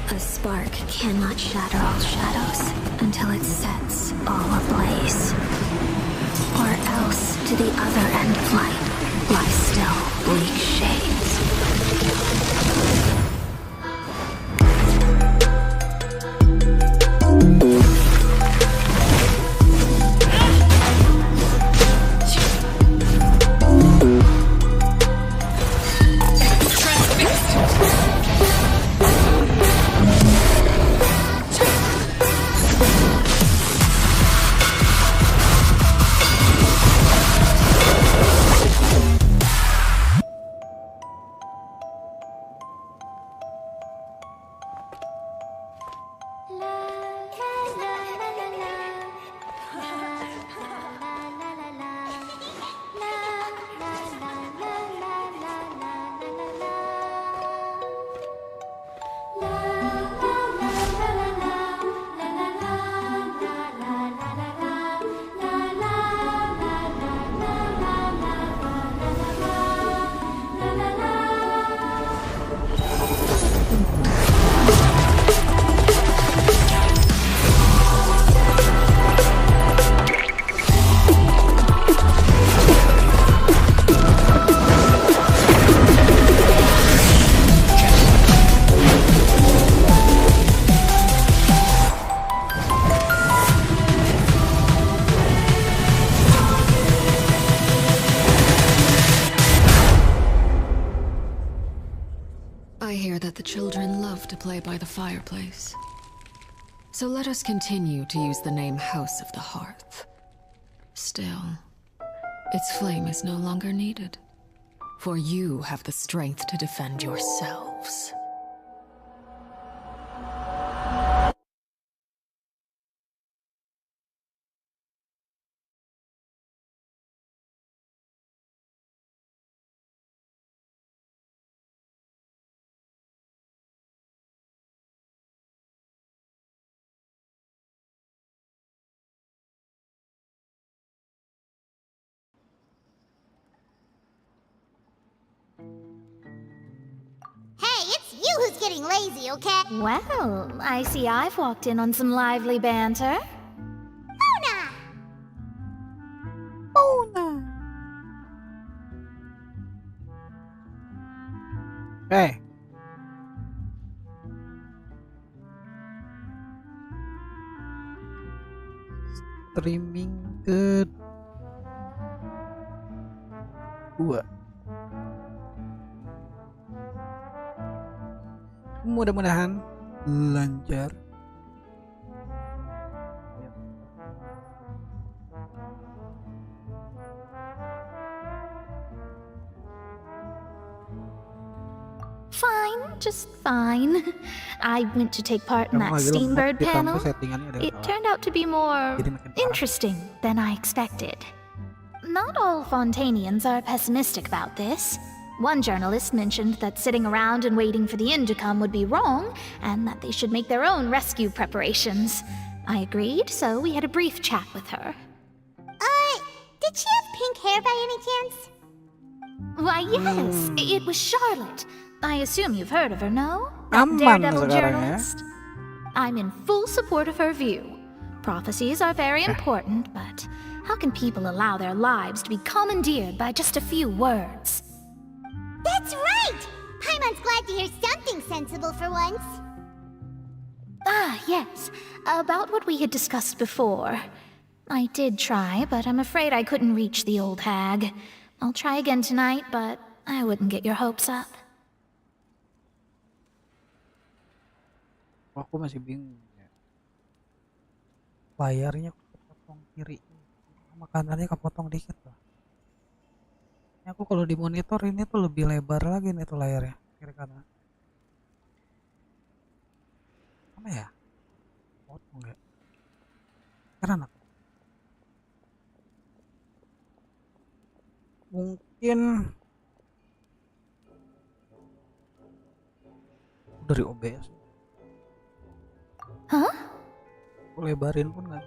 A spark cannot shatter all shadows until it sets all ablaze. Or else, to the other end of light, lie still bleak shades. I hear that the children love to play by the fireplace. So let us continue to use the name House of the Hearth. Still, its flame is no longer needed, for you have the strength to defend yourselves. Hey, it's you who's getting lazy, okay? Well, I see I've walked in on some lively banter. Mona! Hey. Streaming ke dua. Mudah-mudahan lancar. Fine, just fine. I went to take part in that Steambird panel. It turned out to be more interesting than I expected. Not all Fontanians are pessimistic about this. One journalist mentioned that sitting around and waiting for the end to come would be wrong, and that they should make their own rescue preparations. I agreed, so we had a brief chat with her. Did she have pink hair by any chance? Why, yes, it was Charlotte. I assume you've heard of her, no? Aman Daredevil sekarang ya. journalist. I'm in full support of her view. Prophecies are very important, but how can people allow their lives to be commandeered by just a few words? That's right! Paimon's glad to hear something sensible for once. Ah, yes. About what we had discussed before. I did try, but I'm afraid I couldn't reach the old hag. I'll try again tonight, but I wouldn't get your hopes up. Aku masih bingung ya. Layarnya kepotong kiri, sama kanannya kepotong dikit loh. Ini aku kalau di monitor ini tuh lebih lebar lagi nih tuh layarnya kiri kanan. Apa ya? Potong ya? Karena mungkin dari OBS. Huh? Aku lebarin pun nggak.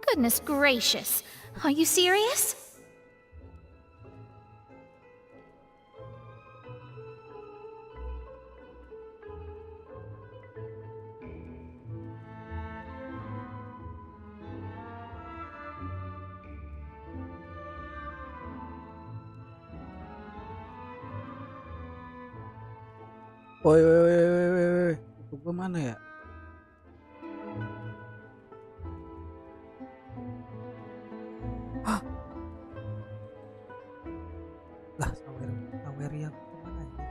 Goodness gracious. Are you serious? Woi, woi, woi, woi, woi, woi. Itu gue mana ya? Hah? Lah, sawer yang kemana aja?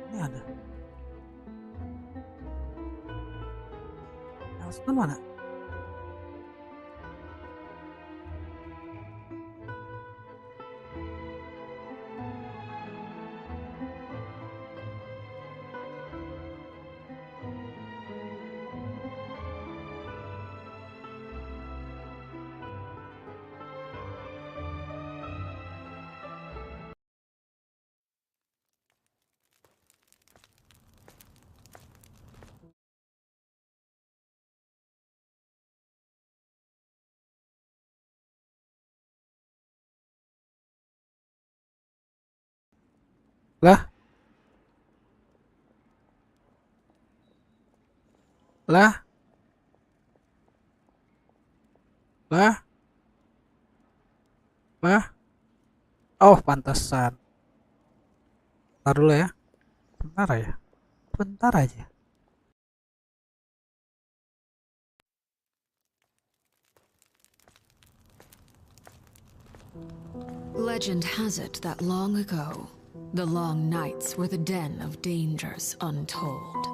Ini ada. Elston mana? Lah, lah, lah, lah. Oh, pantesan. Ntar dulu ya. Bentar ya. Bentar aja. Legend has it that long ago, the long nights were the den of dangers untold.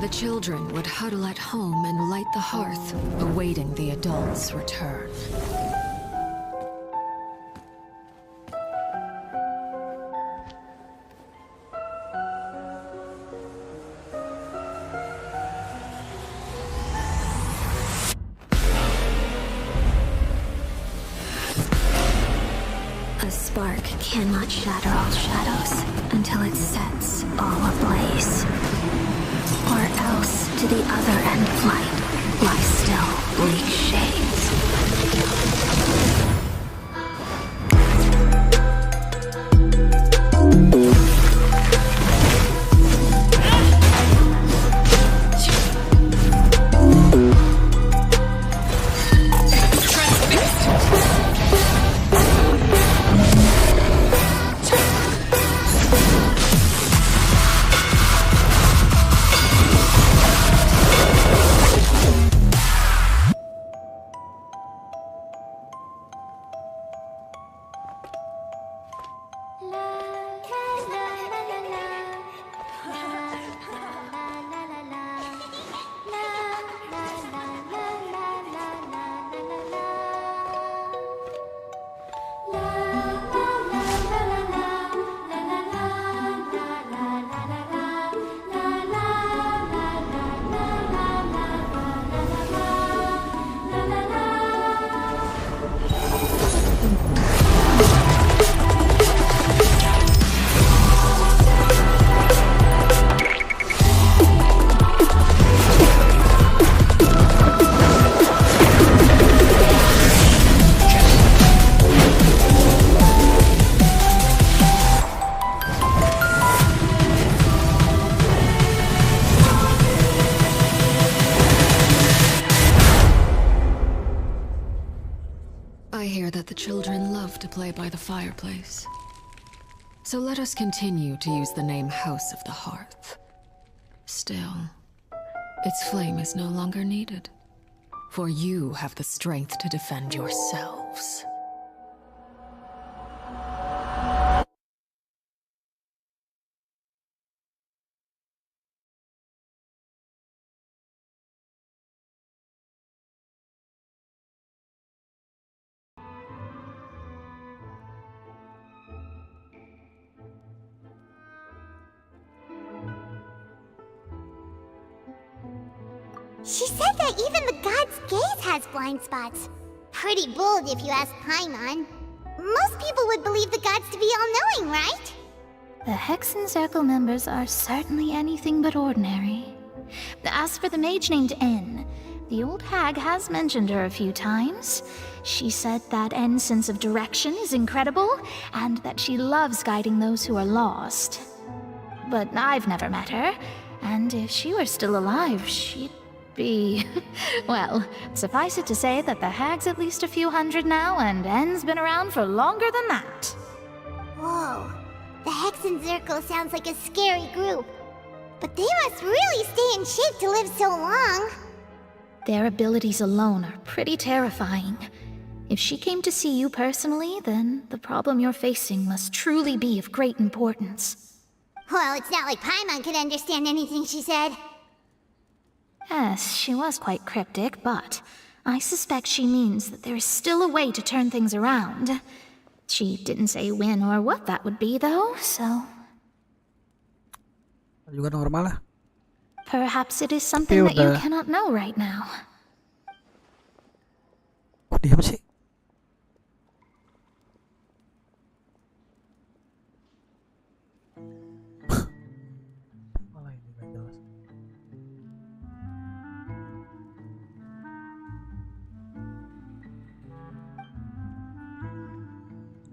The children would huddle at home and light the hearth, awaiting the adults' return. A spark cannot shatter all shadows until it sets all ablaze. Or else to the other end of light lie still bleak shades. I hear that the children love to play by the fireplace. So let us continue to use the name House of the Hearth. Still, its flame is no longer needed, for you have the strength to defend yourselves. She said that even the god's gaze has blind spots. Pretty bold if you ask Paimon. Most people would believe the gods to be all-knowing, right? The Hexen Circle members are certainly anything but ordinary. As for the mage named N, the old hag has mentioned her a few times. She said that N's sense of direction is incredible, and that she loves guiding those who are lost. But I've never met her, and if she were still alive, she'd be? Well, suffice it to say that the hag's at least a few hundred now, and N's been around for longer than that. Whoa. The Hex and Zirko sounds like a scary group. But they must really stay in shape to live so long. Their abilities alone are pretty terrifying. If she came to see you personally, then the problem you're facing must truly be of great importance. Well, it's not like Paimon could understand anything she said. Yes, she was quite cryptic, but I suspect she means that there is still a way to turn things around. She didn't say when or what that would be, though, so... Juga normal lah. Perhaps it is something that you cannot know right now. Kok diam sih? Malah ini gak jelas.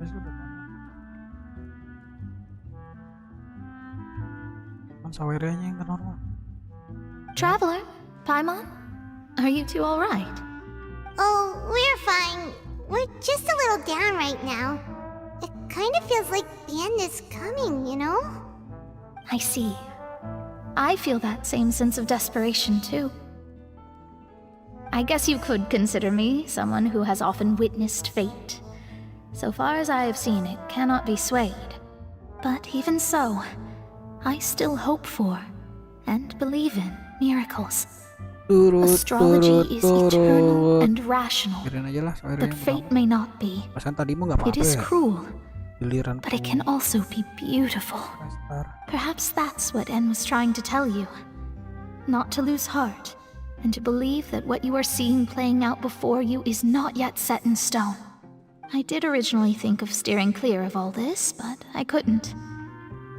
Terus udah kan sawerenya yang normal. Traveler, Paimon, are you two all right? Oh, we're fine. We're just a little down right now. It kind of feels like the end is coming, you know? I see. I feel that same sense of desperation, too. I guess you could consider me someone who has often witnessed fate. So far as I have seen, it cannot be swayed. But even so, I still hope for and believe in miracles. Astrology is eternal and rational, but fate may not be. It is cruel, but it can also be beautiful. Perhaps that's what En was trying to tell you. Not to lose heart, and to believe that what you are seeing playing out before you is not yet set in stone. I did originally think of steering clear of all this, but I couldn't.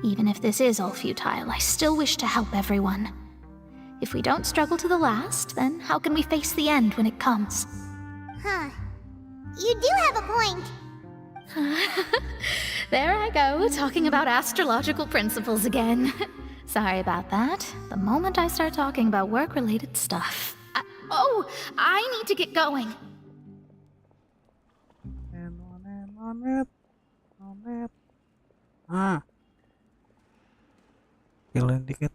Even if this is all futile, I still wish to help everyone. If we don't struggle to the last, then how can we face the end when it comes? Huh. You do have a point. There I go, talking about astrological principles again. Sorry about that. The moment I start talking about work-related stuff... I need to get going. Kalian dikit.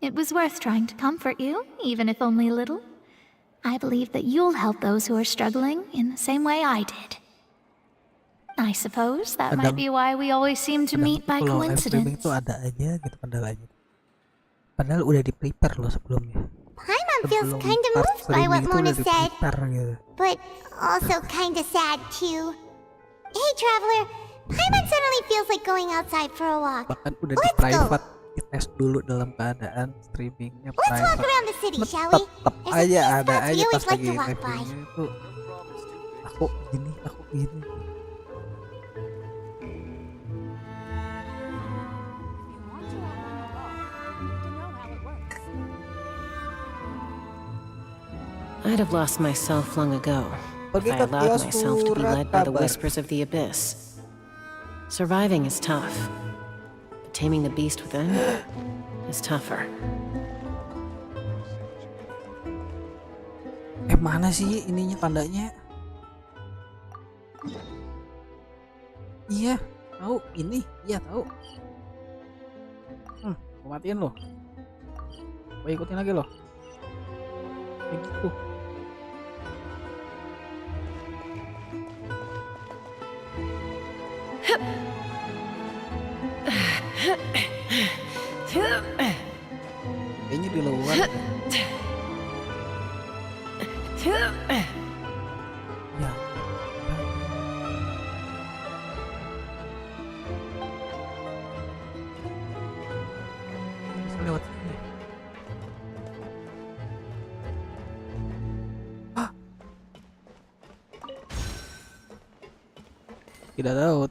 It was worth trying to comfort you, even if only a little. I believe that you'll help those who are struggling in the same way I did. I suppose that might be why we always seem to meet by coincidence. Itu ada aja gitu kendalanya. Padahal udah di prepare loh sebelumnya. Paimon feels kind of moved by what Mona said, but also kind of sad too. Hey Traveler, Paimon suddenly feels like going outside for a walk. Bahkan udah di private, tes dulu dalam keadaan streamingnya private. Let's walk around the city, shall we? Tetap aja ada aja pas lagi reviewnya itu aku gini. I'd have lost myself long ago if I allowed myself to be led by the whispers of the abyss. Surviving is tough, but taming the beast within is tougher. Mana sih ininya tandanya? Iya, tahu ini, iya tahu. Gua matiin loh. Gua ikutin lagi loh. Kayak gitu. Kayaknya di luar. Ya. Bisa lewat sini.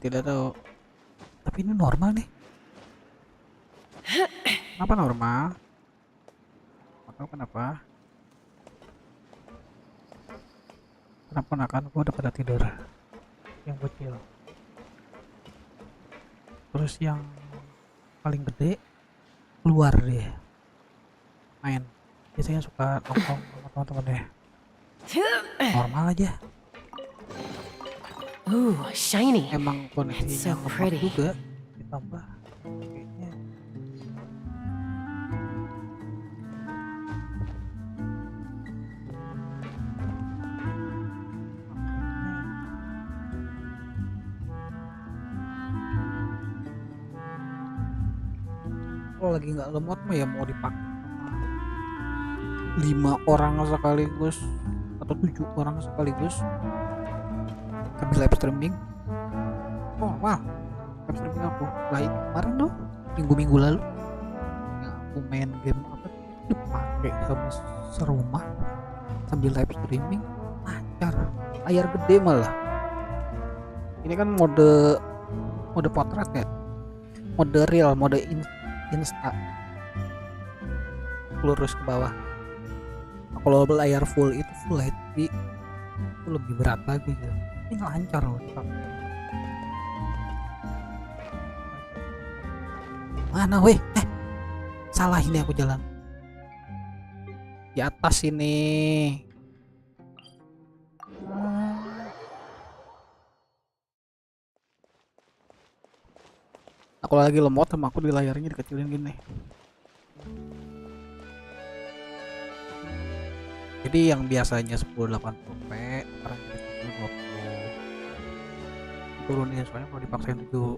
Tidak tahu. Tapi ini normal nih. Kenapa normal? Atau kenapa? karena ponakanku udah pada tidur, yang bocil. Terus yang paling gede keluar deh main, biasanya suka nongkrong sama teman-temannya. Normal aja. Ooh, shiny. Emang koneksinya So lemot pretty. juga, ditambah kayaknya kalau lagi nggak lemot mah ya mau dipakai sama 5 orang sekaligus atau 7 orang sekaligus sambil live streaming. Oh wow, live streaming aku lah kemarin tuh minggu lalu yang aku main game apa dipakai sama serumah sambil live streaming, lancar, layar gede malah. Ini kan mode potret ya, mode real, mode insta lurus ke bawah. Nah, kalau layar full itu full HD itu lebih berat lagi gitu. Ini lancar loh. Mana weh? Salah ini aku jalan. Di atas ini. Aku lagi lemot sama aku di layarnya dikecilin gini. Jadi yang biasanya 1080p sekarang jadi 1020. Turunin soalnya kalau dipaksain 1080.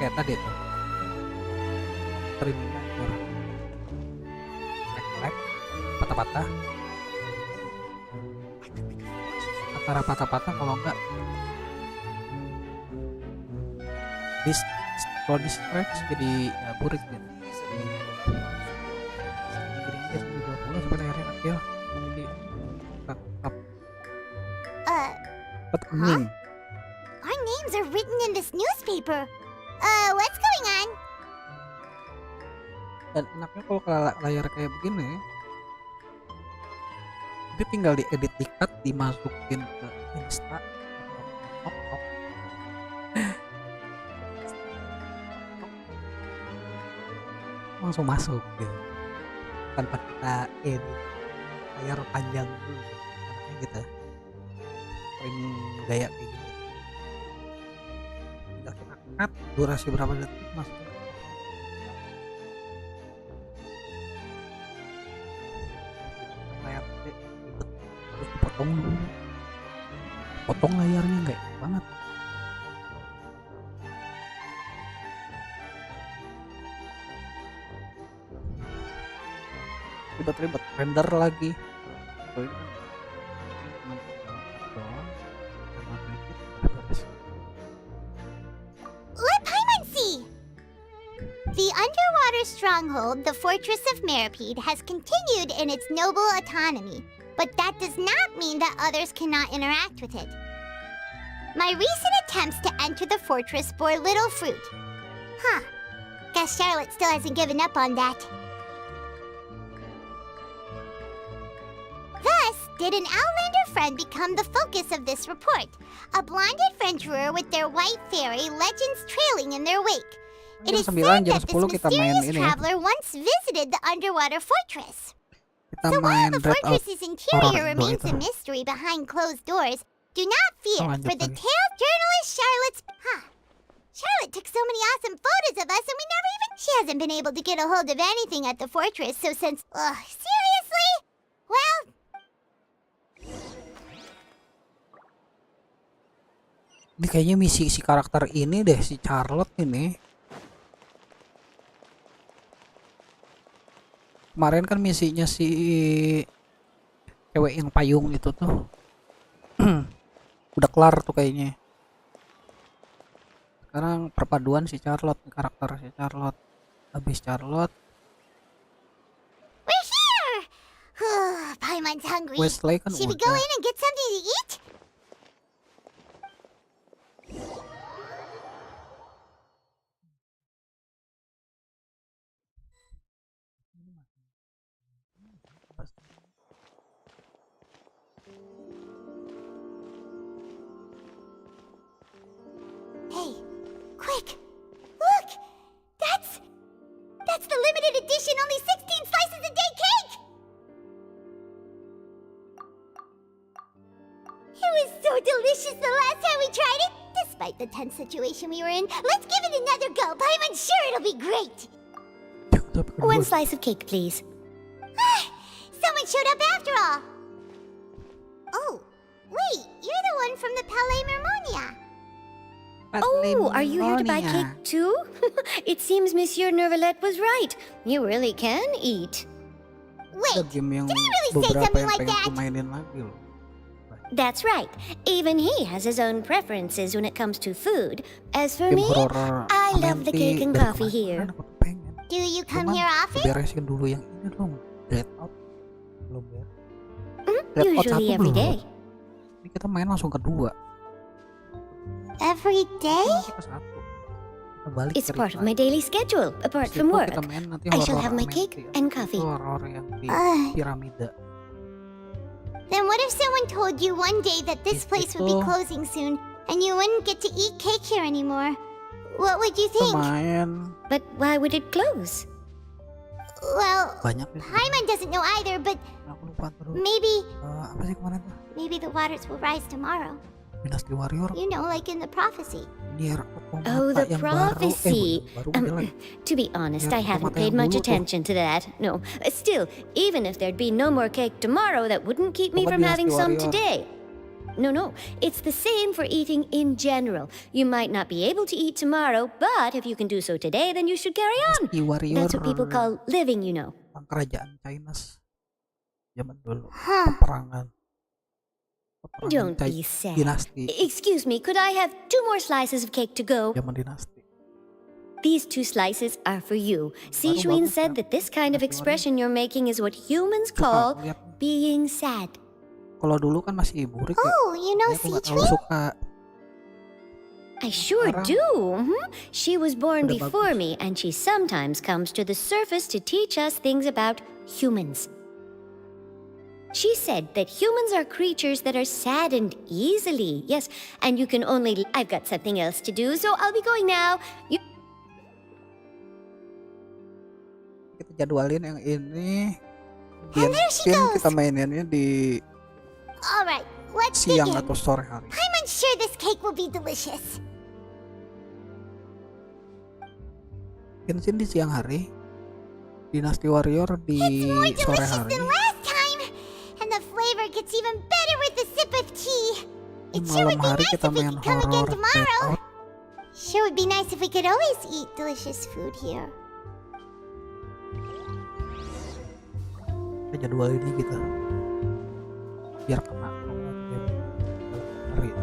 Kayak tadi tuh streamingnya lag, patah-patah antara patah-patah kalau enggak kalau di stretch jadi ya burik gitu. Giringnya 20 sampai layarnya kecil jadi tetap Huh? Our names are written in this newspaper. What's going on? Dan enaknya kalau layar kayak begini itu tinggal diedit dikat, dimasukin ke Insta langsung masuk gitu tanpa kita edit layar panjang dulu, enaknya gitu. Paling gaya kayak gini tinggal kita cut durasi berapa detik masukin layar gede, ribet. Terus dipotong dulu, potong layarnya nggak enak banget. Ribet render lagi. Kalau ini kan doang, Let Paimon see! The underwater stronghold, the Fortress of Meripede, has continued in its noble autonomy, but that does not mean that others cannot interact with it. My recent attempts to enter the fortress bore little fruit. Huh. Guess Charlotte still hasn't given up on that. Thus, did an Outlander friend become the focus of this report? A blonde adventurer with their white fairy legends trailing in their wake. It is said that this mysterious traveler once visited the underwater fortress. So while the fortress's interior remains a mystery behind closed doors, do not fear, for the tale journalist Charlotte's... Charlotte took so many awesome photos of us and we never even... She hasn't been able to get a hold of anything at the fortress, so since... seriously? Well... Ini kayaknya misi si karakter ini deh, si Charlotte ini. Kemarin kan misinya si cewek yang payung itu tuh udah kelar tuh kayaknya. Sekarang perpaduan si Charlotte, karakter si Charlotte. Habis Charlotte, We're here! Paimon's hungry. Wesley kan Should we go udah. in and get something to eat? Hey, quick! Look! That's the limited edition only 16 slices a day cake! It was so delicious the last time we tried it! Despite the tense situation we were in, let's give it another go. I'm sure it'll be great! One slice of cake, please. Someone showed up after all! Oh, wait, you're the one from the Palais Mermonia. Oh, are you here to buy cake too? It seems Monsieur Nervalette was right. You really can eat. Wait, did he really say something like that? That's right. Even he has his own preferences when it comes to food. As for me, I love the cake and coffee here. Do you come here often? Beresin dulu yang ini dong. Dead out. Belum ya? Usually every day. Ini kita main langsung kedua. Every day? It's part of my daily schedule, apart from work. I shall have my cake and coffee. Horor yang di piramida. Then what if someone told you one day that this place would be closing soon and you wouldn't get to eat cake here anymore? What would you think? But why would it close? Well, Paimon doesn't know either, but maybe the waters will rise tomorrow. Dynasty Warrior. You know, like in the prophecy. Oh, the prophecy. To be honest, I haven't paid much attention to that. No, still, even if there'd be no more cake tomorrow, that wouldn't keep me from having some today. No, it's the same for eating in general. You might not be able to eat tomorrow, but if you can do so today, then you should carry on. That's what people call living, you know. Kerajaan China zaman dulu. Peperangan. Don't be sad. Dinasti. Excuse me, could I have 2 more slices of cake to go? Zaman dinasti. These 2 slices are for you. Sijun said that this kind of expression you're making is what humans call being sad. Kalau dulu kan masih burik ya. Oh, you know Sijun? Suka. I sure do. She was born before me, and she sometimes comes to the surface to teach us things about humans. She said that humans are creatures that are saddened easily. Yes, and you can only... I've got something else to do, so I'll be going now. Kita jadwalin yang ini. And there she goes. Kita maininnya di Alright, let's siang begin. atau sore hari. I'm sure this cake will be delicious. Genshin di siang hari. Dynasty Warrior di sore hari. And the flavor gets even better with a sip of tea. It sure Malam would be hari nice kita if we main could come again horror. tomorrow. Sure would be nice if we could always eat delicious food here. Kita jadwal ini kita biar kena hari.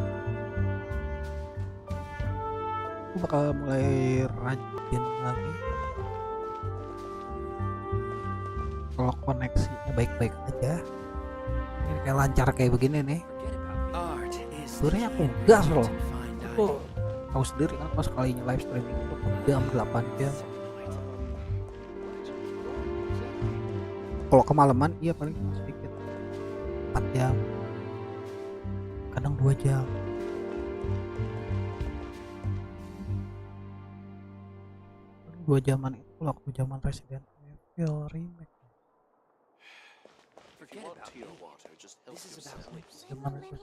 Aku bakal mulai rajin lagi. Kalau koneksinya baik-baik aja. Ini kayak lancar kayak begini nih. Sebenarnya aku gas loh. Aku tahu sendiri kan pas kalinya live streaming itu jam 8 jam. Kalau kemalaman iya paling sedikit 4 jam. Kadang 2 jam. Dua jaman itu waktu zaman Resident Evil remake.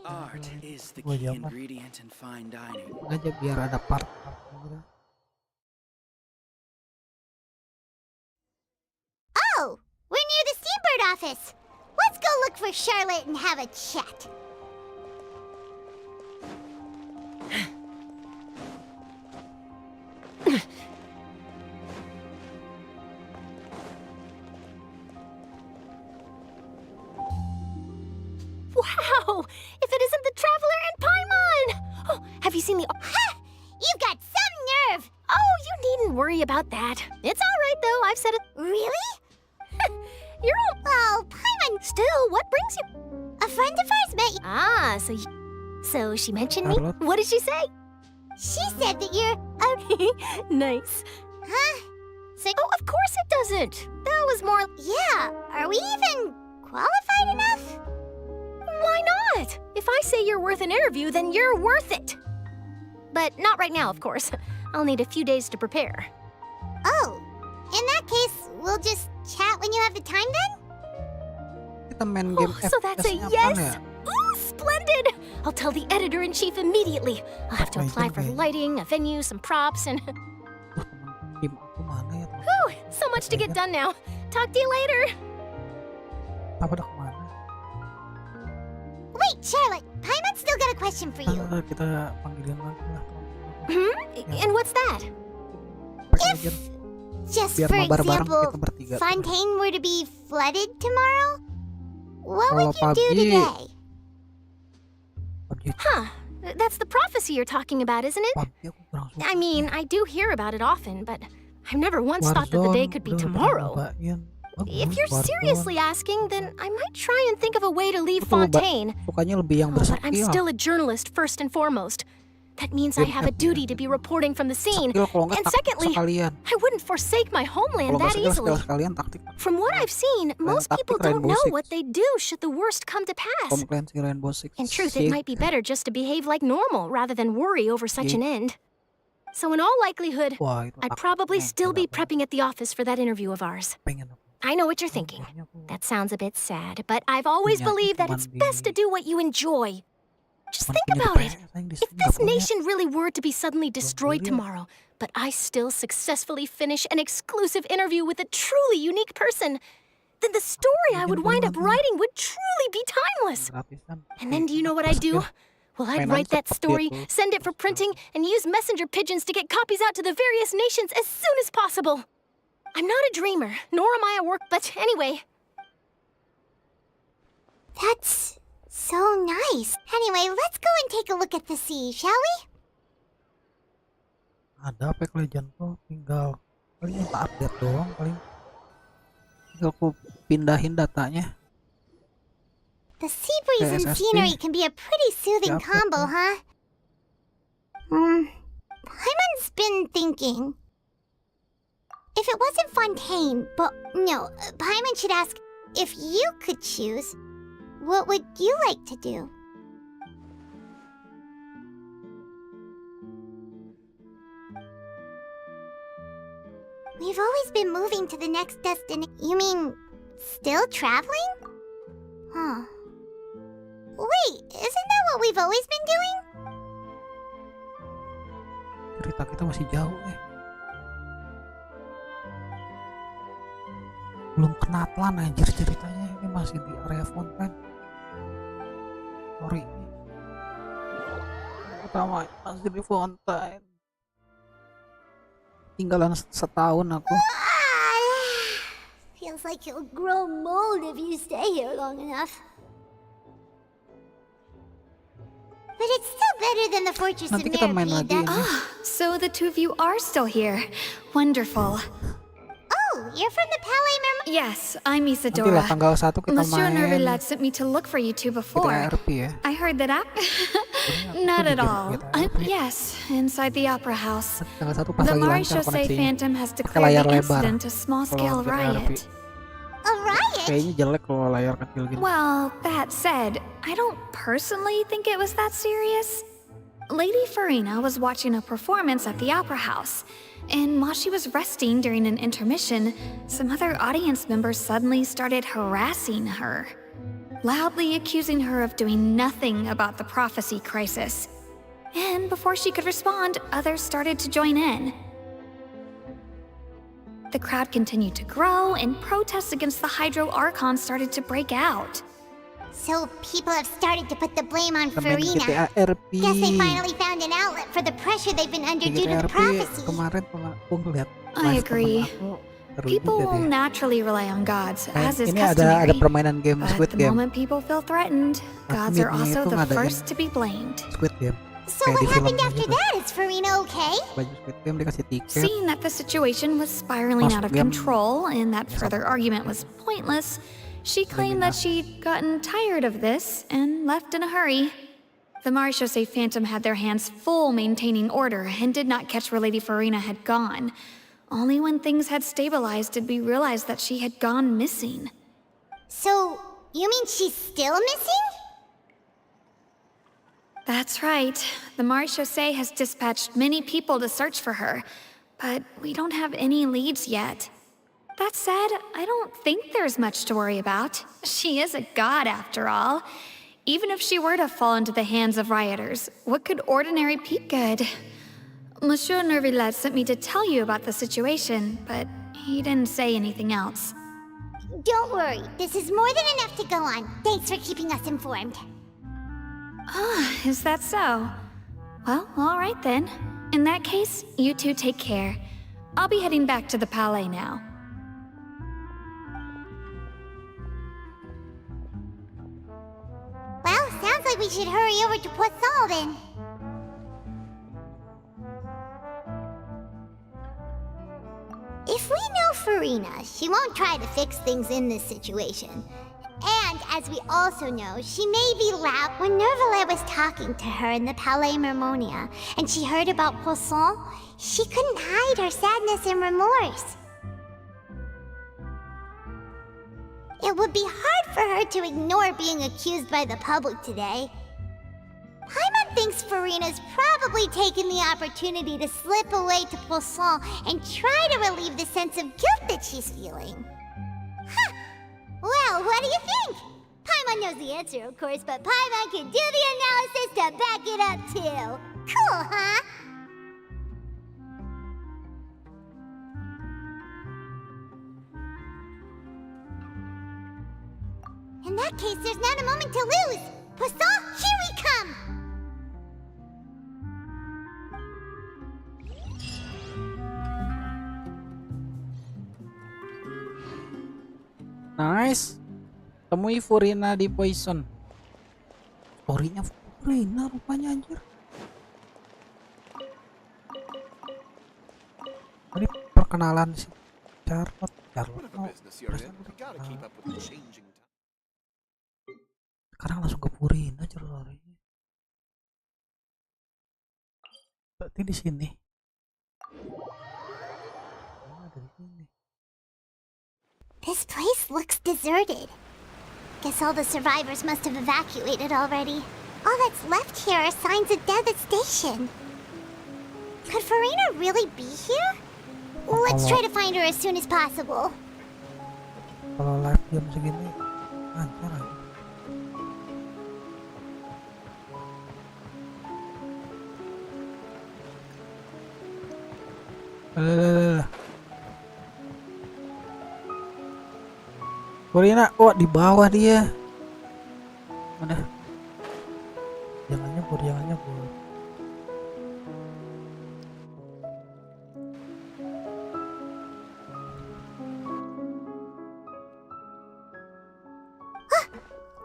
Art is the key ingredient in fine dining. Aja biar ada part gitu. Oh, we're near the Steambird office. Let's go look for Charlotte and have a chat. Wow! If it isn't the Traveler and Paimon! Oh, have you seen the... Ha! You've got some nerve! Oh, you needn't worry about that. It's all right, though. I've said it... Really? You're all... Oh, Paimon... Still, what brings you... A friend of ours met you. Ah, so she mentioned me? What did she say? She said that you're... Nice. Huh? Oh, of course it doesn't. Though was more... Yeah, are we even qualified enough? Why not? If I say you're worth an interview, then you're worth it. But not right now, of course. I'll need a few days to prepare. Oh, in that case, we'll just chat when you have the time then? Kita main game so that's a yes? Ooh, splendid! I'll tell the editor-in-chief immediately. I'll have to apply for lighting, a venue, some props, and... Whew, so much to get done now. Talk to you later. Wait, Charlotte, Paimon's still got a question for you. Kita panggilin lagi lah. And what's that? If, just for example, Fontaine were to be flooded tomorrow, what would you do today? Huh, that's the prophecy you're talking about, isn't it? I mean, I do hear about it often, but I've never once thought that the day could be tomorrow. If you're seriously asking, then I might try and think of a way to leave Fontaine. But I'm still a journalist first and foremost. That means I have a duty to be reporting from the scene. And secondly, I wouldn't forsake my homeland that easily. From what I've seen, most people don't know what they'd do should the worst come to pass. In truth, it might be better just to behave like normal rather than worry over such an end. So in all likelihood, I'd probably still be prepping at the office for that interview of ours. I know what you're thinking. That sounds a bit sad, but I've always believed that it's best to do what you enjoy. Just think about it. If this nation really were to be suddenly destroyed tomorrow, but I still successfully finish an exclusive interview with a truly unique person, then the story I would wind up writing would truly be timeless. And then do you know what I'd do? Well, I'd write that story, send it for printing, and use messenger pigeons to get copies out to the various nations as soon as possible. I'm not a dreamer, nor am I a work, but anyway. That's so nice. Anyway, let's go and take a look at the sea, shall we? Ada pack legend tuh, tinggal paling minta update doang, paling tinggal aku pindahin datanya. The sea breeze and scenery can be a pretty soothing combo, huh? Paimon's been thinking. If it wasn't Fontaine, but no, Paimon should ask, if you could choose, what would you like to do? We've always been moving to the next destination. You mean, still traveling? Huh. Wait, isn't that what we've always been doing? Cerita kita masih jauh Belum kenatan anjir ceritanya, ini masih di area Fontaine. Sorry. Pertama masih di Fontaine. Tinggalan setahun aku. Feels like you'll grow mold if you stay here long enough. But it's still better than the fortress of Merida. So the two of you are still here. Wonderful. Oh, you're from the Palais Yes, I'm Isadora. Tanggal 1 kita Monsieur main. Nervillat sent me to look for you two before. RP ya. I heard that Not at all. Yes, inside the opera house. The Maréchaussée Phantom has declared the incident a small-scale riot. A riot? Kayaknya jelek kalau layar kecil gitu. Well, that said, I don't personally think it was that serious. Lady Farina was watching a performance at the opera house, and while she was resting during an intermission, some other audience members suddenly started harassing her, loudly accusing her of doing nothing about the prophecy crisis. And before she could respond, others started to join in. The crowd continued to grow, and protests against the Hydro Archon started to break out. So people have started to put the blame on Farina. Guess they finally found an outlet for the pressure they've been under due to the prophecy. I agree. People will naturally rely on gods, as is ada customary. permainan game But Squid the Game. moment people feel threatened, gods are also the first to be blamed. Squid Game. So what happened after that? Is Farina okay? Baju Squid Game dikasih tiket. Seeing that the situation was spiraling out of control and that further argument was pointless, she claimed that she'd gotten tired of this and left in a hurry. The Maréchaussée Phantom had their hands full maintaining order and did not catch where Lady Farina had gone. Only when things had stabilized did we realize that she had gone missing. So, you mean she's still missing? That's right. The marechaussee has dispatched many people to search for her, but we don't have any leads yet. That said, I don't think there's much to worry about. She is a god after all. Even if she were to fall into the hands of rioters, what could ordinary good? Monsieur Nervillet sent me to tell you about the situation, but he didn't say anything else. Don't worry, this is more than enough to go on. Thanks for keeping us informed. Ah, is that so? Well, all right then. In that case, you two take care. I'll be heading back to the palais now. Well, sounds like we should hurry over to Poisson then. If we know Farina, she won't try to fix things in this situation. And as we also know, she may be loud. When Nervillet was talking to her in the Palais Mermonia, and she heard about Poisson, she couldn't hide her sadness and remorse. It would be hard for her to ignore being accused by the public today. Paimon thinks Farina's probably taken the opportunity to slip away to Poisson and try to relieve the sense of guilt that she's feeling. Huh. Well, what do you think? Paimon knows the answer, of course, but Paimon can do the analysis to back it up, too. Cool, huh? In that case, there's not a moment to lose. Poisson, here we come! Nice. Temui Furina di Poison. Story-nya Furina rupanya anjir. Ini perkenalan si Charlotte. Sekarang langsung ke Furina story-nya. Berarti di sini. Ada di sini. This place looks deserted. Guess all the survivors must have evacuated already. All that's left here are signs of devastation. Could Farina really be here? Let's try to find her as soon as possible. Kalau live jam segini, lancar aja. Furina, oh di bawah dia. Mana? Jangan nyebur, jangan nyebur.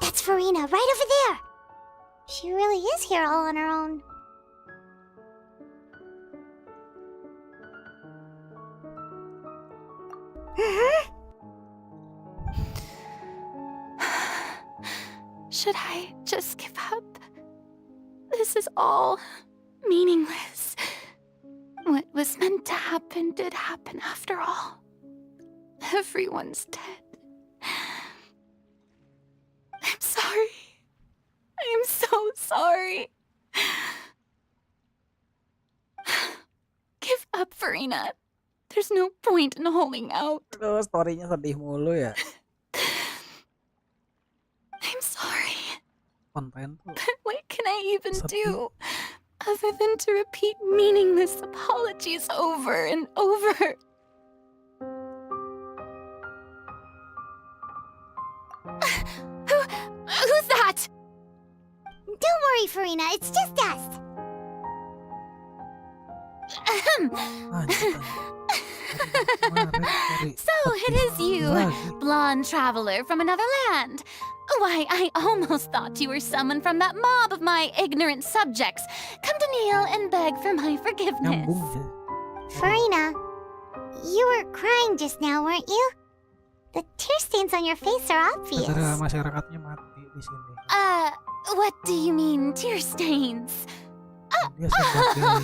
That's Farina, right over there. She really is here all on her own. Should I just give up? This is all meaningless. What was meant to happen did happen after all. Everyone's dead. I'm sorry. I'm so sorry. Give up, Farina. There's no point in holding out. Aduh, story-nya sedih mulu ya. I'm sorry. Konten tuh. But what can I even sedih. do other than to repeat meaningless apologies over and over? Who's that? Don't worry, Farina. It's just us. So it is you, blonde traveler from another land. Why, I almost thought you were someone from that mob of my ignorant subjects. Come to kneel and beg for my forgiveness. Farina, you were crying just now, weren't you? The tear stains on your face are obvious. Masyarakatnya mati di sini. What do you mean, tear stains? Dia sebagai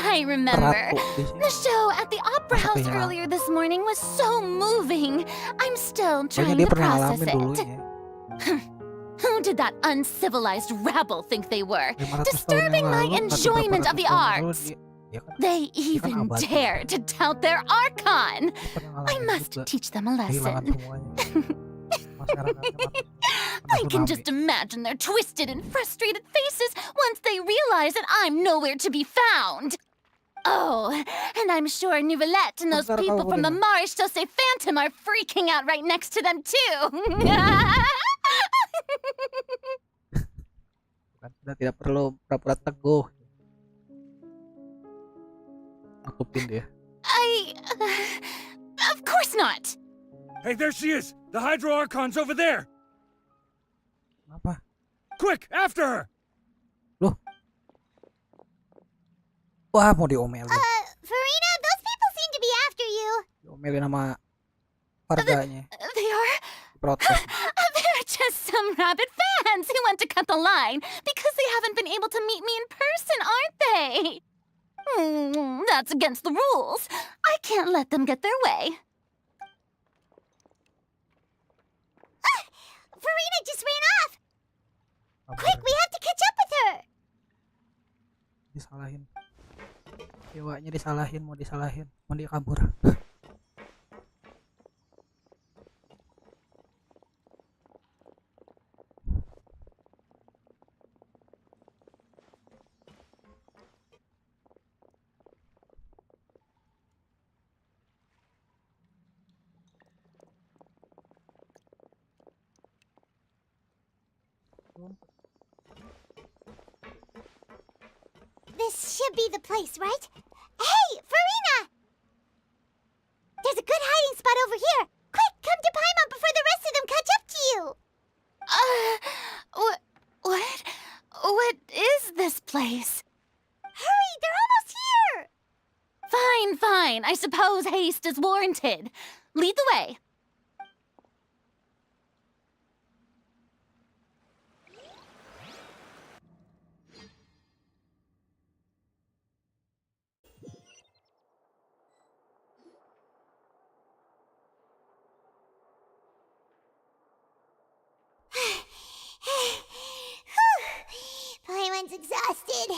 I remember. The show at the Opera House earlier this morning was so moving. I'm still trying to process it. Who did that uncivilized rabble think they were? Disturbing my enjoyment of the arts. They even dare to tout their archon. I must teach them a lesson. I can just imagine their twisted and frustrated faces once they realize that I'm nowhere to be found. Oh, and I'm sure Nouvellette and those people from the Maréchaussée Phantom are freaking out right next to them too. Sudah tidak perlu pura-pura teguh. Nutupin dia. Of course not. Hey, there she is! The Hydro Archon's over there! Apa? Quick, after her! Loh. Wah, mau diomelin. Farina, those people seem to be after you. Diomelin sama warganya. They are? Protes. They're just some rabid fans who want to cut the line because they haven't been able to meet me in person, aren't they? That's against the rules. I can't let them get their way. Farina just ran off! Quick, we have to catch up with her! Disalahin. Dewanya disalahin, mau dia kabur. This should be the place, right? Hey, Farina! There's a good hiding spot over here. Quick, come to Paimon before the rest of them catch up to you. What is this place? Hurry, they're almost here. Fine. I suppose haste is warranted. Lead the way. Paimon's exhausted.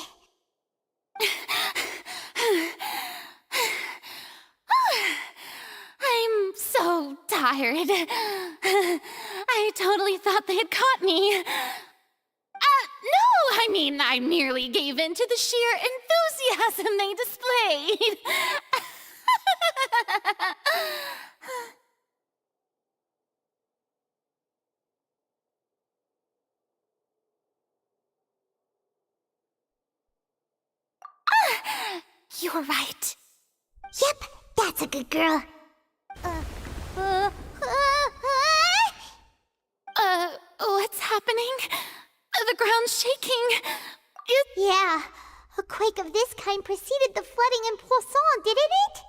I'm so tired. I totally thought they had caught me. No, I mean, I merely gave in to the sheer enthusiasm they displayed. You're right. Yep, that's a good girl. What's happening? The ground's shaking. Yeah, a quake of this kind preceded the flooding in Poisson, didn't it?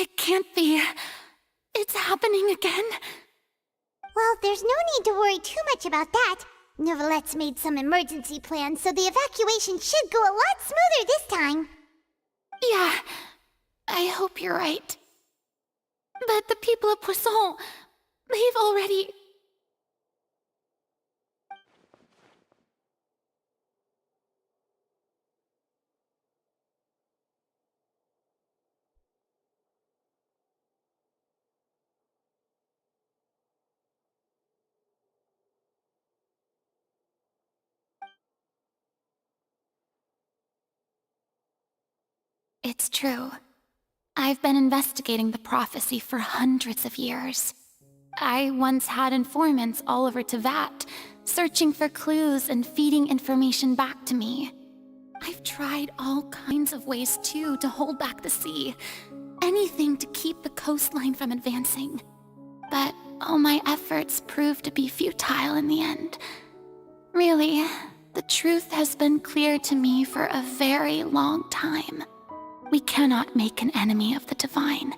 It can't be. It's happening again. Well, there's no need to worry too much about that. Nouvellette's made some emergency plans, so the evacuation should go a lot smoother this time. Yeah, I hope you're right. But the people of Poisson, they've already... It's true. I've been investigating the prophecy for hundreds of years. I once had informants all over Tevat, searching for clues and feeding information back to me. I've tried all kinds of ways, too, to hold back the sea. Anything to keep the coastline from advancing. But all my efforts proved to be futile in the end. Really, the truth has been clear to me for a very long time. We cannot make an enemy of the divine.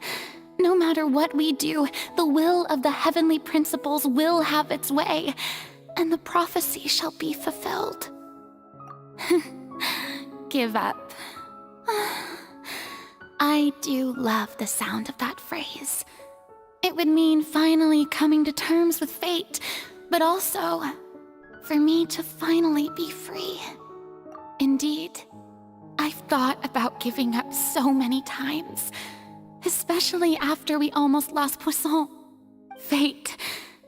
No matter what we do, the will of the heavenly principles will have its way, and the prophecy shall be fulfilled. give up. I do love the sound of that phrase. It would mean finally coming to terms with fate, but also for me to finally be free. Indeed, I've thought about giving up so many times, especially after we almost lost Poisson. Fate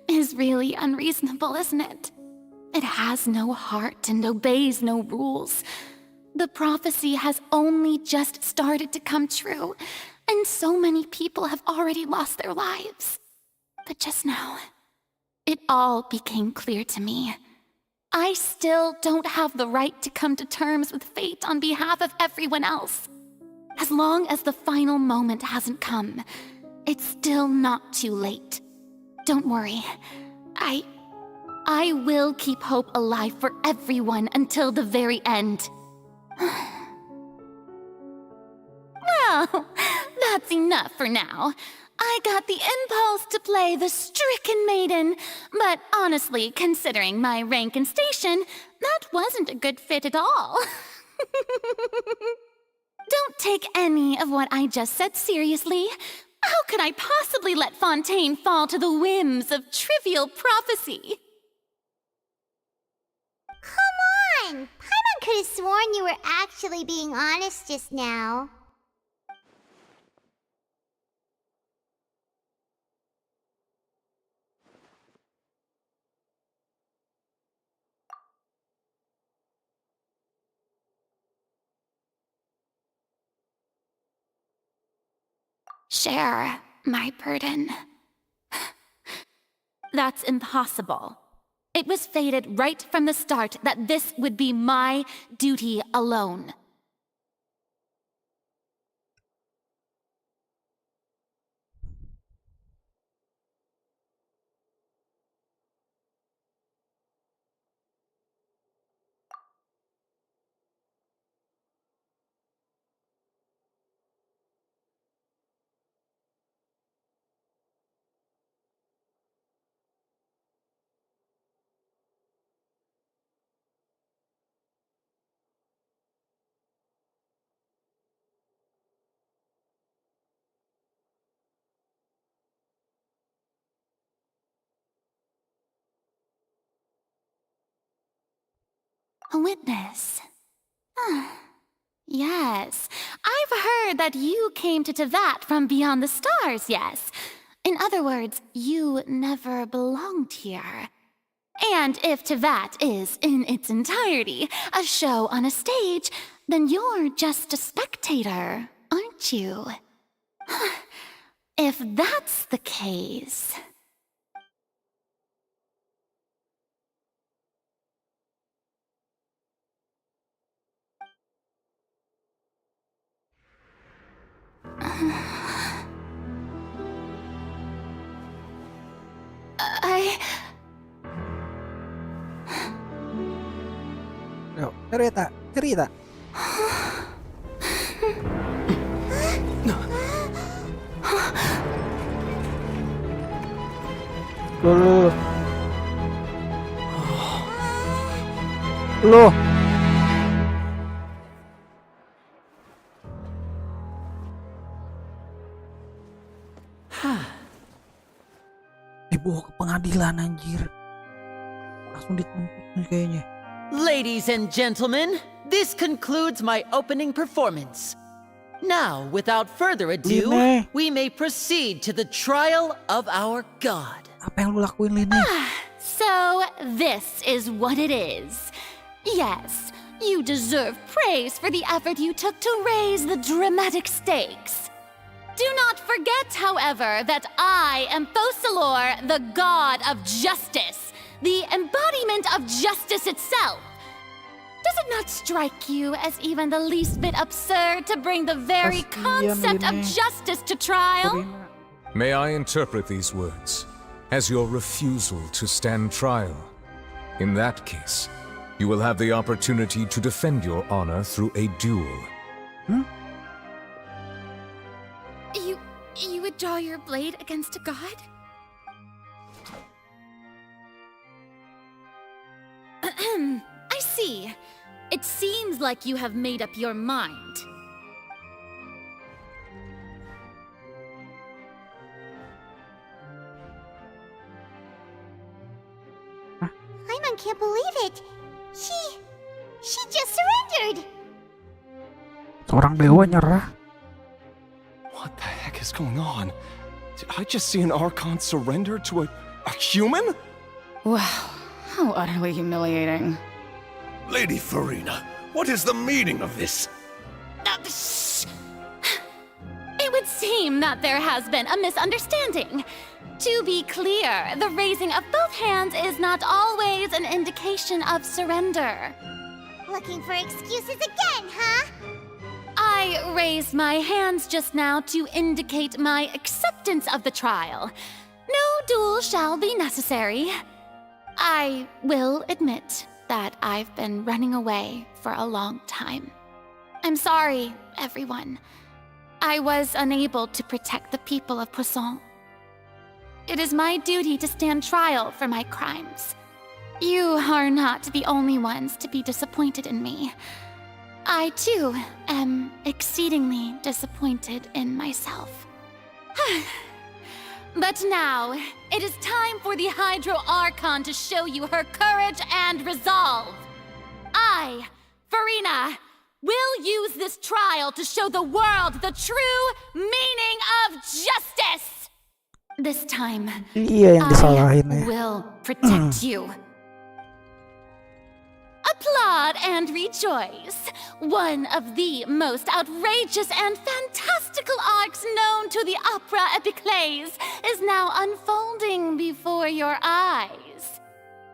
is really unreasonable, isn't it? It has no heart and obeys no rules. The prophecy has only just started to come true, and so many people have already lost their lives. But just now, it all became clear to me. I still don't have the right to come to terms with fate on behalf of everyone else. As long as the final moment hasn't come, it's still not too late. Don't worry. I will keep hope alive for everyone until the very end. Well, that's enough for now. I got the impulse to play the stricken maiden, but honestly, considering my rank and station, that wasn't a good fit at all. Don't take any of what I just said seriously. How could I possibly let Fontaine fall to the whims of trivial prophecy? Come on! Paimon could have sworn you were actually being honest just now. Share my burden. That's impossible. It was fated right from the start that this would be my duty alone. A witness. Yes, I've heard that you came to Tevat from beyond the stars, yes. In other words, you never belonged here. And if Tevat is, in its entirety, a show on a stage, then you're just a spectator, aren't you? If that's the case... Yo, cerita. Loh. Dibawa ke pengadilan anjir. Langsung dituntut kayaknya. Ladies and gentlemen, this concludes my opening performance. Now, without further ado, we may proceed to the trial of our god. Apa yang lu lakuin, Lini? So, this is what it is. Yes, you deserve praise for the effort you took to raise the dramatic stakes. Do not forget, however, that I am Focalor, the god of justice, the embodiment of justice itself. Does it not strike you as even the least bit absurd to bring the very concept of justice to trial? May I interpret these words as your refusal to stand trial? In that case, you will have the opportunity to defend your honor through a duel. You would draw your blade against a god? I see. It It seems like you have made up your mind. Paimon can't believe it. She just surrendered. Seorang dewa nyerah. What the heck is going on? Did I just see an Archon surrender to a human? Wow, how utterly humiliating. Lady Farina, what is the meaning of this? It would seem that there has been a misunderstanding. To be clear, the raising of both hands is not always an indication of surrender. Looking for excuses again, huh? I raised my hands just now to indicate my acceptance of the trial. No duel shall be necessary. I will admit that I've been running away for a long time. I'm sorry, everyone. I was unable to protect the people of Poisson. It is my duty to stand trial for my crimes. You are not the only ones to be disappointed in me. I, too, am exceedingly disappointed in myself. But now, it is time for the Hydro Archon to show you her courage and resolve. I, Farina, will use this trial to show the world the true meaning of justice! This time, I will protect you. Applaud and rejoice! One of the most outrageous and fantastical arcs known to the opera epiclese is now unfolding before your eyes.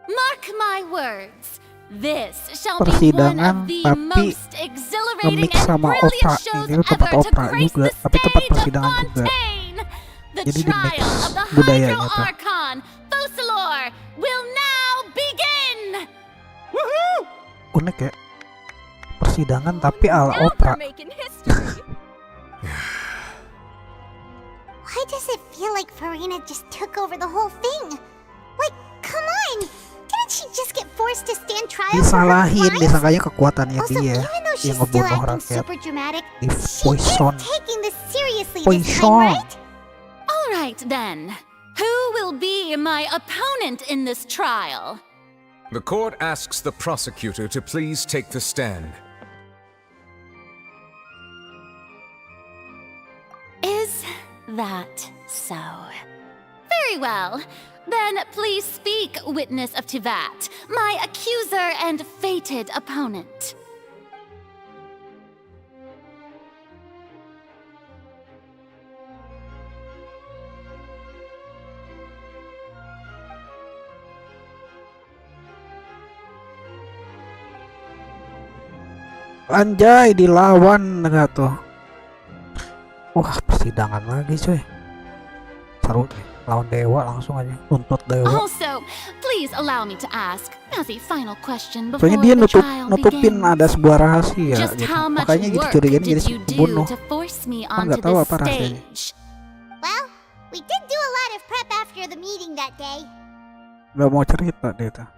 Mark my words, this shall be one of the most exhilarating and brilliant shows ever to grace the stage of Fontaine! The trial of the Hydro Archon, Focalor, will now begin! Woohoo! Unik ya. Persidangan tapi ala opera. Why does it feel like Farina just took over the whole thing? Like, come on! Didn't she just get forced to stand trial for her crimes? Disangkanya kekuatannya Also, dia even though she's yang still ngebunuh acting rakyat super dramatic, di she is Poison. taking this seriously this time, right? Alright then. Who will be my opponent in this trial? The court asks the prosecutor to please take the stand. Is that so? Very well. Then please speak, witness of Tivat, my accuser and fated opponent. Anjay, dilawan enggak tuh. Wah, persidangan lagi cuy. Seru nih, lawan dewa langsung aja, tuntut dewa. Also, please allow me to ask as a final question before Soalnya dia the trial nutupin begins. ada sebuah rahasia Just gitu. how much Makanya work dicurigain jadi did you do pembunuh. to force me Kan onto nggak tahu this apa rahasianya. stage? Well, we did do a lot of prep after the meeting that day. Gak mau cerita dia tuh.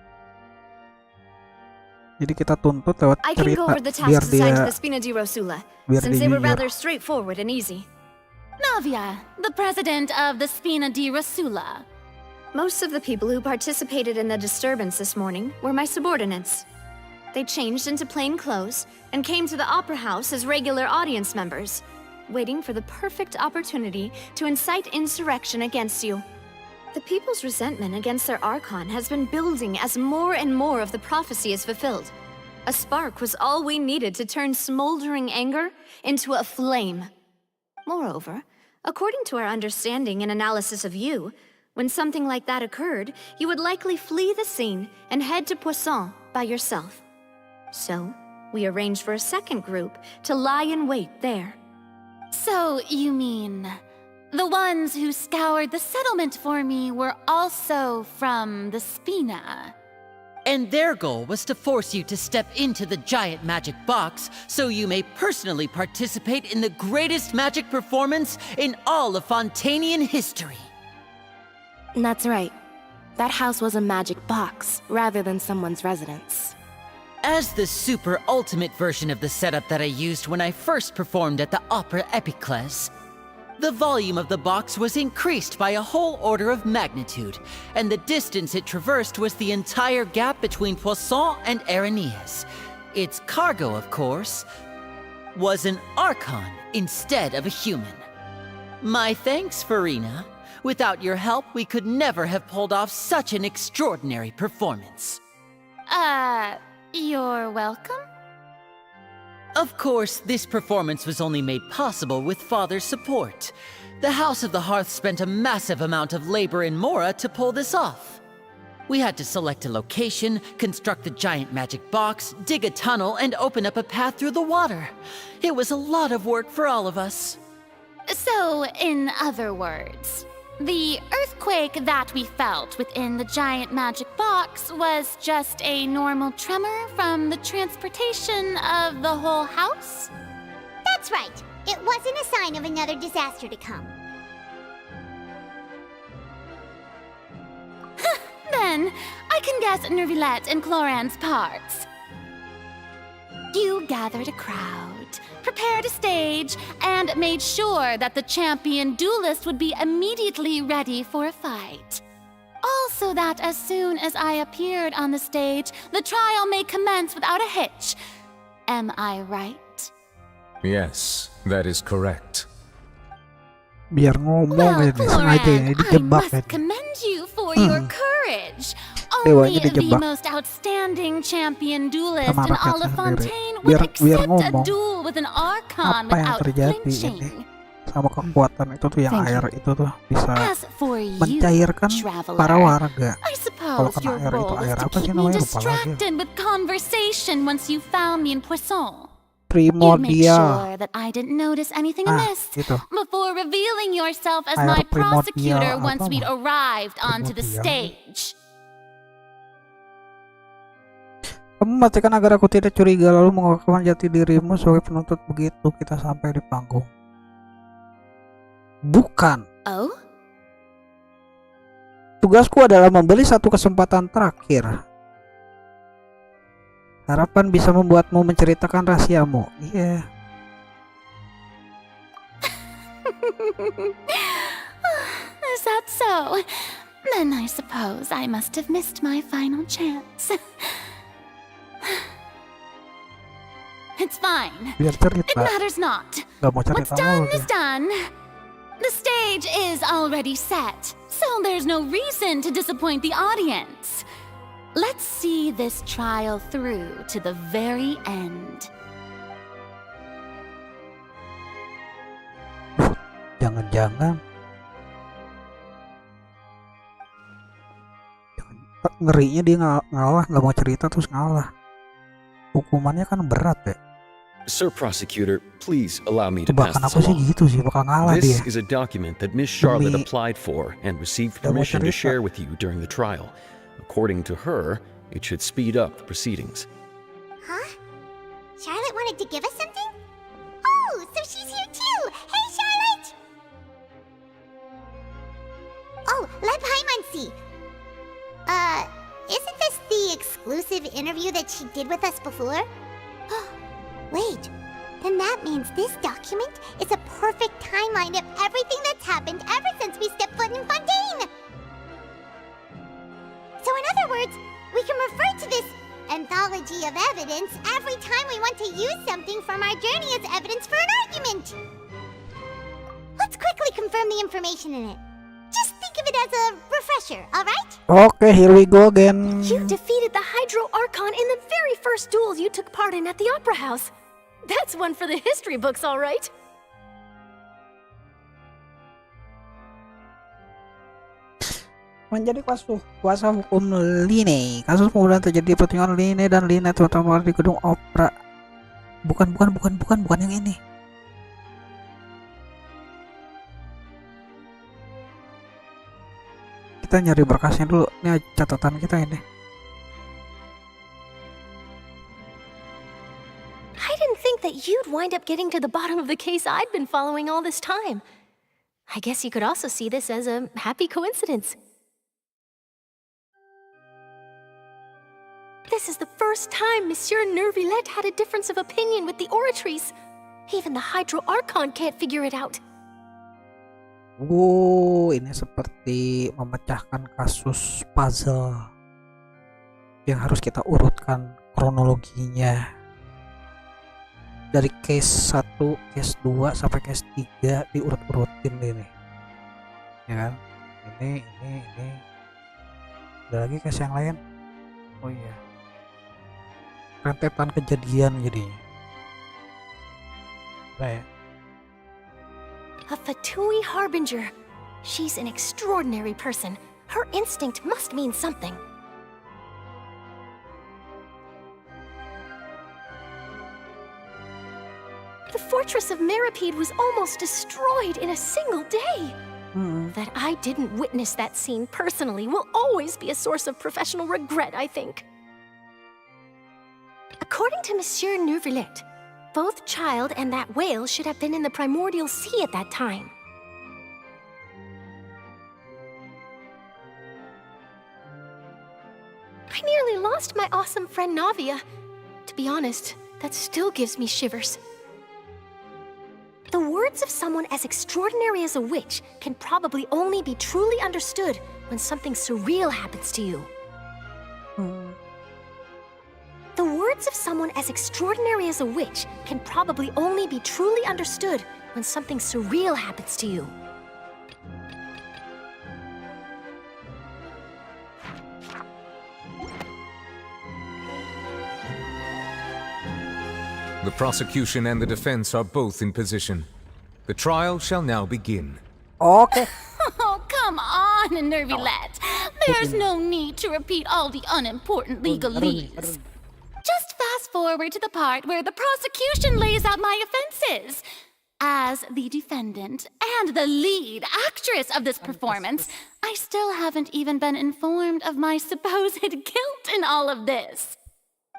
Jadi kita tuntut lewat I can cerita go over the biar tasks dia assigned to the Spina di Rosula, biar since dia they were jujur. rather straightforward and easy. Navia, the president of the Spina di Rosula. Most of the people who participated in the disturbance this morning were my subordinates. They changed into plain clothes and came to the Opera House as regular audience members, waiting for the perfect opportunity to incite insurrection against you. The people's resentment against their Archon has been building as more and more of the prophecy is fulfilled. A spark was all we needed to turn smoldering anger into a flame. Moreover, according to our understanding and analysis of you, when something like that occurred, you would likely flee the scene and head to Poisson by yourself. So, we arranged for a second group to lie in wait there. So, you mean the ones who scoured the settlement for me were also from the Spina? And their goal was to force you to step into the giant magic box so you may personally participate in the greatest magic performance in all of Fontanian history. That's right. That house was a magic box rather than someone's residence. As the super ultimate version of the setup that I used when I first performed at the Opera Epiclese, the volume of the box was increased by a whole order of magnitude, and the distance it traversed was the entire gap between Poisson and Araneas. Its cargo, of course, was an Archon instead of a human. My thanks, Farina. Without your help, we could never have pulled off such an extraordinary performance. You're welcome? Of course, this performance was only made possible with Father's support. The House of the Hearth spent a massive amount of labor in Mora to pull this off. We had to select a location, construct the giant magic box, dig a tunnel, and open up a path through the water. It was a lot of work for all of us. So, in other words, the earthquake that we felt within the giant magic box was just a normal tremor from the transportation of the whole house? That's right. It wasn't a sign of another disaster to come. Then, I can guess Nervilette and Cloran's parts. You gathered a crowd, prepared a stage, and made sure that the champion duelist would be immediately ready for a fight. Also that as soon as I appeared on the stage, the trial may commence without a hitch. Am I right? Yes, that is correct. Biar ngomong ini sengaja ini dijebak I must commend you for your courage. Only the most outstanding champion duelist in all of Fontaine would accept a duel with an Archon without flinching. Sama kekuatan itu tuh yang air itu tuh bisa mencairkan para warga. Kalau kena air itu air apa sih namanya, lupa lagi. With conversation once you found me in Poisson. Primordia. Sure that I didn't notice anything amiss before revealing yourself as my prosecutor once we'd arrived onto the stage. Kamu matikan agar aku tidak curiga, lalu mengakukan jati dirimu sebagai penuntut begitu kita sampai di panggung. Bukan. Oh? Tugasku adalah membeli satu kesempatan terakhir. Harapan bisa membuatmu menceritakan rahasiamu. Iya. Is that so? Then I suppose I must have missed my final chance. It's fine. It matters not. What's done is done. The stage is already set, so there's no reason to disappoint the audience. Let's see this trial through to the very end. Jangan-jangan ngerinya dia ngalah, nggak mau cerita terus ngalah. Hukumannya kan berat ya. Sir Prosecutor, please allow me to pass this along. This is a document that Miss Charlotte applied for and received permission to share with you during the trial. According to her, it should speed up the proceedings. Huh? Charlotte wanted to give us something? Oh, so she's here too! Hey, Charlotte! Oh, let Paimon see. Isn't this the exclusive interview that she did with us before? Wait, then that means this document is a perfect timeline of everything that's happened ever since we stepped foot in Fontaine! So in other words, we can refer to this anthology of evidence every time we want to use something from our journey as evidence for an argument! Let's quickly confirm the information in it. Just think of it as a refresher, alright? Okay, here we go again. You defeated the Hydro Archon in the very first duel you took part in at the Opera House. That's one for the history books, alright? Menjadi kuasa hukum Line. Kasus pembunuhan terjadi di pertunjukan Line dan Line terutama di gedung opera. Bukan yang ini. Kita nyari berkasnya dulu. Ini catatan kita ini. I didn't think that you'd wind up getting to the bottom of the case I'd been following all this time. I guess you could also see this as a happy coincidence. This is the first first time Monsieur Nervillette had a difference of opinion with the oratories. Even the Hydro Archon can't figure it out. Ini seperti memecahkan kasus puzzle yang harus kita urutkan kronologinya dari case 1, case 2 sampai case 3 diurut-urutin ini. Ya kan? Ini. Ada lagi case yang lain? Oh iya. Rentetan kejadian jadinya. Nah ya. A Fatui Harbinger. She's an extraordinary person. Her instinct must mean something. The fortress of Meripede was almost destroyed in a single day. That I didn't witness that scene personally will always be a source of professional regret, I think. According to Monsieur Nervillette, both Child and that whale should have been in the primordial sea at that time. I nearly lost my awesome friend Navia. To be honest, that still gives me shivers. The words of someone as extraordinary as a witch can probably only be truly understood when something surreal happens to you. The words of someone as extraordinary as a witch can probably only be truly understood when something surreal happens to you. The prosecution and the defense are both in position. The trial shall now begin. Okay. Oh, come on, Nervillette. There's no need to repeat all the unimportant legalese. Just fast forward to the part where the prosecution lays out my offenses. As the defendant and the lead actress of this performance, I still haven't even been informed of my supposed guilt in all of this.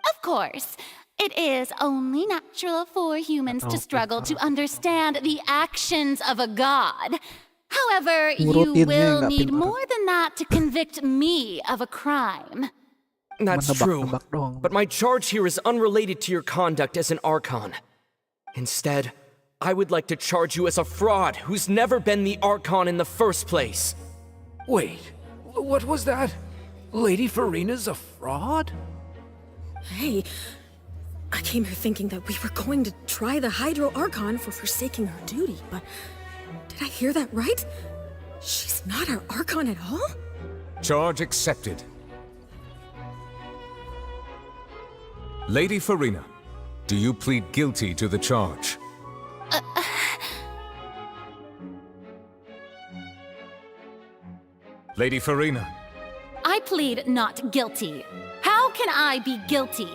Of course, it is only natural for humans to struggle to understand the actions of a god. However, you will need more than that to convict me of a crime. That's true, but my charge here is unrelated to your conduct as an Archon. Instead, I would like to charge you as a fraud who's never been the Archon in the first place. Wait, what was that? Lady Farina's a fraud? Hey, I came here thinking that we were going to try the Hydro Archon for forsaking her duty, but did I hear that right? She's not our Archon at all? Charge accepted. Lady Farina, do you plead guilty to the charge? Lady Farina. I plead not guilty. How can I be guilty?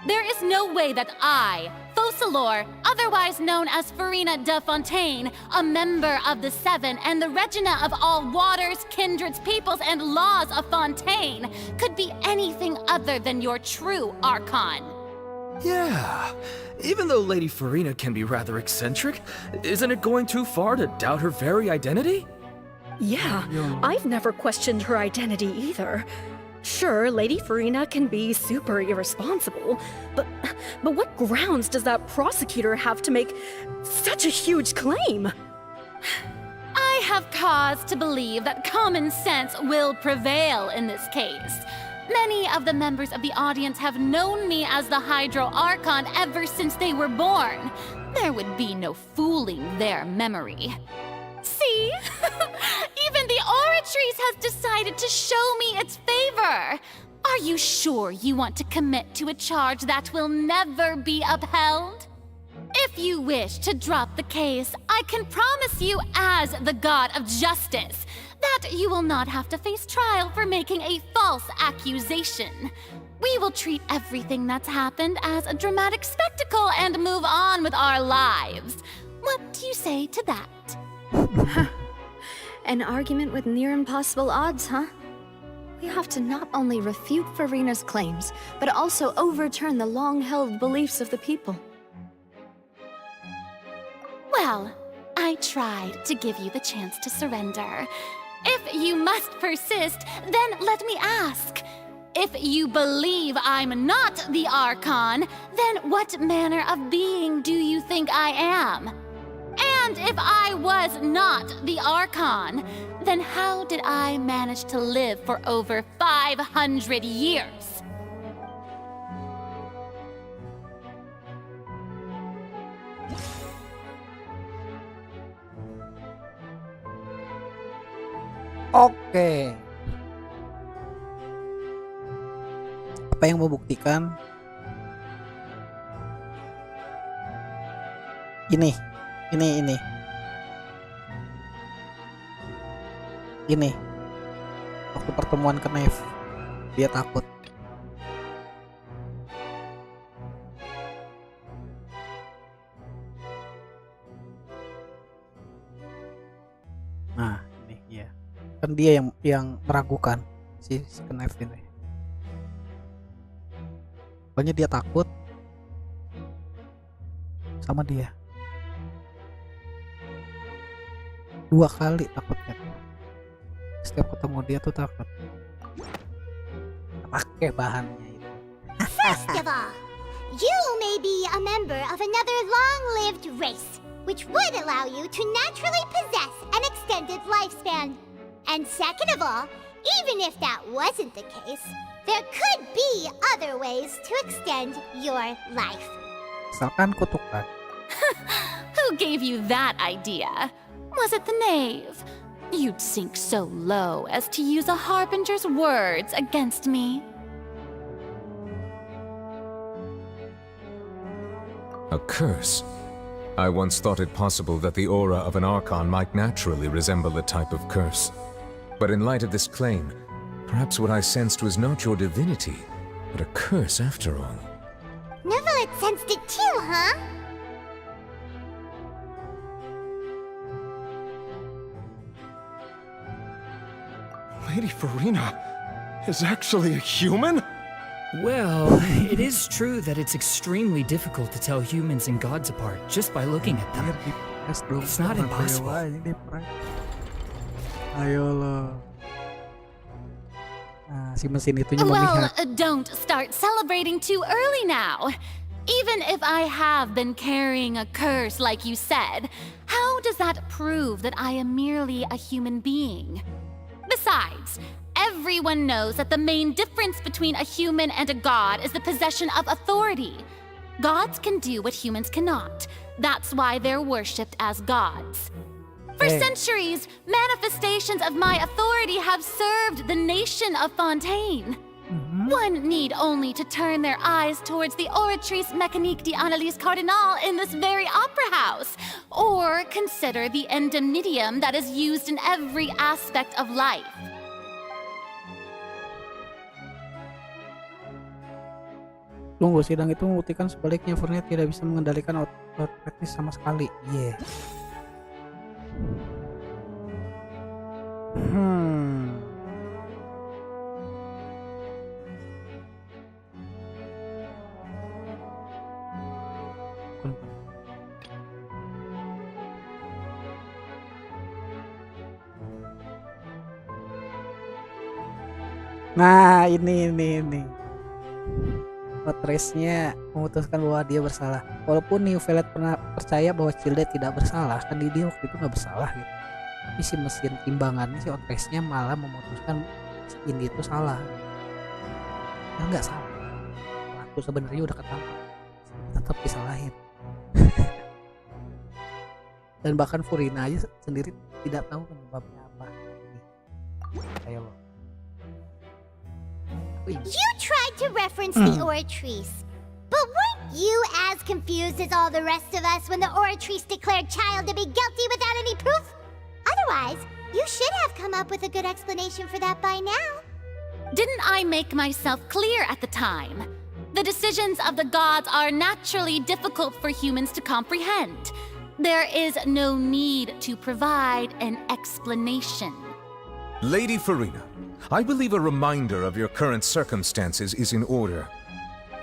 There is no way that I, Focalor, otherwise known as Farina de Fontaine, a member of the Seven and the Regina of all waters, kindreds, peoples, and laws of Fontaine, could be anything other than your true Archon. Yeah, even though Lady Farina can be rather eccentric, isn't it going too far to doubt her very identity? Yeah, I've never questioned her identity either. Sure, Lady Farina can be super irresponsible, but what grounds does that prosecutor have to make such a huge claim? I have cause to believe that common sense will prevail in this case. Many of the members of the audience have known me as the Hydro Archon ever since they were born. There would be no fooling their memory. See? Even the Oratrice has decided to show me its favor. Are you sure you want to commit to a charge that will never be upheld? If you wish to drop the case, I can promise you as the God of Justice that you will not have to face trial for making a false accusation. We will treat everything that's happened as a dramatic spectacle and move on with our lives. What do you say to that? An argument with near impossible odds, huh? We have to not only refute Farina's claims, but also overturn the long-held beliefs of the people. Well, I tried to give you the chance to surrender. If you must persist, then let me ask. If you believe I'm not the Archon, then what manner of being do you think I am? And if I was not the Archon, then how did I manage to live for over 500 years? Oke. Apa yang membuktikan ini waktu pertemuan ke Neve dia takut. Nah ini ya kan dia yang meragukan si Neve ini. Pokoknya dia takut sama dia 2 kali takutnya. Setiap ketemu dia tuh takut. Pakai bahannya itu. First of all, you may be a member of another long-lived race, which would allow you to naturally possess an extended lifespan. And second of all, even if that wasn't the case, there could be other ways to extend your life. Misalkan kutukan. Who gave you that idea? Was it the knave? You'd sink so low as to use a harbinger's words against me. A curse? I once thought it possible that the aura of an Archon might naturally resemble a type of curse. But in light of this claim, perhaps what I sensed was not your divinity, but a curse after all. Neverlet sensed it too, huh? Lady Farina is actually a human? Well, it is true that it's extremely difficult to tell humans and gods apart just by looking at them. It's not impossible. Ayolah. Nah, si mesin itunya memihak. Well, don't start celebrating too early now. Even if I have been carrying a curse like you said, how does that prove that I am merely a human being? Besides, everyone knows that the main difference between a human and a god is the possession of authority. Gods can do what humans cannot. That's why they're worshipped as gods. For centuries, manifestations of my authority have served the nation of Fontaine. One need only to turn their eyes towards the Oratrice Mécanique d'Analyse Cardinal in this very opera house, or consider the endemnitium that is used in every aspect of life. Tunggu, sidang itu membuktikan sebaliknya Fournier tidak bisa mengendalikan otoritas sama sekali. Yeah. Nah, ini. Otoritasnya memutuskan bahwa dia bersalah. Walaupun New Violet pernah percaya bahwa Childe tidak bersalah, kan dia waktu itu nggak bersalah gitu. Tapi si mesin timbangannya si otoritasnya malah memutuskan ini itu salah. Kan nggak salah. Aku sebenarnya udah ketangkap, tetap disalahin. Dan bahkan Furina aja sendiri tidak tahu penyebabnya apa. Ayo lo. You tried to reference the Oratrice, but weren't you as confused as all the rest of us when the Oratrice declared Child to be guilty without any proof? Otherwise, you should have come up with a good explanation for that by now. Didn't I make myself clear at the time? The decisions of the gods are naturally difficult for humans to comprehend. There is no need to provide an explanation. Lady Farina, I believe a reminder of your current circumstances is in order.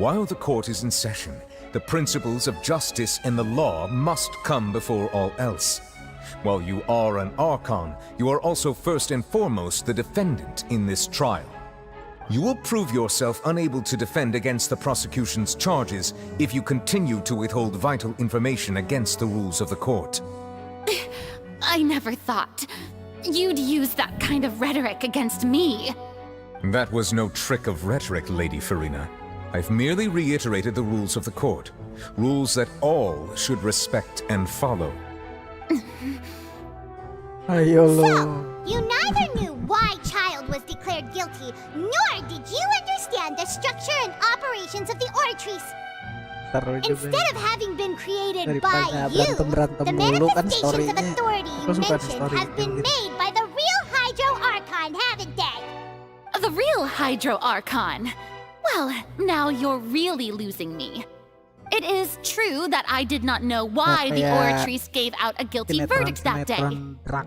While the court is in session, the principles of justice and the law must come before all else. While you are an Archon, you are also first and foremost the defendant in this trial. You will prove yourself unable to defend against the prosecution's charges if you continue to withhold vital information against the rules of the court. I never thought you'd use that kind of rhetoric against me. That was no trick of rhetoric, Lady Farina. I've merely reiterated the rules of the court. Rules that all should respect and follow. So, you neither knew why Child was declared guilty, nor did you understand the structure and operations of the Oratrice. Instead of having been created by you, the manifestations of authority you mentioned have been made by the real Hydro Archon, haven't they? The real Hydro Archon? Well, now you're really losing me. It is true that I did not know why the Oratrice gave out a guilty verdict that day.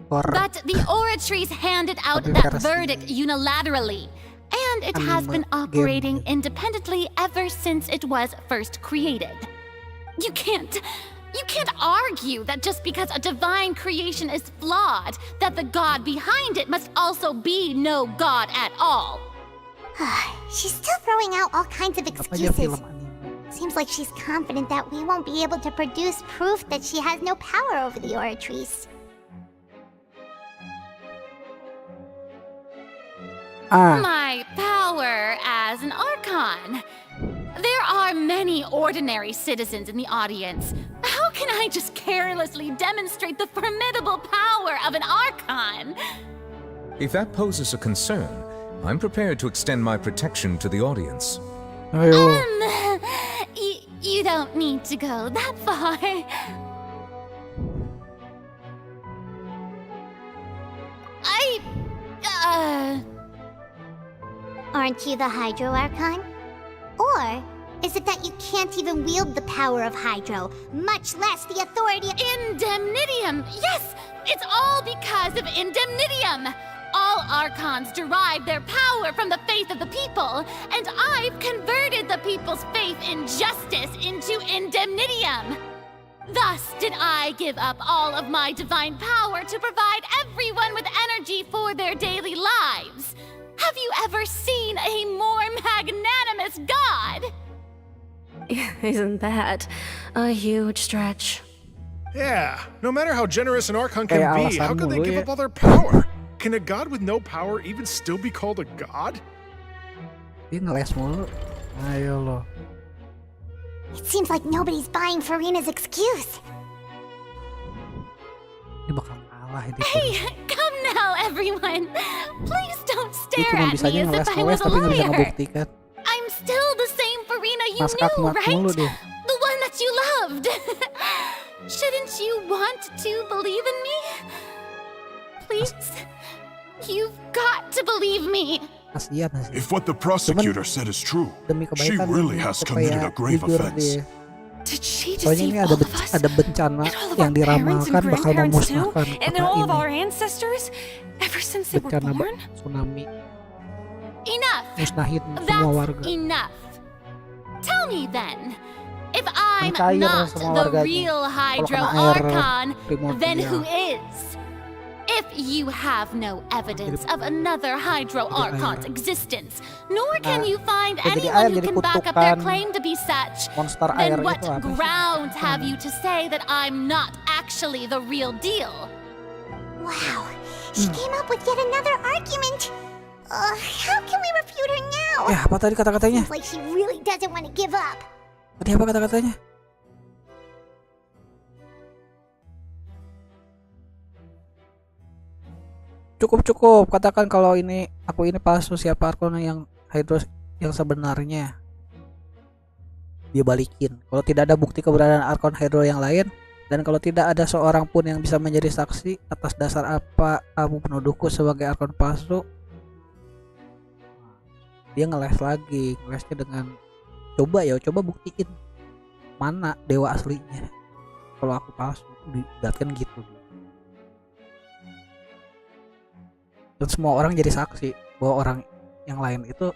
But the Oratrice handed out that verdict unilaterally, and it has been operating independently ever since it was first created. You can't argue that just because a divine creation is flawed, that the god behind it must also be no god at all. She's still throwing out all kinds of excuses. Seems like she's confident that we won't be able to produce proof that she has no power over the Oratrice. My power as an Archon. There are many ordinary citizens in the audience. How can I just carelessly demonstrate the formidable power of an Archon? If that poses a concern, I'm prepared to extend my protection to the audience. You don't need to go that far. Aren't you the Hydro Archon? Or is it that you can't even wield the power of Hydro, much less the authority of Indemnitium! Yes! It's all because of Indemnitium! All Archons derive their power from the faith of the people, and I've converted the people's faith in justice into Indemnitium. Thus did I give up all of my divine power to provide everyone with energy for their daily lives. Have you ever seen a more magnanimous god? Isn't that a huge stretch? Yeah, no matter how generous an Archon can be, how could they give up all their power? Can a god with no power even still be called a god? Dia ngeles mulu. Ayo lo. It seems like nobody's buying Farina's excuse. Ini bakal kalah ini. Hey, come now everyone. Please don't stare at me as if I was a liar. I'm still the same Farina you knew, right? The one that you loved. Shouldn't you want to believe in me? Please? You've got to believe me. If what the prosecutor said is true, she really has committed a grave offense. Did she deceive all of us? Ada bencana yang diramalkan bakal memusnahkan and all of our ancestors ever since they were born? Tsunami. Enough. Musnahin semua warga. Enough. Tell me then, if I'm not the real Hydro Archon, then who is? If you have no evidence of another Hydro Archon's existence, nor can you find anyone who can back up their claim to be such, then what grounds have you to say that I'm not actually the real deal? Wow, she came up with yet another argument. How can we refute her now? Ya, apa tadi kata-katanya? Seems like she really doesn't want to give up. Tadi apa kata-katanya? Cukup, katakan kalau aku ini palsu, siapa Archon yang Hydro yang sebenarnya. Dia balikin. Kalau tidak ada bukti keberadaan Archon Hydro yang lain, dan kalau tidak ada seorang pun yang bisa menjadi saksi atas dasar apa kamu menuduhku sebagai Archon palsu. Dia ngeles lagi, ngelesnya dengan coba buktiin mana dewa aslinya. Kalau aku palsu, dibatkan gitu. Dan semua orang jadi saksi bahwa orang yang lain itu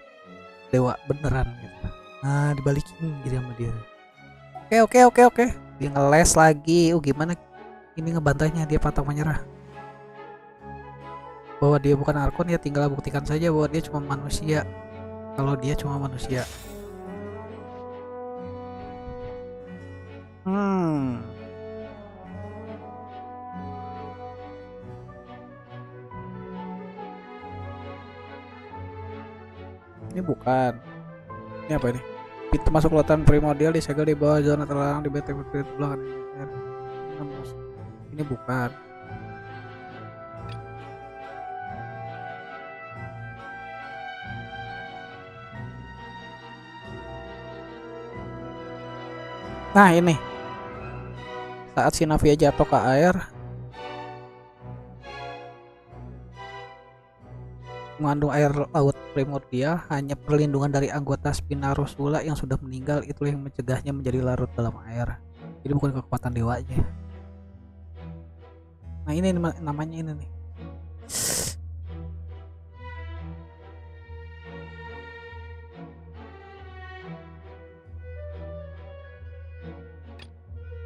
dewa beneran gitu. Nah, dibalikin gitu sama dia. Oke. Dia ngeles lagi. Gimana ini ngebantainya? Dia patah menyerah. Bahwa dia bukan Archon, ya tinggal buktikan saja bahwa dia cuma manusia. kalau dia cuma manusia. Ini bukan. Ini apa ini? Pintu masuk lautan primordial disegel di bawah zona terlarang di BTW belakang. Ini bukan. Nah ini. Saat si Navia jatuh ke air, mengandung air laut primordial, hanya perlindungan dari anggota Spinarosula yang sudah meninggal itulah yang mencegahnya menjadi larut dalam air. Jadi bukan kekuatan dewanya. Nah ini namanya ini nih.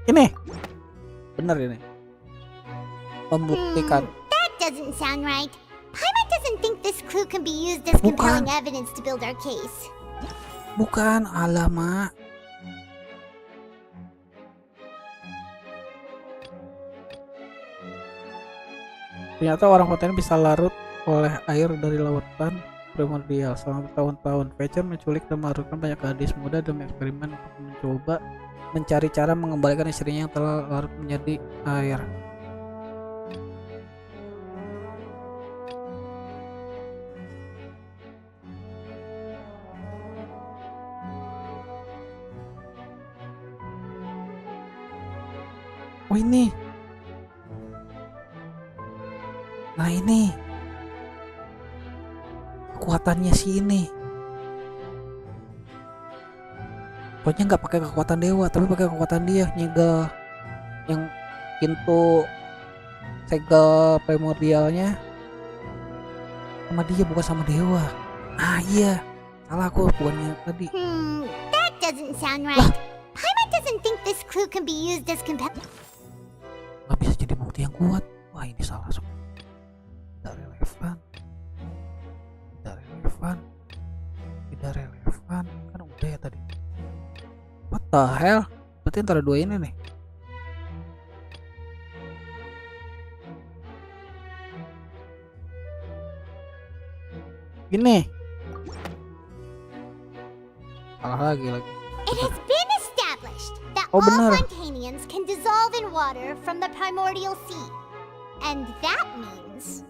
Ini bener ini membuktikan. That doesn't sound right. Paimon doesn't think this clue can be used as compelling evidence to build our case. Bukan, alamak. Ternyata orang kota ini bisa larut oleh air dari lautan primordial selama bertahun-tahun. Fetcher menculik dan melarutkan banyak gadis muda dalam eksperimen untuk mencoba mencari cara mengembalikan istrinya yang telah larut menjadi air. Oh ini. Nah ini. Kekuatannya si ini. Pokoknya nggak pakai kekuatan dewa, tapi pakai kekuatan dia nyegel yang pintu segel primordialnya sama dia, bukan sama dewa. Ah iya, salah aku, bukannya tadi. That doesn't sound right. Paimon doesn't think this clue can be used as compelling. Nggak bisa jadi bukti yang kuat. Wah ini salah semua. Tidak relevan. Tidak relevan. Tidak relevan. Kan udah ya tadi. What the hell? Berarti antara dua ini nih. Gini. Salah lagi. It has been established that all Fontanians can dissolve in water from the primordial sea. And that means...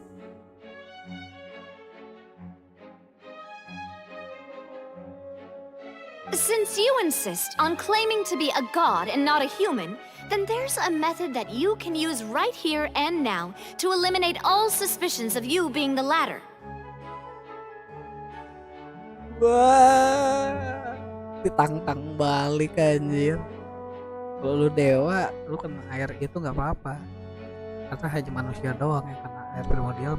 Since you insist on claiming to be a god and not a human, then there's a method that you can use right here and now to eliminate all suspicions of you being the latter. Wah, ditantang balik anjir. Kalau lu dewa, lu kena air itu nggak apa-apa. Karena hanya manusia doang yang kena air primordial.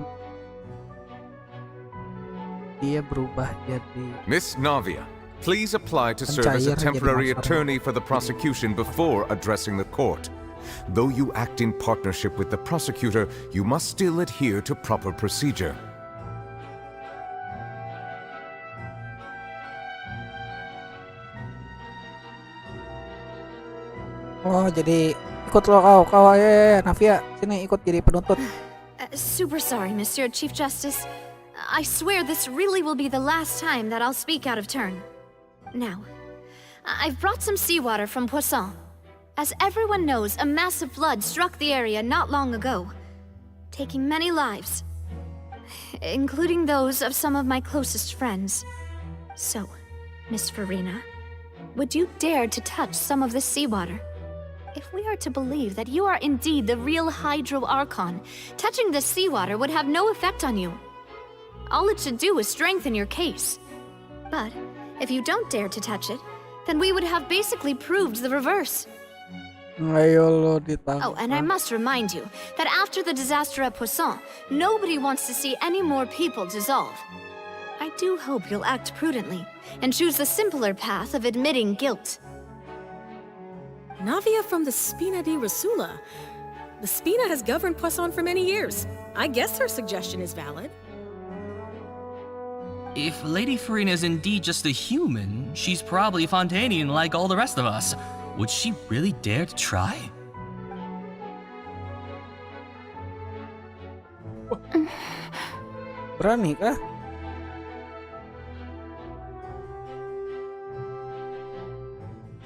Dia berubah jadi Miss Navia, please apply to serve as a temporary attorney for the prosecution before addressing the court. Though you act in partnership with the prosecutor, you must still adhere to proper procedure. Oh, jadi ikut lo kau ya Navia, sini ikut jadi penuntut. Super sorry, Monsieur Chief Justice. I swear this really will be the last time that I'll speak out of turn. Now, I've brought some seawater from Poisson. As everyone knows, a massive flood struck the area not long ago, taking many lives, including those of some of my closest friends. So, Miss Farina, would you dare to touch some of this seawater? If we are to believe that you are indeed the real Hydro Archon, touching this seawater would have no effect on you. All it should do is strengthen your case. But if you don't dare to touch it, then we would have basically proved the reverse. Oh, and I must remind you that after the disaster at Poisson, nobody wants to see any more people dissolve. I do hope you'll act prudently and choose the simpler path of admitting guilt. Navia from the Spina di Rasula. The Spina has governed Poisson for many years. I guess her suggestion is valid. If Lady Farina is indeed just a human, she's probably Fontanian like all the rest of us. Would she really dare to try? Berani kah?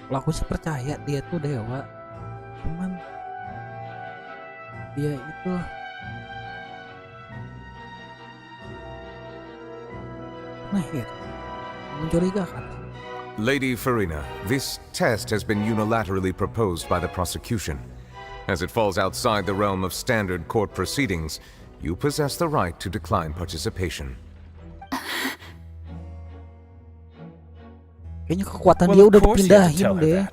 Kalau aku sih percaya dia tuh dewa, cuman dia itu mencurigakan. Lady Farina, this test has been unilaterally proposed by the prosecution. As it falls outside the realm of standard court proceedings, you possess the right to decline participation. Kayaknya kekuatan dia udah dipindahin deh.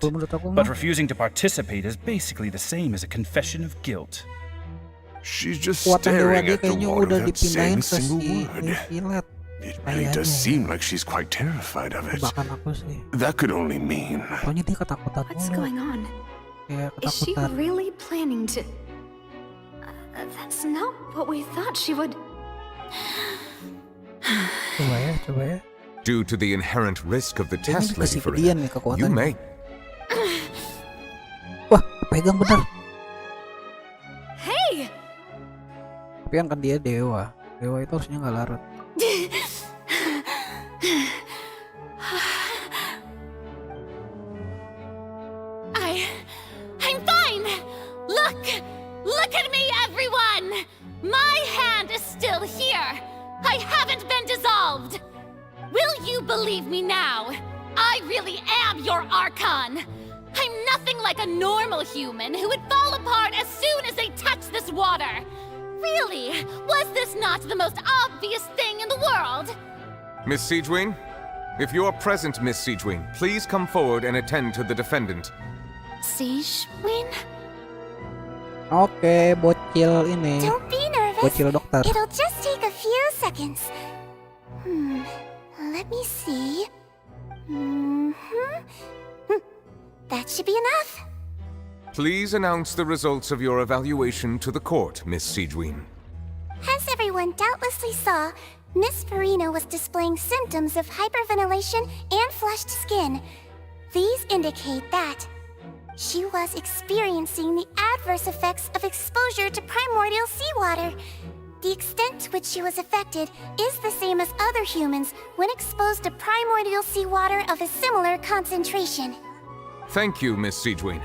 But refusing to participate is basically the same as a confession of guilt. She's just staring at the water without saying a single word. It really does seem like she's quite terrified of it. That could only mean... What's going on? Is she really planning to... that's not what we thought she would... Coba ya. Due to the inherent risk of the test, Lady Farina, you may... Wah, pegang benar. Hey! Tapi kan dia dewa. Dewa itu harusnya nggak larut. I'm fine! Look at me, everyone! My hand is still here! I haven't been dissolved! Will you believe me now? I really am your Archon! I'm nothing like a normal human who would fall apart as soon as they touch this water! Really? Was this not the most obvious thing in the world? Miss Siegewin? If you are present, Miss Siegewin, please come forward and attend to the defendant. Siegewin? Oke, bocil ini. Don't be nervous. Bocil dokter. It'll just take a few seconds. Let me see. That should be enough. Please announce the results of your evaluation to the court, Miss Siegewin. As everyone doubtlessly saw, Miss Farina was displaying symptoms of hyperventilation and flushed skin. These indicate that she was experiencing the adverse effects of exposure to primordial seawater. The extent to which she was affected is the same as other humans when exposed to primordial seawater of a similar concentration. Thank you, Miss Siegewin.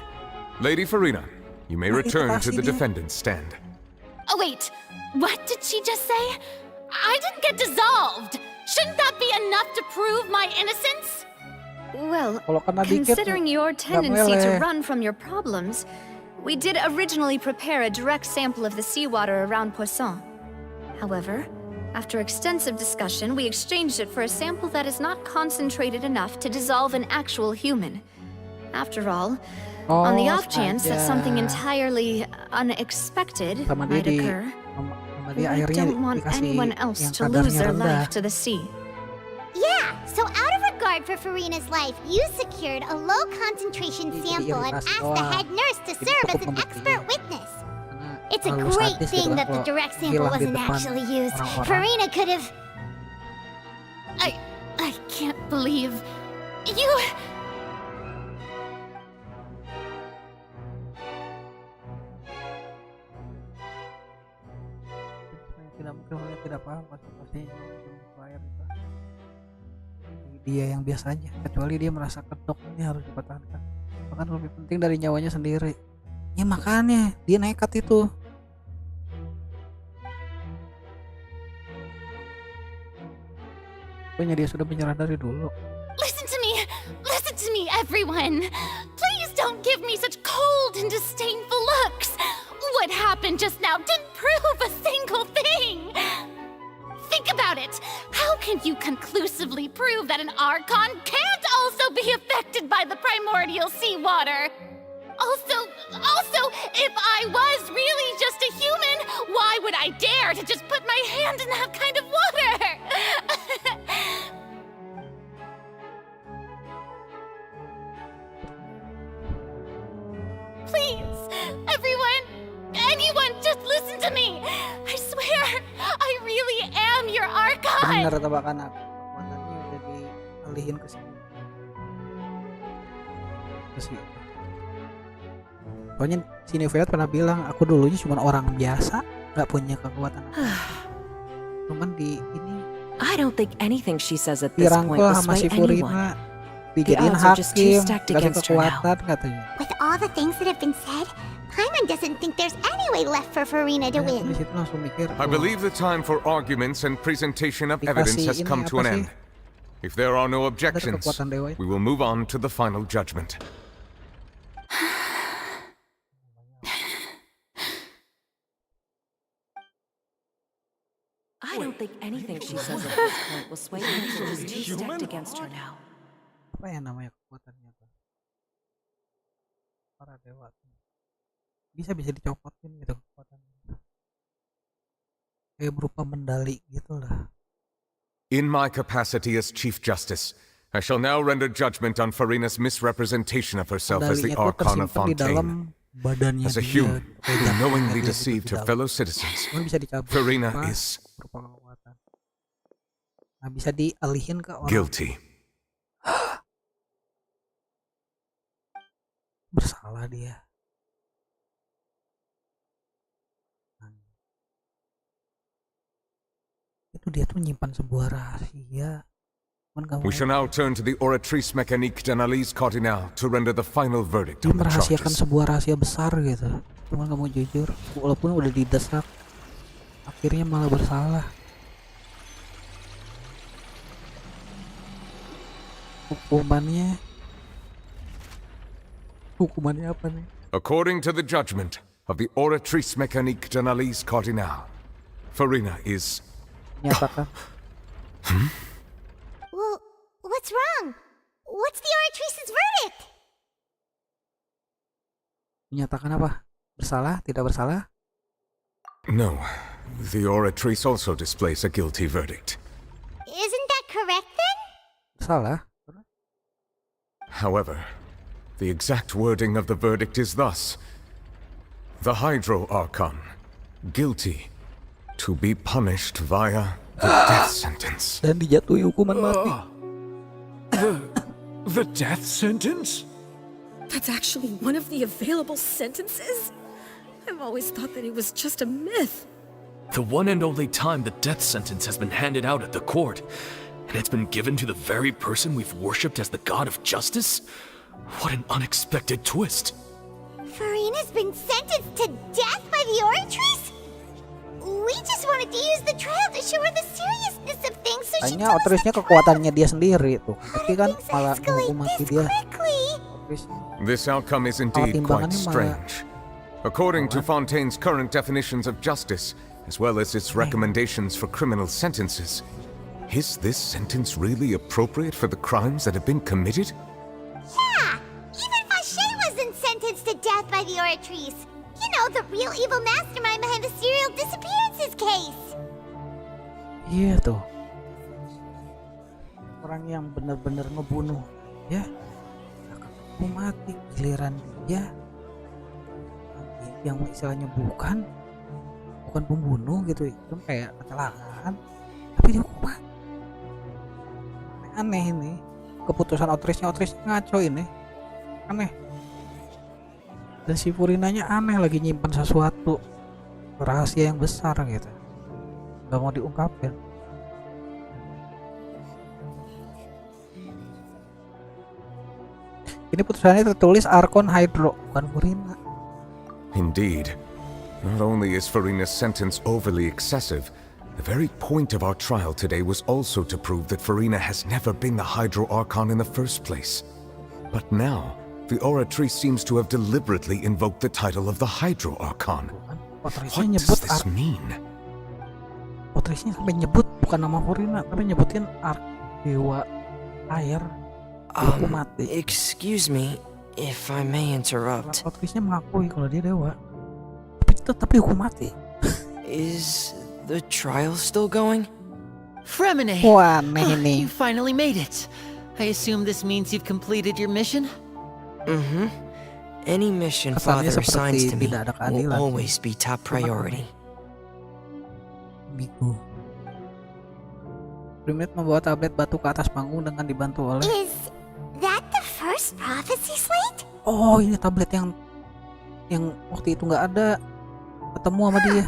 Lady Farina, you may return to the defendant's stand. Oh wait, what did she just say? I didn't get dissolved! Shouldn't that be enough to prove my innocence? Well, considering your tendency to run from your problems, we did originally prepare a direct sample of the seawater around Poisson. However, after extensive discussion, we exchanged it for a sample that is not concentrated enough to dissolve an actual human. After all, on the off chance that something entirely unexpected might occur, we don't want anyone else to lose their life to the sea. Yeah, so out of regard for Farina's life, you secured a low-concentration sample and asked the head nurse to serve as an expert witness. It's a great thing that the direct sample wasn't actually used. Farina could have... I can't believe... you... tidak paham pasti dia yang biasanya, kecuali dia merasa kedok, ini harus dipertahankan, bahkan lebih penting dari nyawanya sendiri. Ya makanya dia nekat itu. Pokoknya dia sudah menyerah dari dulu. Listen to me, everyone. Please don't give me such cold and disdainful looks. What happened just now didn't prove a single thing. Think about it. How can you conclusively prove that an Archon can't also be affected by the primordial seawater? Also, if I was really just a human, why would I dare to just put my hand in that kind of water? Please, anyone, just listen to me. I swear, I really am your Archon. Benar tebakan aku. dialihin ke sini. Pokoknya sini Violet pernah bilang aku dulunya cuma orang biasa, nggak punya kekuatan apa. Cuman di ini I don't think anything she says at this point dirangkul will sama si sway anyone. Purina, dijadiin odds are just too hakim, stacked dikasih against her now. kekuatan katanya. With all the things that have been said, Paimon doesn't think there's any way left for Farina to win. Di situ langsung mikir, I believe the time for arguments and presentation of evidence has ini come to apa an sih? end. If there are no objections, kekuatan dewa itu. we will move on to the final judgment. I don't think anything she says at this point will sway anyone. She's too stacked against her now. Apa ya namanya kekuatannya tuh? Para dewa. Bisa dicopotin gitu kekuatannya. Kayak berupa mendali gitu lah. In my capacity as Chief Justice, I shall now render judgment on Farina's misrepresentation of herself as the Archon of Fontaine. As a human who knowingly deceived her fellow citizens, Farina is bisa dialihin ke orang. Guilty. Bersalah dia. Itu dia tuh menyimpan sebuah rahasia. We shall now turn to the oratrice mécanique d'analyse cardinale to render the final verdict on the merahasiakan charges. sebuah rahasia besar gitu. Cuman kamu jujur, walaupun udah didesak, akhirnya malah bersalah. Hukumannya apa nih? According to the judgment of the oratrice mécanique d'analyse cardinale, Farina is... Nyatakan. Well, what's wrong? What's the oratrice's verdict? Menyatakan apa? Bersalah? Tidak bersalah? No, the oratrice also displays a guilty verdict. Isn't that correct then? Bersalah. However, the exact wording of the verdict is thus: the Hydro Archon, guilty, to be punished via the death sentence. Dan dijatuhi hukuman mati. The death sentence? That's actually one of the available sentences? I've always thought that it was just a myth. The one and only time the death sentence has been handed out at the court, and it's been given to the very person we've worshipped as the god of justice? What an unexpected twist. Farina's been sentenced to death by the oratrice? We just wanted to use the trial to show her the seriousness of things, so she Hanya otorisnya kekuatannya dia sendiri tuh. Tapi kan malah menghukum mati dia. This outcome is indeed quite strange. According to Fontaine's current definitions of justice, as well as its recommendations for criminal sentences, is this sentence really appropriate for the crimes that have been committed? Yeah! Even Fache wasn't sentenced to death by the oratrice. You know, the real evil mastermind behind the serial disappearances case. Iya tuh. Orang yang benar-benar ngebunuh, ya. Aku mati, giliran dia yang istilahnya bukan pembunuh gitu, itu kayak kecelakaan, tapi dia hukuman. Aneh ini keputusan otorisnya ngaco ini, aneh. Dan si Furinanya aneh, lagi nyimpan sesuatu rahasia yang besar gitu, nggak mau diungkapin. Ini putusannya tertulis Archon Hydro, bukan Furina. Indeed. Not only is Farina's sentence overly excessive, the very point of our trial today was also to prove that Farina has never been the Hydro Archon in the first place. But now, the oratrice seems to have deliberately invoked the title of the Hydro Archon. What does this mean? Otorisnya sampai nyebut bukan nama Furina, tapi nyebutin Dewa Air. Mati. Excuse me, if I may interrupt. Otorisnya mengakui kalau dia dewa, tapi tetap dihukum mati. Is the trial still going? Fremine! Wah, aneh You finally made it. I assume this means you've completed your mission? Mm-hmm. Any mission Kesannya Father assigns to me tidak ada will keadilan. always be top priority. Bigu. Primate membawa tablet batu ke atas panggung dengan dibantu oleh. Is that the first prophecy slate? Oh, ini tablet yang waktu itu nggak ada, ketemu sama dia.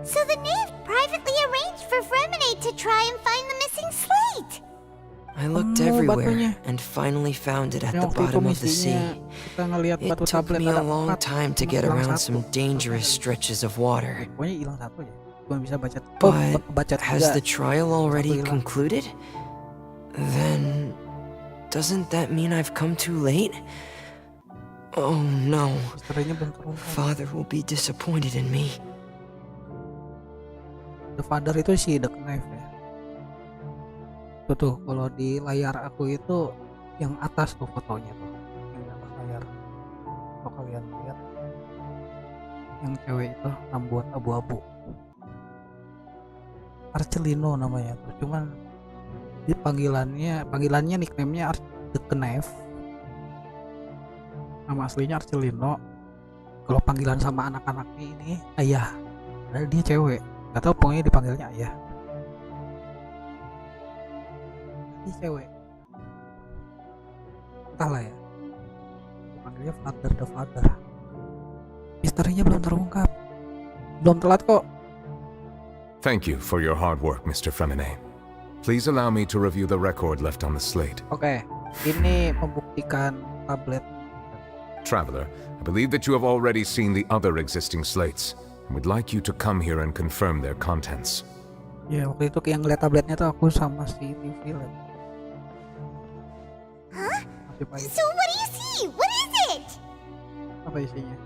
So the knave privately arranged for Fremenate to try and find the missing slate. I looked everywhere and finally found it at the bottom of the sea. It took me a long time to get around some dangerous stretches of water. But has the trial already concluded? Then doesn't that mean I've come too late? Oh no. Father will be disappointed in me. The Father itu si The Knife ya. Tuh, kalau di layar aku itu yang atas tuh fotonya tuh. Yang di atas layar. Kalau kalian lihat yang cewek itu rambut abu-abu. Arcelino namanya tuh, cuman di panggilannya nickname-nya The Knife. Nama aslinya Arcelino. Kalau panggilan sama anak-anaknya ini ayah. Padahal dia cewek. Gak tau pokoknya dipanggilnya ayah. Dia cewek. Entahlah ya. Dipanggilnya Father the Father. Misterinya belum terungkap. Belum telat kok. Thank you for your hard work, Mr. Fremenate. Please allow me to review the record left on the slate. Oke, ini membuktikan tablet. Traveler, I believe that you have already seen the other existing slates and would like you to come here and confirm their contents. Ya, waktu itu yang ngeliat tabletnya tuh aku sama si TV lihat. Huh? So what do you see? What is it? Apa isinya?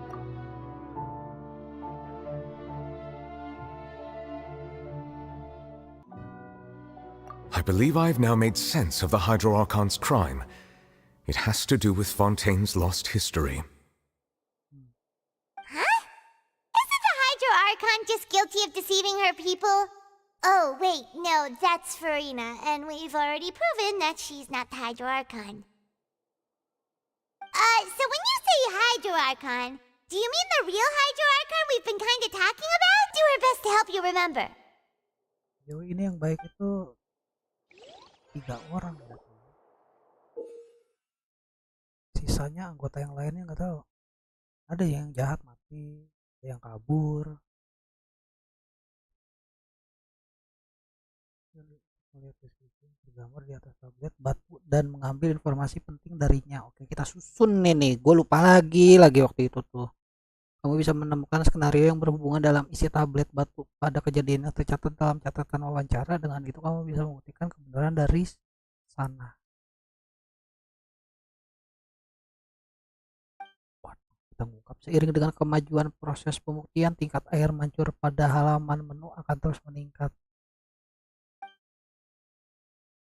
I believe I have now made sense of the Hydro Archon's crime. It has to do with Fontaine's lost history. Huh? Isn't the Hydro Archon just guilty of deceiving her people? Oh, wait, no, that's Farina, and we've already proven that she's not the Hydro Archon. So when you say Hydro Archon, do you mean the real Hydro Archon we've been kind of talking about? Do our best to help you remember. Yo, ini yang baik itu 3 orang. Sisanya anggota yang lainnya nggak tahu. Ada yang jahat mati, ada yang kabur. Melihat deskripsi tergambar di atas tablet batu dan mengambil informasi penting darinya. Oke, kita susun nih. Gue lupa lagi waktu itu tuh. Kamu bisa menemukan skenario yang berhubungan dalam isi tablet batu pada kejadian yang tercatat dalam catatan wawancara. Dengan itu kamu bisa membuktikan kebenaran dari sana. Kita mengungkap seiring dengan kemajuan proses pembuktian, tingkat air mancur pada halaman menu akan terus meningkat.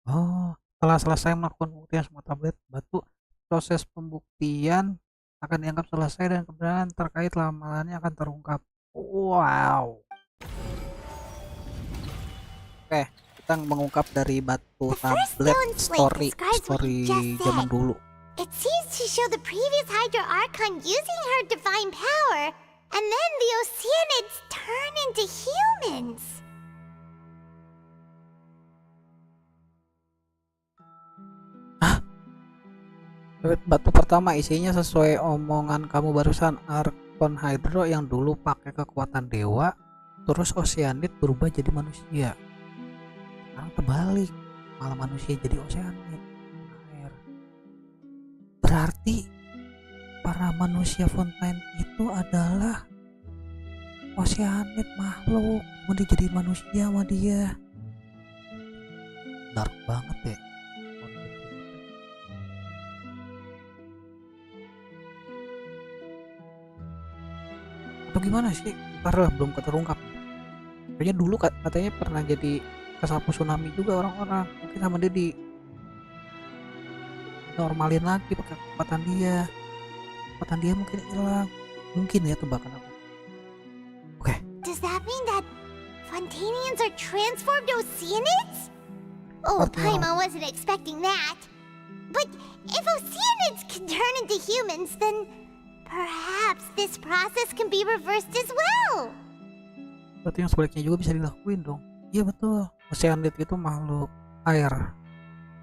Oh, setelah selesai melakukan pembuktian semua tablet batu, proses pembuktian akan dianggap selesai dan kebenaran terkait lamarannya akan terungkap. Wow. Oke, kita mengungkap dari batu tablet story zaman dulu. It seems to show the previous Hydro Archon using her divine power, and then the Oceanids turn into humans. Batu pertama isinya sesuai omongan kamu barusan, Archon Hydro yang dulu pakai kekuatan dewa, terus Oceanid berubah jadi manusia. Sekarang terbalik, malah manusia jadi Oceanid. Air. Berarti para manusia Fontaine itu adalah Oceanid makhluk, mau jadi manusia sama dia. Dark banget ya. Atau gimana sih? Ntar belum keterungkap. Kayaknya dulu katanya pernah jadi kesapu tsunami juga orang-orang. Mungkin sama dia di normalin lagi pakai kekuatan dia. Kekuatan dia mungkin hilang. Mungkin ya, tebakan aku. Oke. Does that mean that Fontainians are transformed Oceanids? Oh, Paimon wasn't expecting that. But if Oceanids can turn into humans, then perhaps this process can be reversed as well. Berarti yang sebaliknya juga bisa dilakuin dong. Iya betul. Oceanid itu makhluk air,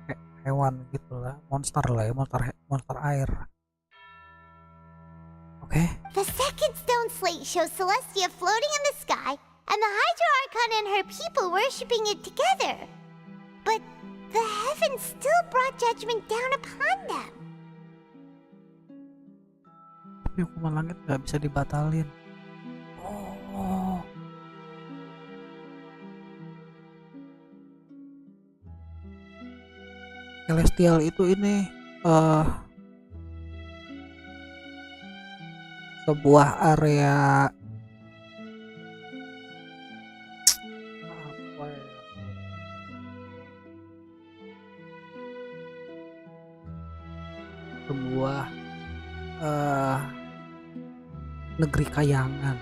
kayak hewan gitu lah, monster lah ya, monster air. Oke. The second stone slate shows Celestia floating in the sky, and the Hydra Archon and her people worshipping it together. But the heavens still brought judgment down upon them. Tapi hukuman langit nggak bisa dibatalin. Oh. Celestial itu ini sebuah area apa ya? Sebuah negeri kayangan,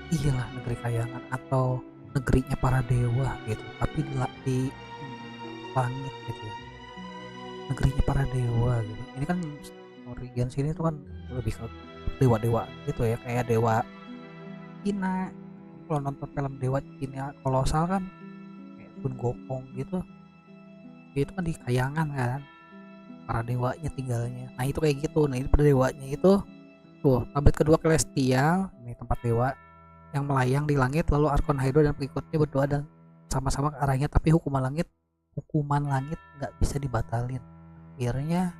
iyalah negeri kayangan atau negerinya para dewa gitu, tapi di langit gitu, negerinya para dewa gitu. Ini kan story genshin itu kan lebih ke dewa-dewa gitu ya, kayak dewa Cina. Kalau nonton film dewa Cina kolosal kan kayak Sun Gokong gitu, itu kan di kayangan kan para dewanya tinggalnya. Nah itu kayak gitu. Nah ini pada dewanya itu tuh tablet kedua celestial, ini tempat dewa yang melayang di langit, lalu Archon Hydro dan pengikutnya berdoa dan sama-sama ke arahnya, tapi hukuman langit nggak bisa dibatalin. Akhirnya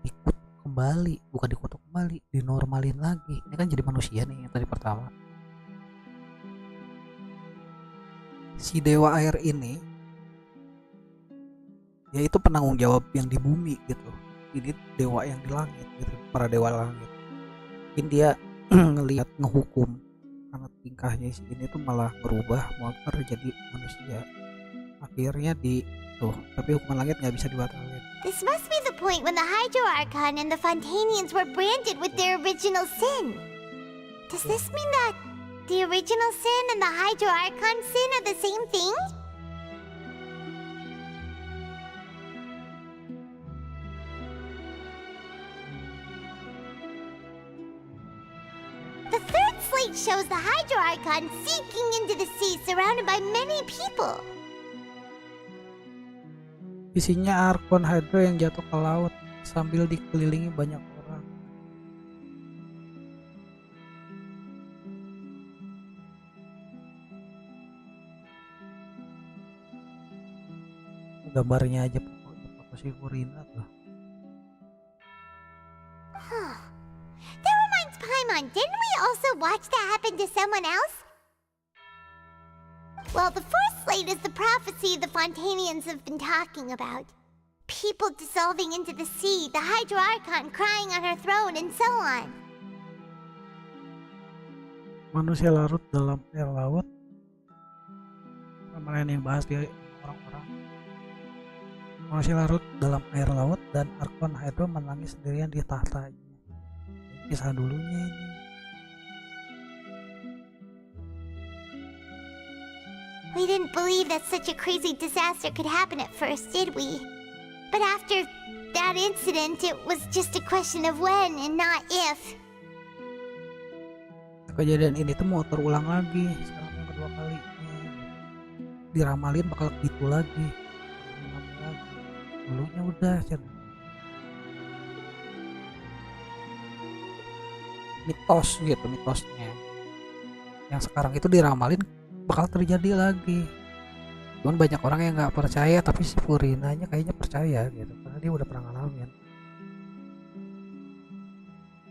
ikut kembali, bukan dikutuk kembali, dinormalin lagi. Ini kan jadi manusia nih yang tadi pertama. Si dewa air ini yaitu penanggung jawab yang di bumi gitu. Ini dewa yang di langit gitu, para dewa langit. Mungkin dia ngelihat ngehukum karena tingkahnya si ini tuh malah berubah monster jadi manusia. Akhirnya tapi hukuman langit nggak bisa dibatalin. This must be the point when the Hydro Archon and the Fontanians were branded with their original sin. Does this mean that the original sin and the Hydro Archon sin are the same thing? The third slate shows the Hydro Archon sinking into the sea surrounded by many people. Isinya Archon Hydro yang jatuh ke laut sambil dikelilingi banyak orang. Gambarnya aja pokoknya foto si Furina tuh. That reminds Paimon, didn't we also watch that happen to someone else? Well, the fourth slate is the prophecy the Fontanians have been talking about. People dissolving into the sea, the Hydro Archon crying on her throne, and so on. Manusia larut dalam air laut. Kemarin yang bahas dia orang-orang. Manusia larut dalam air laut dan Archon Hydro menangis sendirian di tahtanya. Kisah dulunya ini. We didn't believe that such a crazy disaster could happen at first, did we? But after that incident, it was just a question of when and not if. Kejadian ini tuh mau terulang lagi, sekarang yang kedua kali. Diramalin bakal gitu lagi. Dulunya udah, mitos gitu, mitosnya. Yang sekarang itu diramalin bakal terjadi lagi. Cuman banyak orang yang nggak percaya, tapi si Furinanya kayaknya percaya gitu, karena dia udah pernah ngalamin.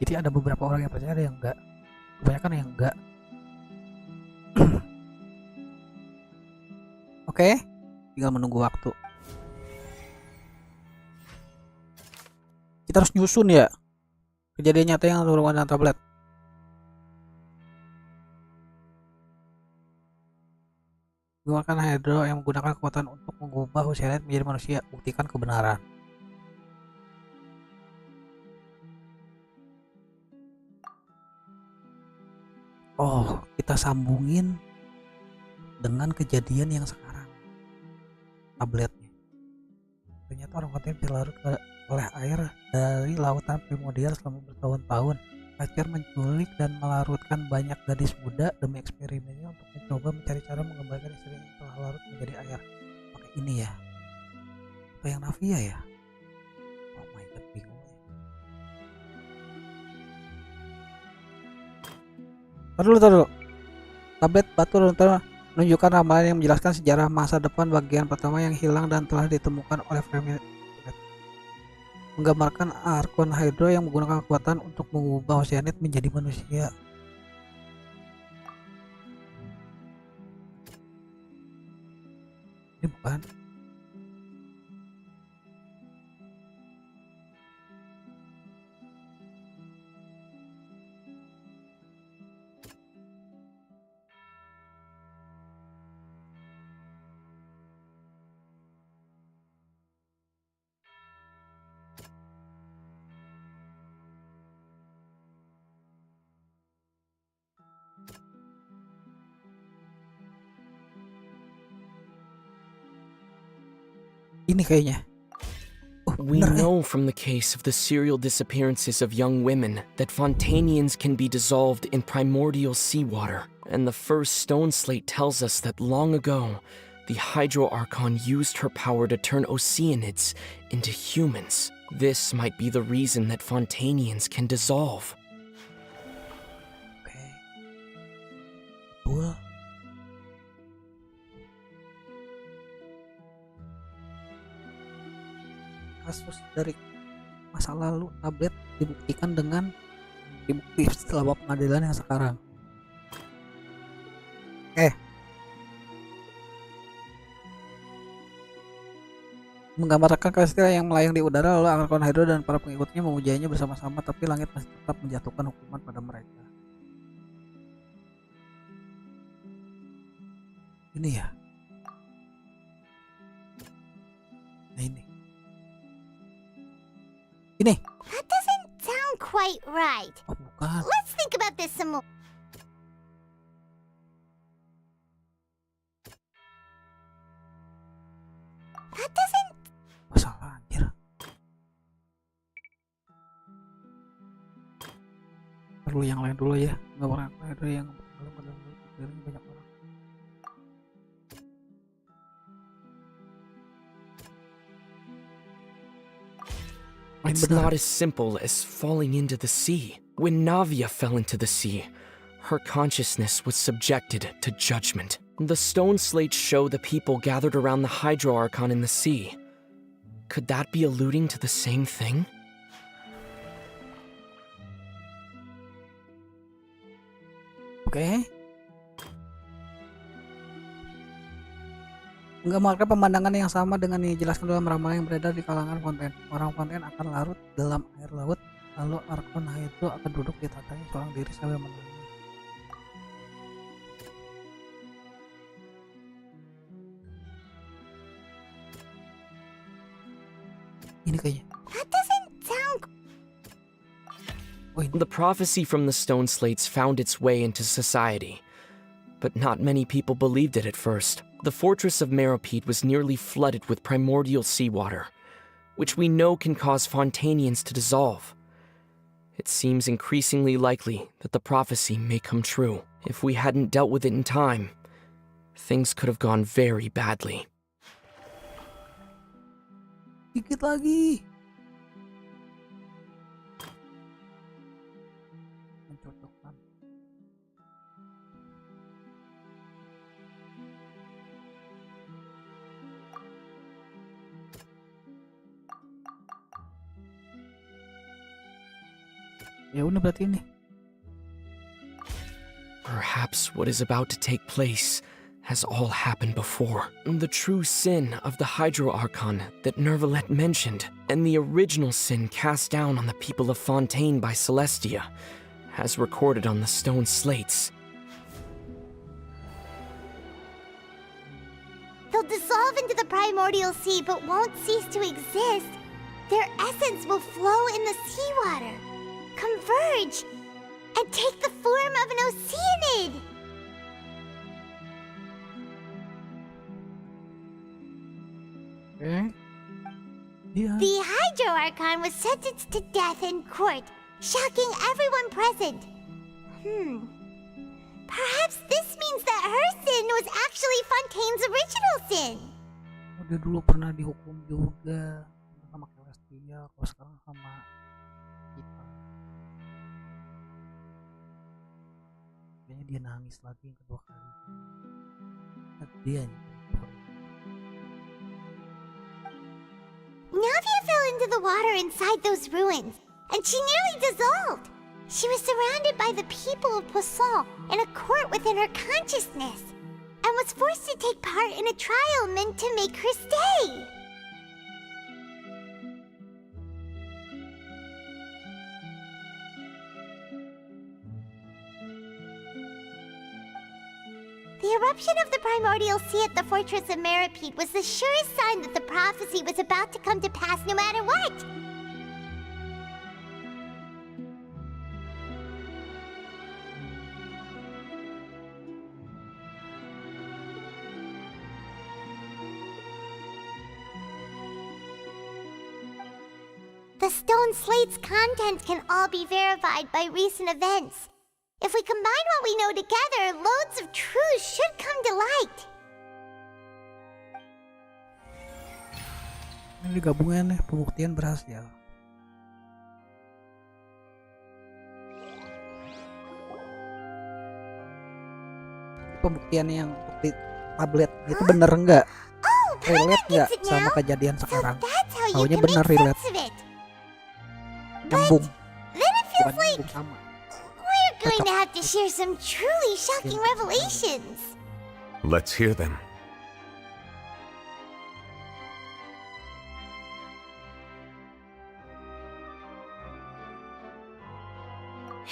Jadi ada beberapa orang yang percaya, ada yang enggak. Kebanyakan yang enggak. Oke, tinggal menunggu waktu. Kita harus nyusun ya kejadian nyata yang berhubungan dengan tablet. Gunakan Hydro yang menggunakan kekuatan untuk mengubah usia menjadi manusia. Buktikan kebenaran. Oh, kita sambungin dengan kejadian yang sekarang. Tabletnya. Ternyata orang konten berlarut oleh air dari lautan primordial selama bertahun-tahun. Pacar menculik dan melarutkan banyak gadis muda demi eksperimennya untuk mencoba mencari cara mengembalikan istrinya yang telah larut menjadi air. Pakai ini ya. Apa yang Navia ya? Oh my god, bingung. Taruh dulu. Tablet batu menunjukkan ramalan yang menjelaskan sejarah masa depan bagian pertama yang hilang dan telah ditemukan oleh Frame. Menggambarkan Archon Hydro yang menggunakan kekuatan untuk mengubah Oceanid menjadi manusia. Ini bukan. Ini kayaknya. We know from the case of the serial disappearances of young women that Fontanians can be dissolved in primordial seawater. And the first stone slate tells us that long ago, the Hydro Archon used her power to turn Oceanids into humans. This might be the reason that Fontanians can dissolve. Okay. Well. Kasus dari masa lalu tablet dibuktikan dengan dibukti setelah pengadilan yang sekarang. Menggambarkan Kastil yang melayang di udara, lalu Archon Hydro dan para pengikutnya memujinya bersama-sama, tapi langit masih tetap menjatuhkan hukuman pada mereka. Ini ya. Nah ini. That doesn't sound quite right. Oh, bukan. Let's think about this some more. That doesn't... Masalah anjir. Perlu yang lain dulu ya. Nggak orang ada yang banyak orang. It's not as simple as falling into the sea. When Navia fell into the sea, her consciousness was subjected to judgment. The stone slates show the people gathered around the Hydro Archon in the sea. Could that be alluding to the same thing? Okay. Menggambarkan pemandangan yang sama dengan yang dijelaskan dalam ramalan yang beredar di kalangan Fontaine. Orang Fontaine akan larut dalam air laut, lalu Archon Hydro akan duduk di tatanya seorang diri sambil menangis. Ini kayaknya. That doesn't sound... The prophecy from the stone slates found its way into society, but not many people believed it at first. The fortress of Meropide was nearly flooded with primordial seawater, which we know can cause Fontanians to dissolve. It seems increasingly likely that the prophecy may come true. If we hadn't dealt with it in time, things could have gone very badly. Dikit lagi. Ya udah berarti ini. Perhaps what is about to take place has all happened before. The true sin of the Hydro Archon that Nervalet mentioned, and the original sin cast down on the people of Fontaine by Celestia, as recorded on the stone slates. They'll dissolve into the primordial sea but won't cease to exist. Their essence will flow in the seawater, converge, and take the form of an Oceanid. Okay. Yeah. The Hydro Archon was sentenced to death in court, shocking everyone present. Perhaps this means that her sin was actually Fontaine's original sin. Dia dulu pernah dihukum juga sama Celestia, kalau sekarang sama kita. Kayaknya dia nangis lagi yang kedua kali. Dia Navia fell into the water inside those ruins, and she nearly dissolved. She was surrounded by the people of Poisson in a court within her consciousness, and was forced to take part in a trial meant to make her stay. The eruption of the primordial sea at the fortress of Meripede was the surest sign that the prophecy was about to come to pass no matter what. The stone slate's contents can all be verified by recent events. If we combine what we know together, loads of truths should come to light. Ini gabungan nih, pembuktian berhasil. Pembuktian yang bukti tablet itu bener enggak? Relate nggak sama kejadian sekarang? Taunya bener relate. Nyambung. Bukan nyambung sama. We're going to have to share some truly shocking revelations. Let's hear them.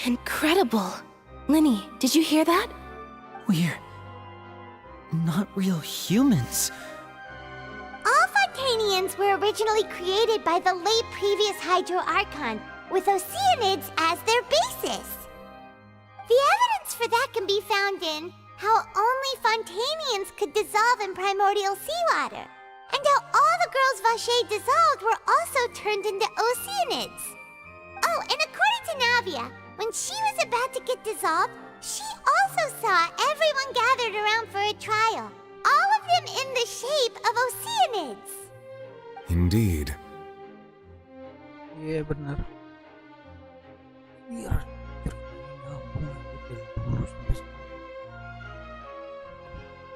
Incredible. Linny, did you hear that? We're not real humans. All Fontanians were originally created by the late previous Hydro Archon, with Oceanids as their basis. The evidence for that can be found in how only Fontanians could dissolve in primordial seawater, and how all the girls Vacher dissolved were also turned into Oceanids. Oh, and according to Navia, when she was about to get dissolved, she also saw everyone gathered around for a trial, all of them in the shape of Oceanids. Indeed. Iya benar. Iya.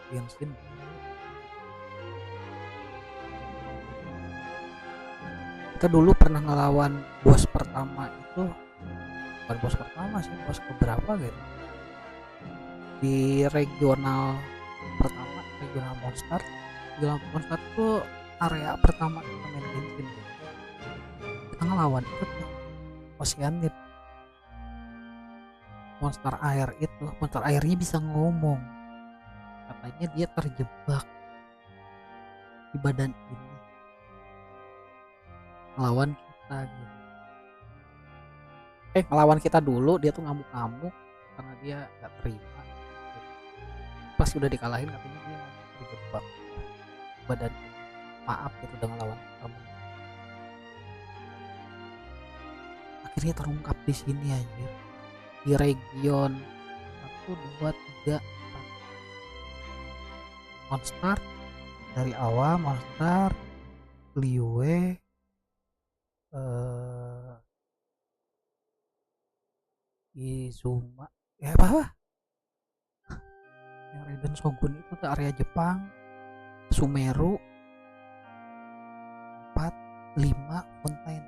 Genshin. Kita dulu pernah ngelawan bos pertama itu, bukan bos pertama sih, bos keberapa gitu, di regional pertama, regional monster. Regional monster itu area pertama kita main Genshin. Kita ngelawan itu Oceanid, monster air itu. Monster airnya bisa ngomong, katanya dia terjebak di badan ini, ngelawan kita gitu. Ngelawan kita dulu, dia tuh ngamuk-ngamuk karena dia gak terima gitu. Pas udah dikalahin katanya dia terjebak badan ini. Maaf gitu udah ngelawan kamu. Akhirnya terungkap di sini aja, di region 1, 2, 3 monster dari awal. Monster Liue, Izuma, ya apa? Yang Raiden Shogun itu ke area Jepang, Sumeru, 4, 5 Fontaine.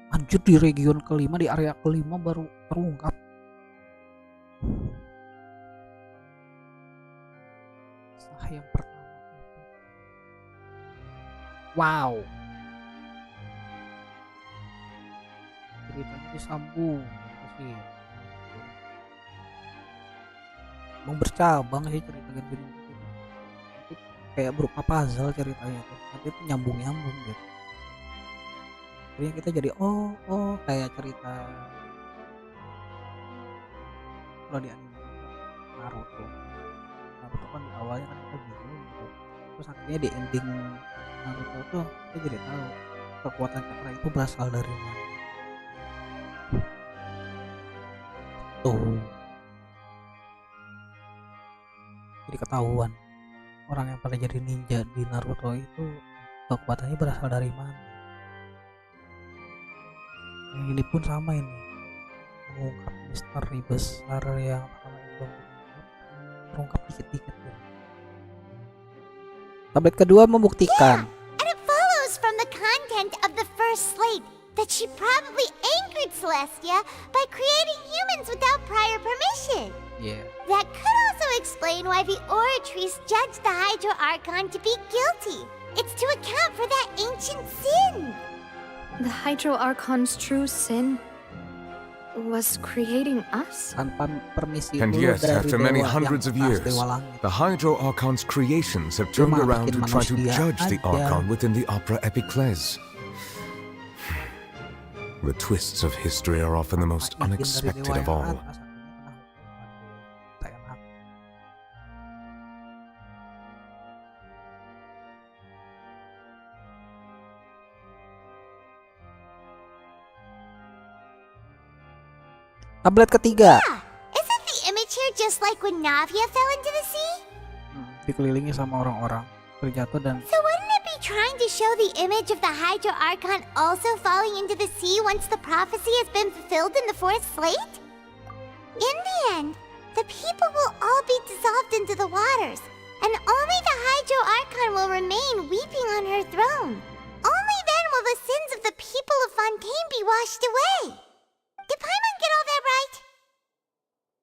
Lanjut di region kelima, di area kelima baru terungkap. Kisah yang pertama itu. Wow. Ceritanya disambung sih. Mau bercabang sih cerita Genshin itu. Tapi kayak berupa puzzle ceritanya tuh. Tapi itu nyambung-nyambung gitu. Akhirnya kita jadi kayak cerita kalau di anime Naruto kan di awalnya kan kita bingung gitu. Terus akhirnya di ending Naruto tuh kita jadi tahu kekuatan cakra itu berasal dari mana. Tuh. Jadi ketahuan orang yang pada jadi ninja di Naruto itu kekuatannya berasal dari mana. Ini pun sama ini, mengungkap misteri besar yang terungkap dikit-dikit. Tablet kedua membuktikan. Yeah, and it follows from the content of the first slate that she probably angered Celestia by creating humans without prior permission. Yeah. That could also explain why the Oratrice judged the Hydro Archon to be guilty. It's to account for that ancient sin. The Hydro Archon's true sin was creating us? Tanpa permisi And dulu yet, dari after many dewa hundreds of yang years, Dewa Langit. the Hydro Archon's creations have turned around to try to judge the Archon within the Opera Epiclese. The twists of history are often the most unexpected of all. Tablet ketiga. Yeah, isn't the image here just like when Navia fell into the sea? Dikelilingi sama orang-orang terjatuh dan. So wouldn't it be trying to show the image of the Hydro Archon also falling into the sea once the prophecy has been fulfilled in the fourth slate? In the end, the people will all be dissolved into the waters, and only the Hydro Archon will remain weeping on her throne. Only then will the sins of the people of Fontaine be washed away. Did Paimon get all that right?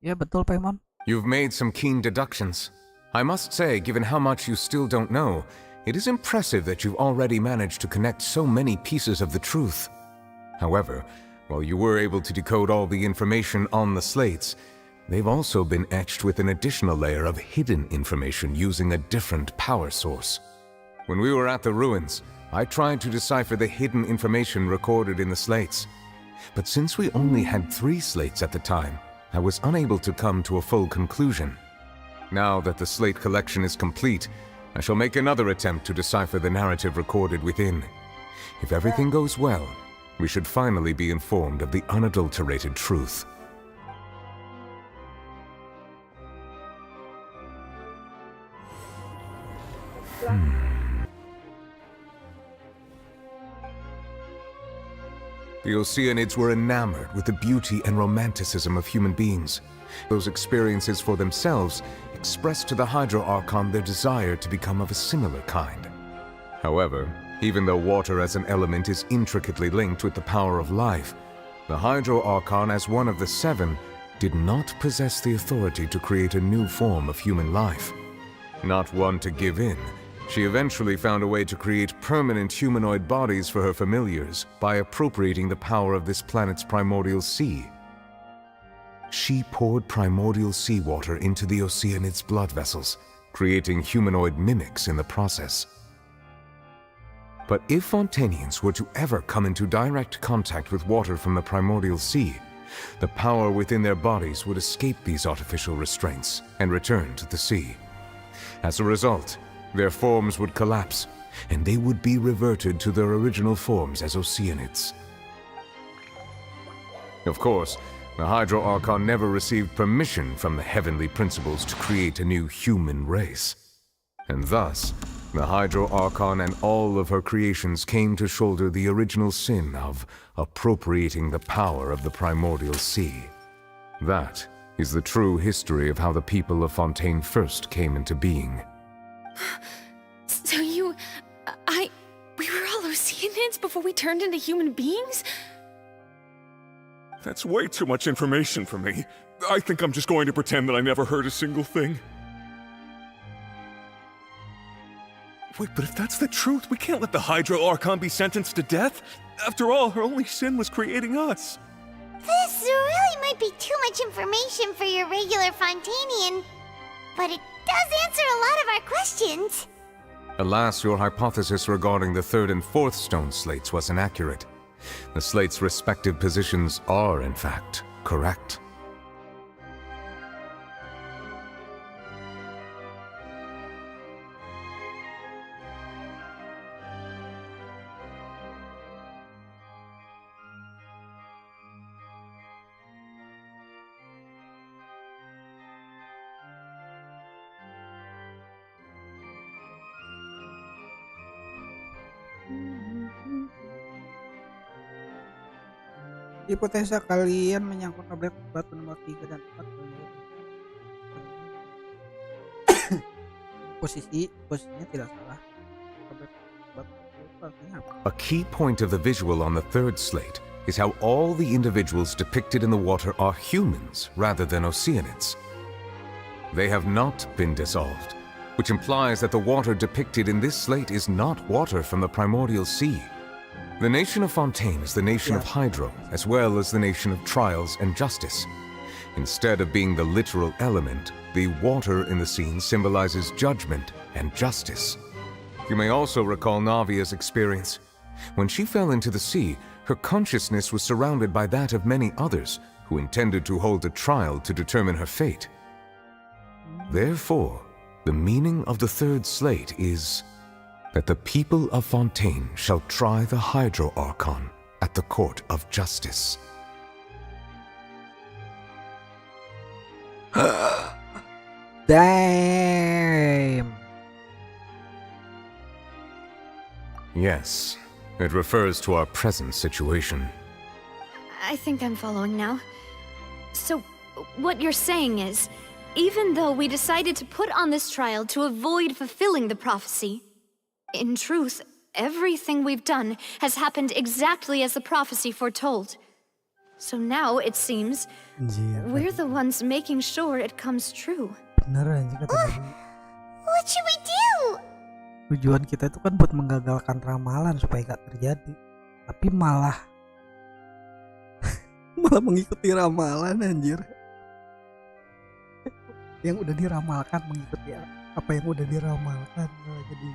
Ya betul, Paimon. You've made some keen deductions. I must say, given how much you still don't know, it is impressive that you've already managed to connect so many pieces of the truth. However, while you were able to decode all the information on the slates, they've also been etched with an additional layer of hidden information using a different power source. When we were at the ruins, I tried to decipher the hidden information recorded in the slates. But since we only had 3 slates at the time, I was unable to come to a full conclusion. Now that the slate collection is complete, I shall make another attempt to decipher the narrative recorded within. If everything goes well, we should finally be informed of the unadulterated truth. The Oceanids were enamored with the beauty and romanticism of human beings. Those experiences for themselves expressed to the Hydro Archon their desire to become of a similar kind. However, even though water as an element is intricately linked with the power of life, the Hydro Archon as one of the 7 did not possess the authority to create a new form of human life. Not one to give in, she eventually found a way to create permanent humanoid bodies for her familiars by appropriating the power of this planet's primordial sea. She poured primordial seawater into the Oceanids' blood vessels, creating humanoid mimics in the process. But if Fontainians were to ever come into direct contact with water from the primordial sea, the power within their bodies would escape these artificial restraints and return to the sea. As a result, their forms would collapse, and they would be reverted to their original forms as Oceanids. Of course, the Hydro Archon never received permission from the heavenly principles to create a new human race. And thus, the Hydro Archon and all of her creations came to shoulder the original sin of appropriating the power of the primordial sea. That is the true history of how the people of Fontaine first came into being. So we were all Oceanids before we turned into human beings? That's way too much information for me. I think I'm just going to pretend that I never heard a single thing. Wait, but if that's the truth, we can't let the Hydro Archon be sentenced to death. After all, her only sin was creating us. This really might be too much information for your regular Fontainian, but it does answer a lot of our questions. Alas, your hypothesis regarding the 3rd and 4th stone slates was inaccurate. The slates' respective positions are, in fact, correct. Hipotesa kalian menyangkut tablet batu nomor 3 dan 4. Posisinya tidak salah. Tablet batu itu artinya apa? A key point of the visual on the third slate is how all the individuals depicted in the water are humans rather than Oceanids. They have not been dissolved, which implies that the water depicted in this slate is not water from the primordial sea. The nation of Fontaine is the nation of Hydro, as well as the nation of Trials and Justice. Instead of being the literal element, the water in the scene symbolizes judgment and justice. You may also recall Navia's experience. When she fell into the sea, her consciousness was surrounded by that of many others who intended to hold a trial to determine her fate. Therefore, the meaning of the third slate is that the people of Fontaine shall try the Hydro Archon at the court of justice. Damn. Yes, it refers to our present situation. I think I'm following now. So, what you're saying is, even though we decided to put on this trial to avoid fulfilling the prophecy, in truth, everything we've done has happened exactly as the prophecy foretold. So now, it seems, we're the ones making sure it comes true. What should we do? Tujuan kita itu kan buat menggagalkan ramalan supaya gak terjadi. Tapi malah mengikuti ramalan, anjir. Yang udah diramalkan mengikuti apa yang udah diramalkan. Jadi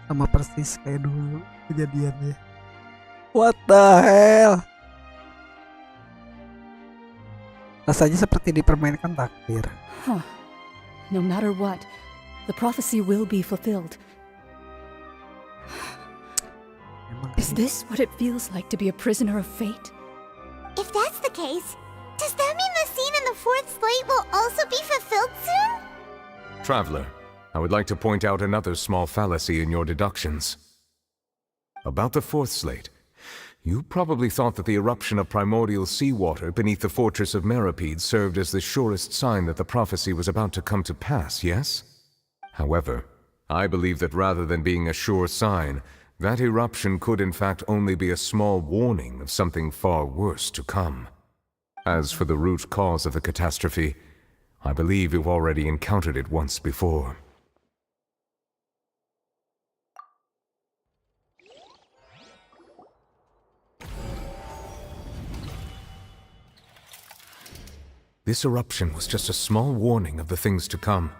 sama persis kayak dulu kejadiannya. What the hell? Rasanya seperti dipermainkan takdir. Huh. No matter what, the prophecy will be fulfilled. Is this what it feels like to be a prisoner of fate? If that's the case, does that mean the scene in the fourth slate will also be fulfilled soon? Traveler, I would like to point out another small fallacy in your deductions. About the fourth slate, you probably thought that the eruption of primordial seawater beneath the fortress of Meripede served as the surest sign that the prophecy was about to come to pass, yes? However, I believe that rather than being a sure sign, that eruption could in fact only be a small warning of something far worse to come. As for the root cause of the catastrophe, I believe you've already encountered it once before. This eruption was just a small warning of the things to come.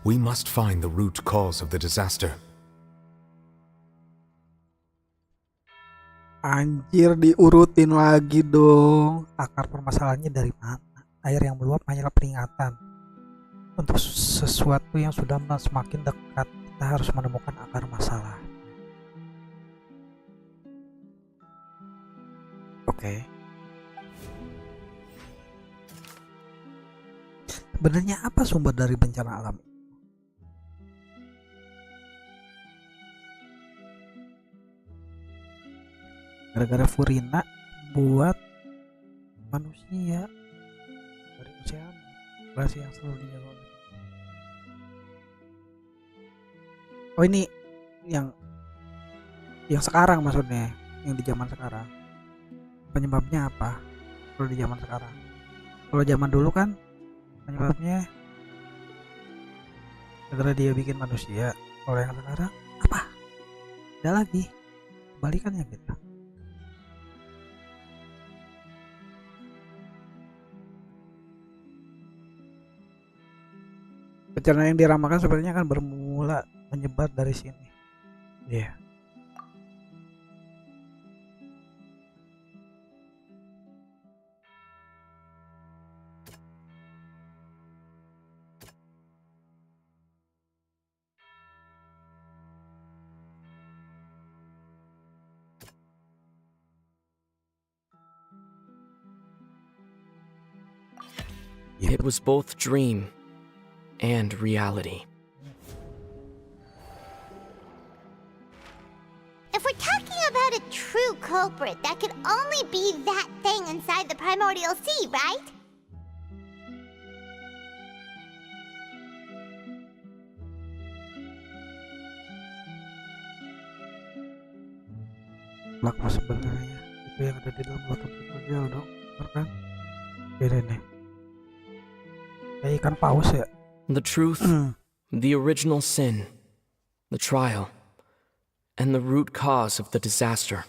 We must find the root cause of the disaster. Anjir, diurutin lagi dong. Akar permasalahannya dari mana? Air yang meluap hanyalah peringatan. Untuk sesuatu yang sudah semakin dekat, kita harus menemukan akar masalah. Oke. Sebenarnya apa sumber dari bencana alam? Gara-gara Furina buat manusia dari ocean, rahasia yang selalu dijaga. Oh, ini yang sekarang maksudnya, yang di zaman sekarang. Penyebabnya apa? Kalau di zaman sekarang. Kalau zaman dulu kan penyebabnya gara-gara dia bikin manusia. Kalau yang sekarang apa? Ada lagi. Kebalikannya kita. Bencana yang diramalkan sebenarnya akan bermula menyebar dari sini. Iya. Yeah. It was both dream and reality. If we're talking about a a true culprit, that could only be that thing inside the primordial sea, right? Lakma sebenarnya itu yang ada di dalam botol primordial dong, bener kan? Beda nih. Kayak ikan paus ya. The truth, the original sin, the trial, and the root cause of the disaster.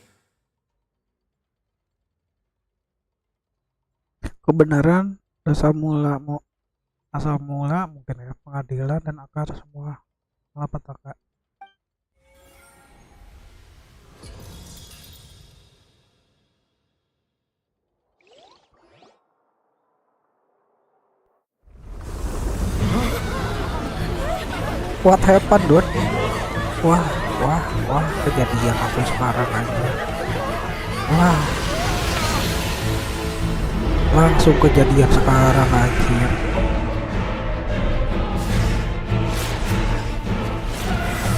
Kebenaran, asal mula mungkin ya, pengadilan dan akar semua malapetaka. What happened, dude? Wah, kejadian apa sekarang aja. Wah. Langsung kejadian sekarang aja.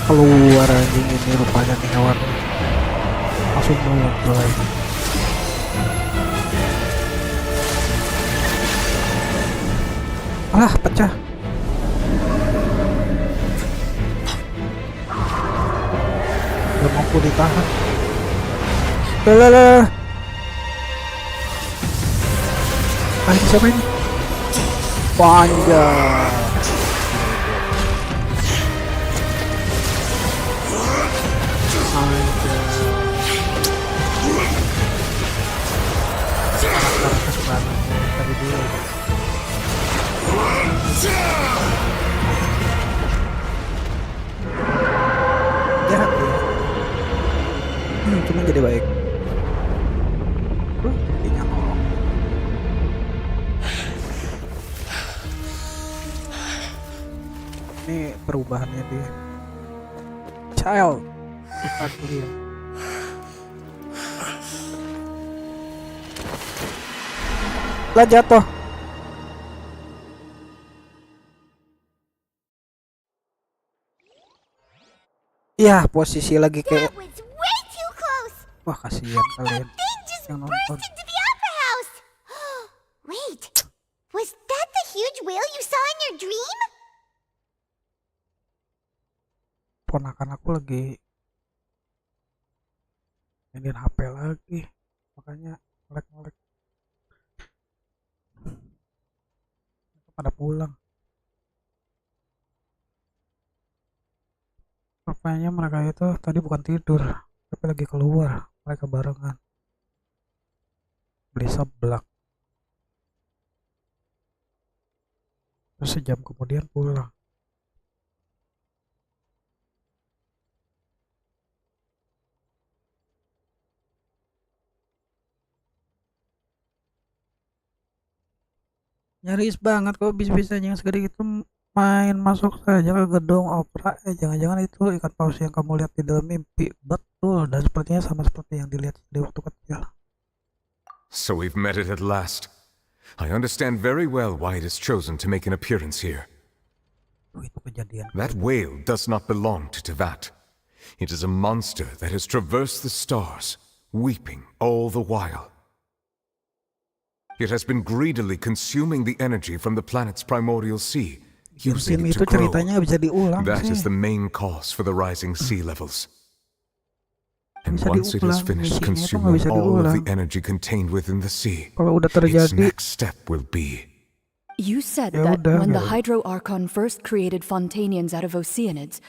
Keluar anjing ini rupanya nih hewan. Langsung muncul lagi. Alah, pecah. Gak mampu ditahan. Lalalala. Ini siapa ini? Panjang. Jahat ya. Cuma jadi baik. Sepertinya nolong. Ini perubahannya dia. Child. Dia. Lah jatuh. Ya, posisi lagi kayak. Wah, kasihan kalian yang nonton. Wait, was that the huge whale you saw in your dream? Ponakan aku lagi mainin HP lagi, makanya ngelek. Pada pulang. Rupanya mereka itu tadi bukan tidur, tapi lagi keluar. Mereka barengan. Beli seblak. Terus sejam kemudian pulang. Nyaris banget kok bisa-bisanya yang segede itu main masuk saja ke gedung opera. Jangan-jangan itu ikan paus yang kamu lihat di dalam mimpi. Betul, dan sepertinya sama seperti yang dilihat di waktu kecil. So we've met it at last. I understand very well why it has chosen to make an appearance here. That whale does not belong to Tevat. It is a monster that has traversed the stars, weeping all the while. It has been greedily consuming the energy from the planet's primordial sea, using it to grow. That is the main cause for the rising sea levels. And once it has finished consuming all of the energy contained within the sea, its next step will be... You said that when the Hydro Archon first created Fontanians out of Oceanids,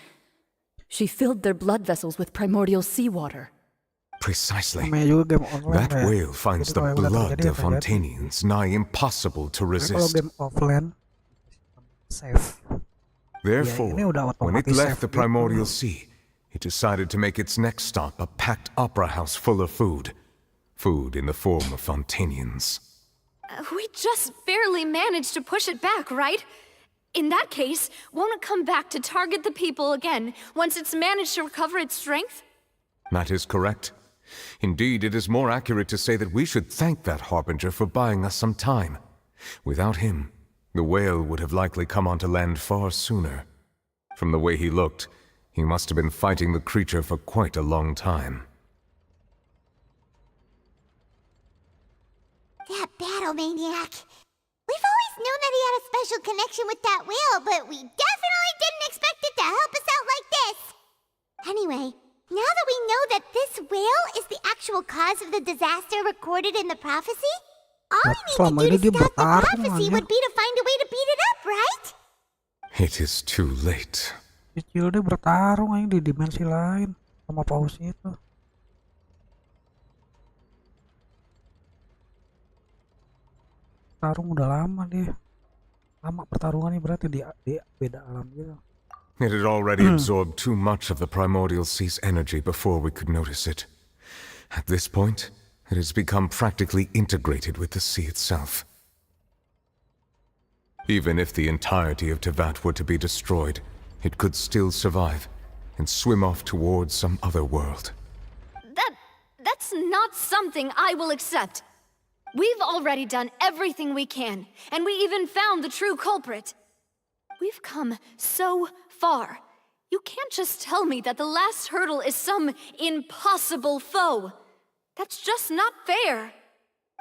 she filled their blood vessels with primordial seawater. Precisely. That whale finds the blood of Fontanians nigh impossible to resist. Therefore, when it left the primordial sea, it decided to make its next stop a packed opera house full of food. Food in the form of Fontanians. We just barely managed to push it back, right? In that case, won't it come back to target the people again once it's managed to recover its strength? That is correct. Indeed, it is more accurate to say that we should thank that Harbinger for buying us some time. Without him, the whale would have likely come onto land far sooner. From the way he looked, he must have been fighting the creature for quite a long time. Nymphomaniac. We've always known that he had a special connection with that whale, but we definitely didn't expect it to help us out like this. Anyway, now that we know that this whale is the actual cause of the disaster recorded in the prophecy, all we need to do to stop the prophecy would be to find a way to beat it up, right? It is too late. Kecil deh bertarung aja di dimensi lain sama pausnya itu. Tarung udah lama dia. Lama pertarungannya berarti di beda alam gitu. It had already absorbed too much of the primordial sea's energy before we could notice it. At this point, it has become practically integrated with the sea itself. Even if the entirety of Tevat were to be destroyed, it could still survive and swim off towards some other world. That's not something I will accept. We've already done everything we can, and we even found the true culprit. We've come so far. You can't just tell me that the last hurdle is some impossible foe. That's just not fair.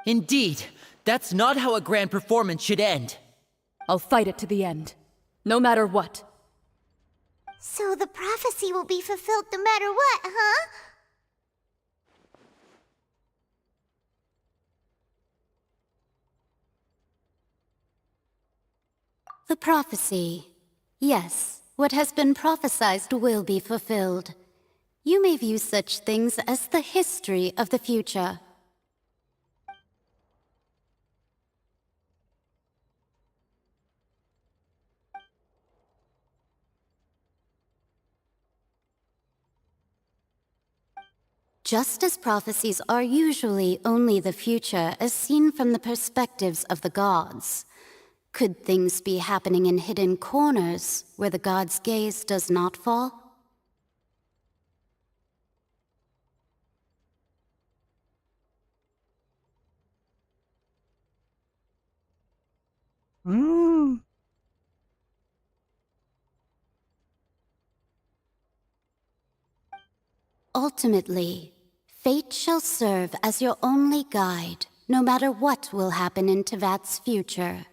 Indeed, that's not how a grand performance should end. I'll fight it to the end, no matter what. So the prophecy will be fulfilled no matter what, huh? The prophecy. Yes, what has been prophesied will be fulfilled. You may view such things as the history of the future. Just as prophecies are usually only the future as seen from the perspectives of the gods, could things be happening in hidden corners where the god's gaze does not fall? Ultimately, fate shall serve as your only guide, no matter what will happen in Tevat's future.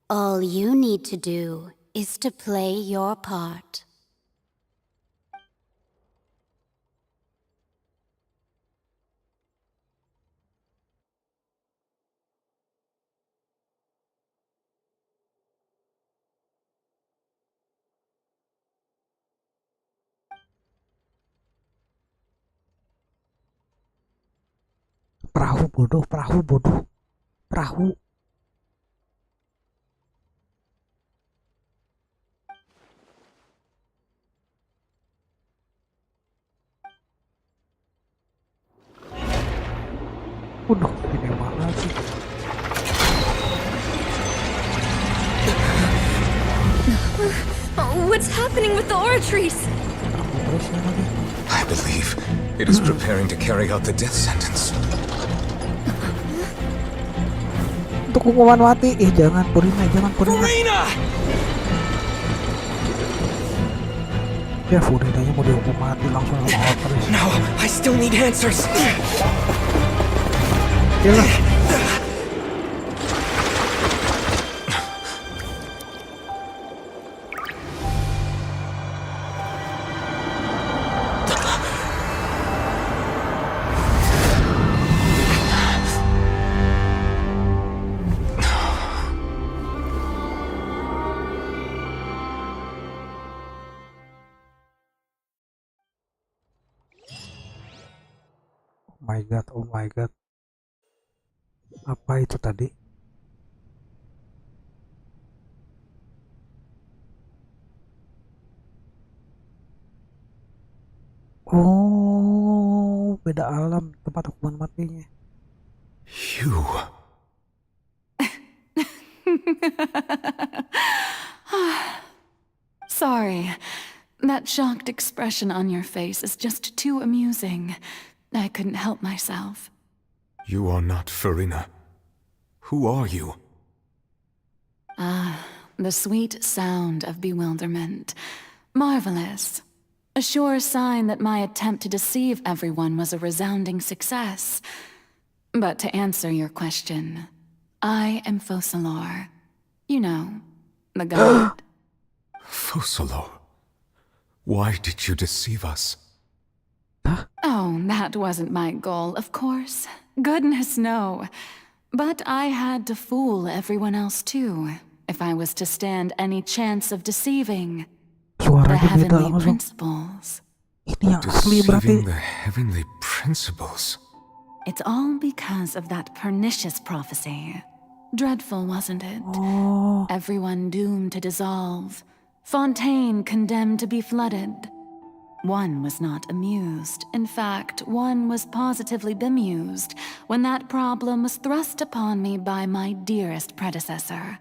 All you need to do is to play your part. Perahu bodoh, perahu bodoh, perahu. Waduh, ini mana sih? What's happening with the oratories? I believe it is preparing to carry out the death sentence. Untuk hukuman mati, jangan Purina, jangan Purina. Ya Furinanya mau dihukum mati langsung sama oratoris. No, I still need answers. Yalah. Oh my god. Apa itu tadi? Oh, beda alam tempat hukuman matinya. You. Sorry. That shocked expression on your face is just too amusing. I couldn't help myself. You are not Farina. Who are you? Ah, the sweet sound of bewilderment. Marvelous. A sure sign that my attempt to deceive everyone was a resounding success. But to answer your question, I am Focalor. You know, the god. Focalor, why did you deceive us? Oh, that wasn't my goal, of course. Goodness, no. But I had to fool everyone else too, if I was to stand any chance of deceiving the heavenly principles. Deceiving the heavenly principles? It's all because of that pernicious prophecy. Dreadful, wasn't it? Everyone doomed to dissolve. Fontaine condemned to be flooded. One was not amused. In fact, one was positively bemused when that problem was thrust upon me by my dearest predecessor.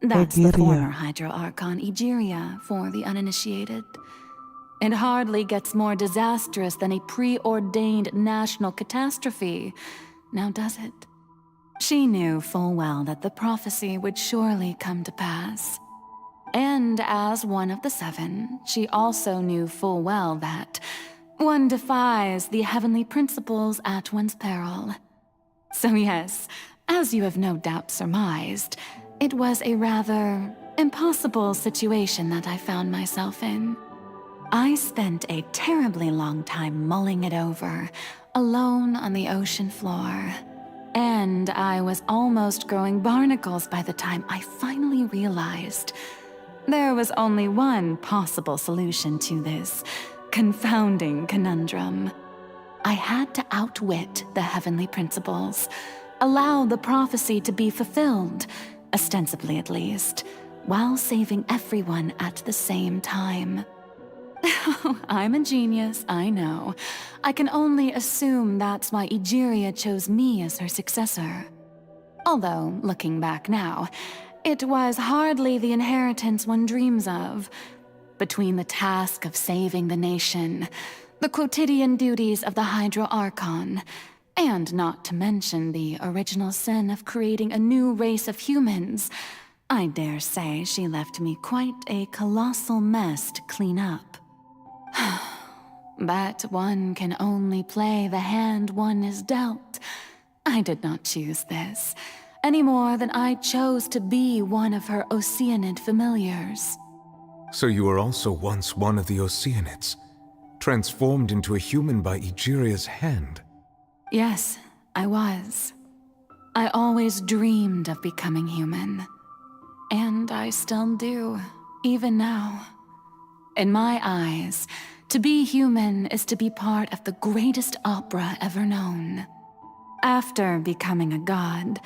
That's the former Hydro Archon Egeria for the uninitiated. It hardly gets more disastrous than a preordained national catastrophe, now does it? She knew full well that the prophecy would surely come to pass. And as one of the seven, she also knew full well that one defies the heavenly principles at one's peril. So yes, as you have no doubt surmised, it was a rather impossible situation that I found myself in. I spent a terribly long time mulling it over, alone on the ocean floor. And I was almost growing barnacles by the time I finally realized there was only one possible solution to this confounding conundrum. I had to outwit the heavenly principles, allow the prophecy to be fulfilled, ostensibly at least, while saving everyone at the same time. I'm a genius, I know. I can only assume that's why Egeria chose me as her successor. Although, looking back now, it was hardly the inheritance one dreams of. Between the task of saving the nation, the quotidian duties of the Hydro Archon, and not to mention the original sin of creating a new race of humans, I dare say she left me quite a colossal mess to clean up. But one can only play the hand one is dealt. I did not choose this, any more than I chose to be one of her Oceanid familiars. So you were also once one of the Oceanids, transformed into a human by Egeria's hand? Yes, I was. I always dreamed of becoming human. And I still do, even now. In my eyes, to be human is to be part of the greatest opera ever known. After becoming a god,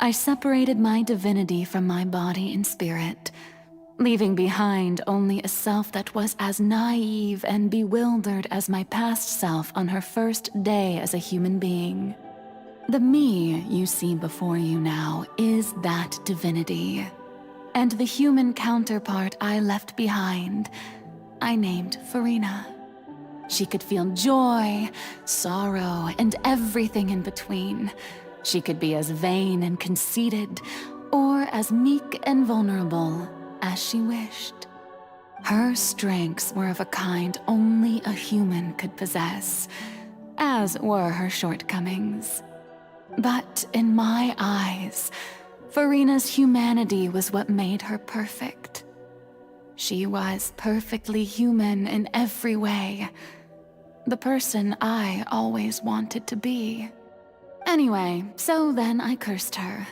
I separated my divinity from my body and spirit, leaving behind only a self that was as naive and bewildered as my past self on her first day as a human being. The me you see before you now is that divinity, and the human counterpart I left behind, I named Farina. She could feel joy, sorrow, and everything in between. She could be as vain and conceited, or as meek and vulnerable as she wished. Her strengths were of a kind only a human could possess, as were her shortcomings. But in my eyes, Farina's humanity was what made her perfect. She was perfectly human in every way. The person I always wanted to be. Anyway, so then I cursed her.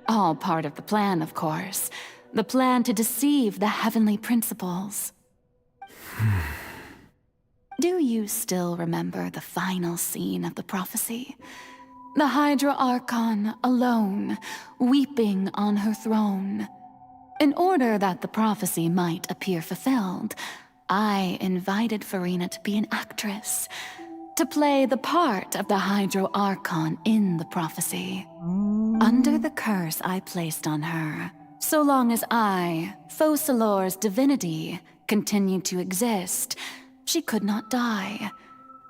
All part of the plan, of course. The plan to deceive the heavenly principles. Do you still remember the final scene of the prophecy? The Hydra Archon alone, weeping on her throne. In order that the prophecy might appear fulfilled, I invited Farina to be an actress, to play the part of the Hydro Archon in the prophecy. Under the curse I placed on her, so long as I, Focalor's divinity, continued to exist, she could not die.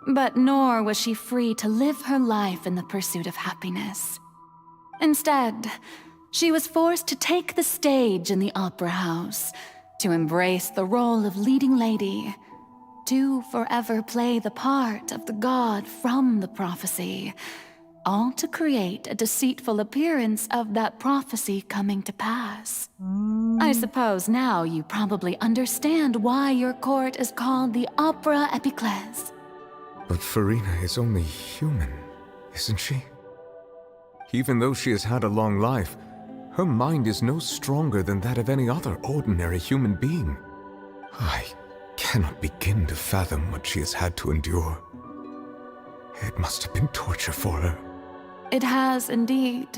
But nor was she free to live her life in the pursuit of happiness. Instead, she was forced to take the stage in the opera house, to embrace the role of leading lady, to forever play the part of the god from the prophecy, all to create a deceitful appearance of that prophecy coming to pass. I suppose now you probably understand why your court is called the Opera Epiclese. But Farina is only human, isn't she? Even though she has had a long life, her mind is no stronger than that of any other ordinary human being. I cannot begin to fathom what she has had to endure. It must have been torture for her. It has indeed.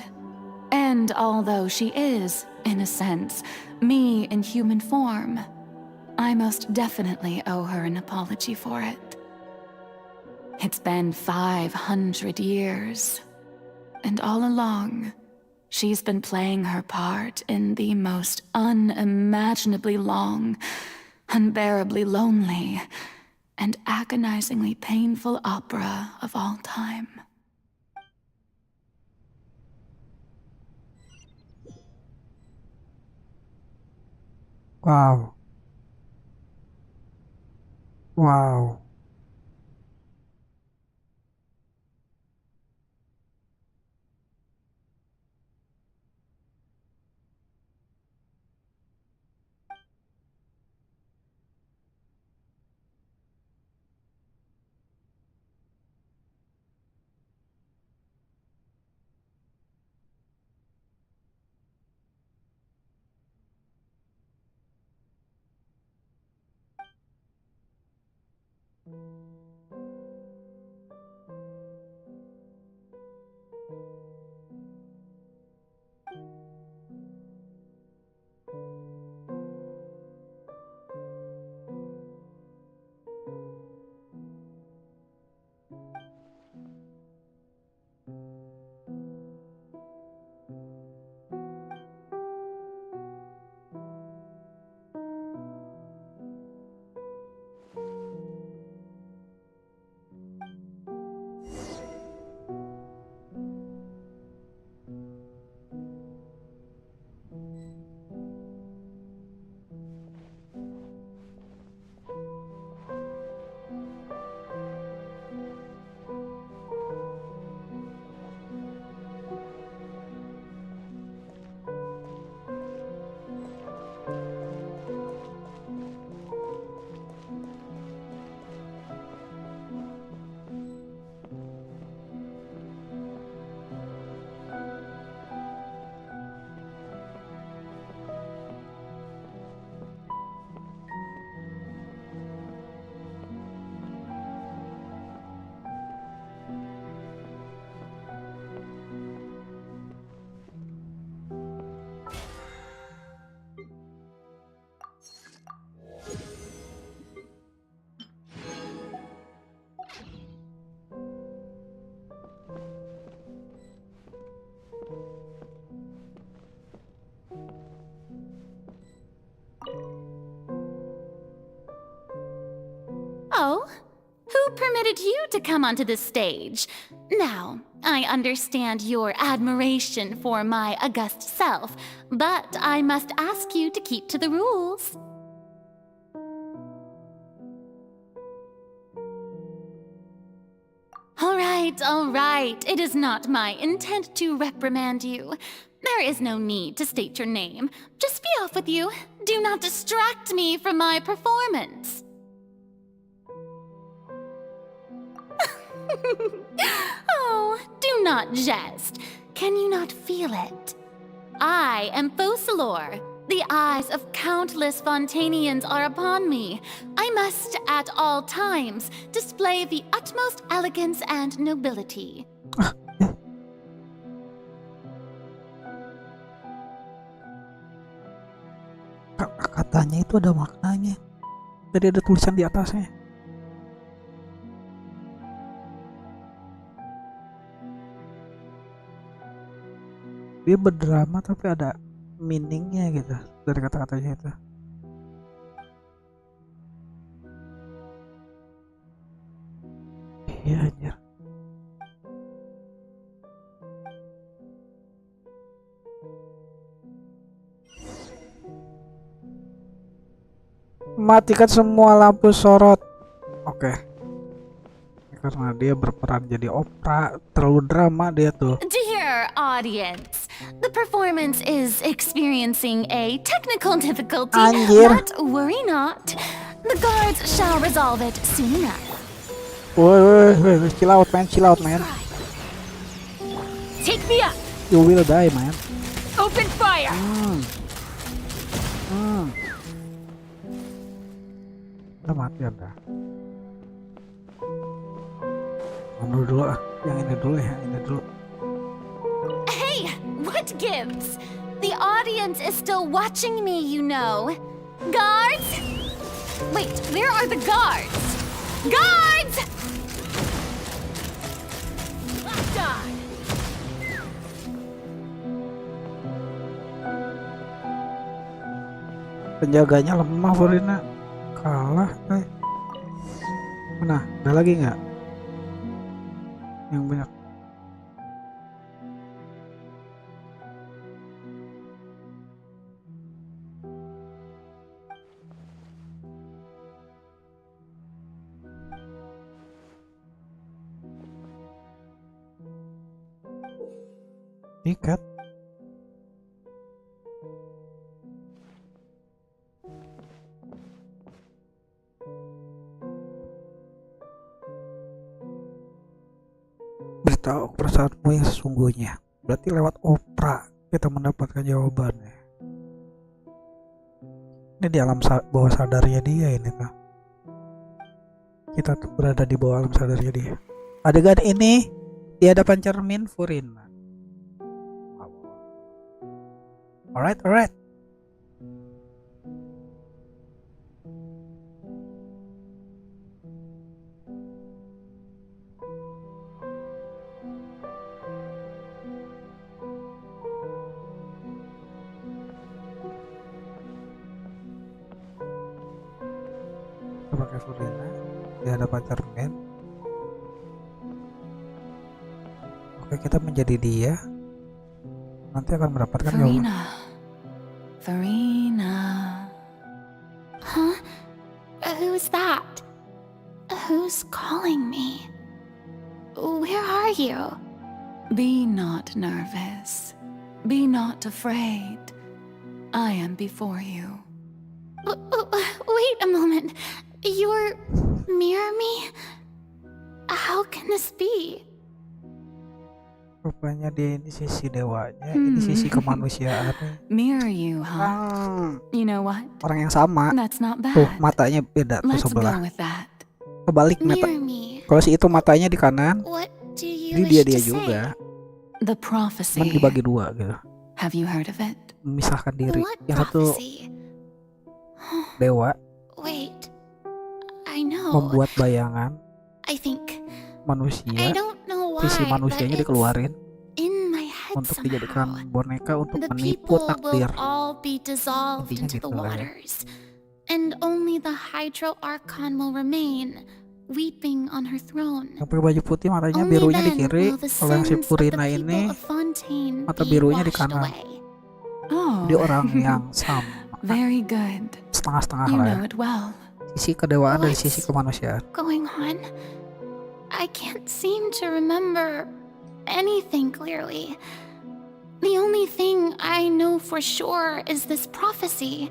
And although she is, in a sense, me in human form, I most definitely owe her an apology for it. It's been 500 years, and all along, she's been playing her part in the most unimaginably long, unbearably lonely, and agonizingly painful opera of all time. Wow. Wow. Oh, who permitted you to come onto the stage? Now, I understand your admiration for my august self, but I must ask you to keep to the rules. All right. It is not my intent to reprimand you. There is no need to state your name. Just be off with you. Do not distract me from my performance. Oh, do not jest. Can you not feel it? I am Focalor. The eyes of countless Fontanians are upon me. I must, at all times, display the utmost elegance and nobility. Katanya itu ada maknanya. Tadi ada tulisan di atasnya. Dia berdrama tapi ada meaningnya gitu dari kata-katanya itu. Iya anjir. Matikan semua lampu sorot. Oke. karena dia berperan jadi opera, terlalu drama dia tuh. Dear audience, the performance is experiencing a technical difficulty, Anjir. but worry not. The guards shall resolve it soon enough. Woi, chill out man. Take me up! You will die, man. Open fire! Udah mati Anda. Mundur dulu ah, yang ini dulu. Hey, what gives? The audience is still watching me, you know. Guards? Wait, where are the guards? Guards! Die! Penjaganya lemah, Furina. Kalah, Mana? Ada lagi nggak? Yang banyak. Ikat. Beritahu perasaanmu yang sesungguhnya. Berarti lewat opera kita mendapatkan jawabannya. Ini di alam bawah sadarnya dia ini tuh. Kita tuh berada di bawah alam sadarnya dia. Adegan ini di hadapan cermin Furina. Alright. Pakai Furina di hadapan cermin. Oke, kita menjadi dia. Nanti akan mendapatkan jawaban. Farina. Huh? Who's that? Who's calling me? Where are you? Be not nervous. Be not afraid. I am before you. Wait a moment. You're mirror me? How can this be? Rupanya dia ini sisi dewanya, ini sisi kemanusiaan. Mirror you, huh? You know what? Orang yang sama. That's not bad. Tuh, matanya beda tuh Let's sebelah. go with that. Kebalik mata. Kalau si itu matanya di kanan, ini dia juga. The prophecy. Cuman dibagi dua gitu. Have you heard of it? Memisahkan diri. Yang satu dewa. Wait. I know. Membuat bayangan. I think manusia. I don't know why, sisi manusianya dikeluarin untuk somehow. dijadikan boneka untuk The menipu people takdir. will all be dissolved Intinya into gitu the lah ya. waters, and only the Hydro Archon will remain, weeping on her throne. Yang pakai baju putih matanya Only birunya di then kiri, will the kalau yang si sins of Furina the ini people of Fontaine mata be birunya di washed kanan. away. Oh. Dia orang yang sama, Very good. setengah-setengah You lah ya. know it well. Sisi kedewaan dan sisi kemanusiaan. Going on, I can't seem to remember anything clearly. The only thing I know for sure is this prophecy.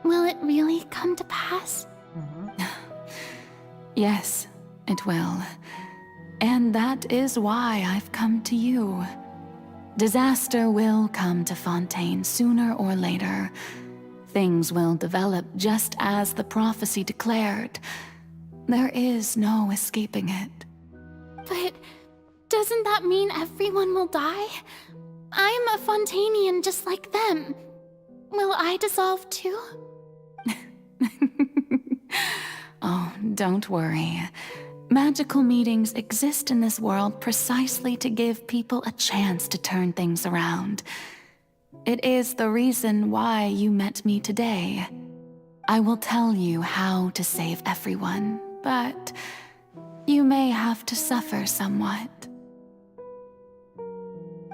Will it really come to pass? Yes, it will. And that is why I've come to you. Disaster will come to Fontaine sooner or later. Things will develop just as the prophecy declared. There is no escaping it. But doesn't that mean everyone will die? I'm a Fontainian just like them. Will I dissolve too? Oh, don't worry. Magical meetings exist in this world precisely to give people a chance to turn things around. It is the reason why you met me today. I will tell you how to save everyone, but you may have to suffer somewhat.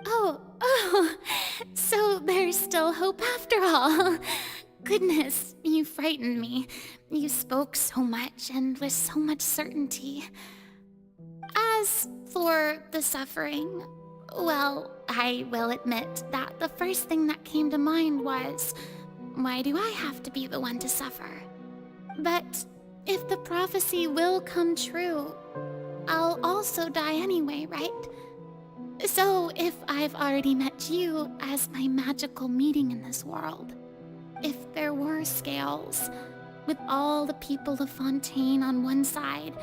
Oh, so there's still hope after all. Goodness, you frightened me. You spoke so much and with so much certainty. As for the suffering, well, I will admit that the first thing that came to mind was, why do I have to be the one to suffer? But if the prophecy will come true, I'll also die anyway, right? So if I've already met you as my magical meeting in this world, if there were scales, with all the people of Fontaine on one side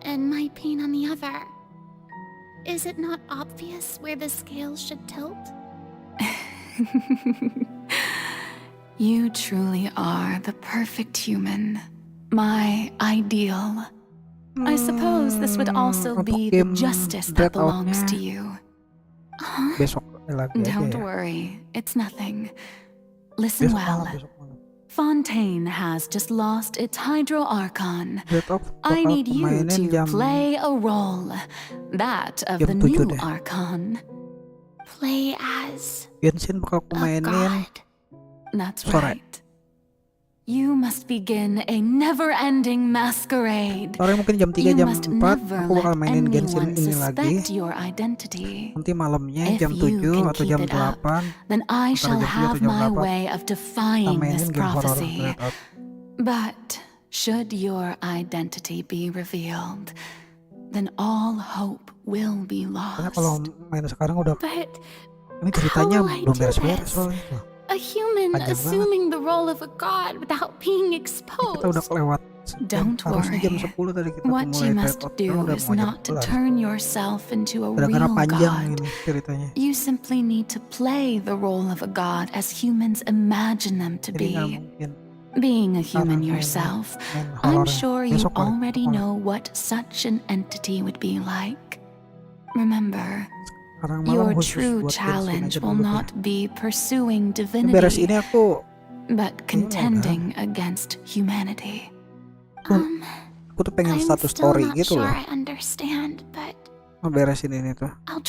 and my pain on the other, is it not obvious where the scales should tilt? You truly are the perfect human, my ideal. I suppose this would also be the justice that belongs to you. Huh? Don't worry, it's nothing. Listen well. Fontaine has just lost its Hydro Archon. I need you to play a role, that of the new Archon. Play as Genshin bakal aku mainin That's sore. right. You must begin a never-ending masquerade. Sore mungkin jam 3 jam 4 aku bakal mainin Genshin ini lagi. Your identity. Nanti malamnya jam 7 atau jam 8. Then I shall have my way of defying this prophecy. But should your identity be revealed, then all hope will be lost. Karena kalau main sekarang udah ini ceritanya belum beres-beres soalnya. A human assuming the role of a god without being exposed. Kita udah kelewat. Don't worry. Jam 10 tadi kita What you must do is not to turn yourself into a real god. You simply need to play the role of a god as humans imagine them to be. Being a human yourself, I'm sure you already know what such an entity would be like. Remember, your true challenge will not be pursuing divinity, but contending against humanity. Aku tuh pengen status story gitu loh. I understand, but Beresin ini tuh. I'll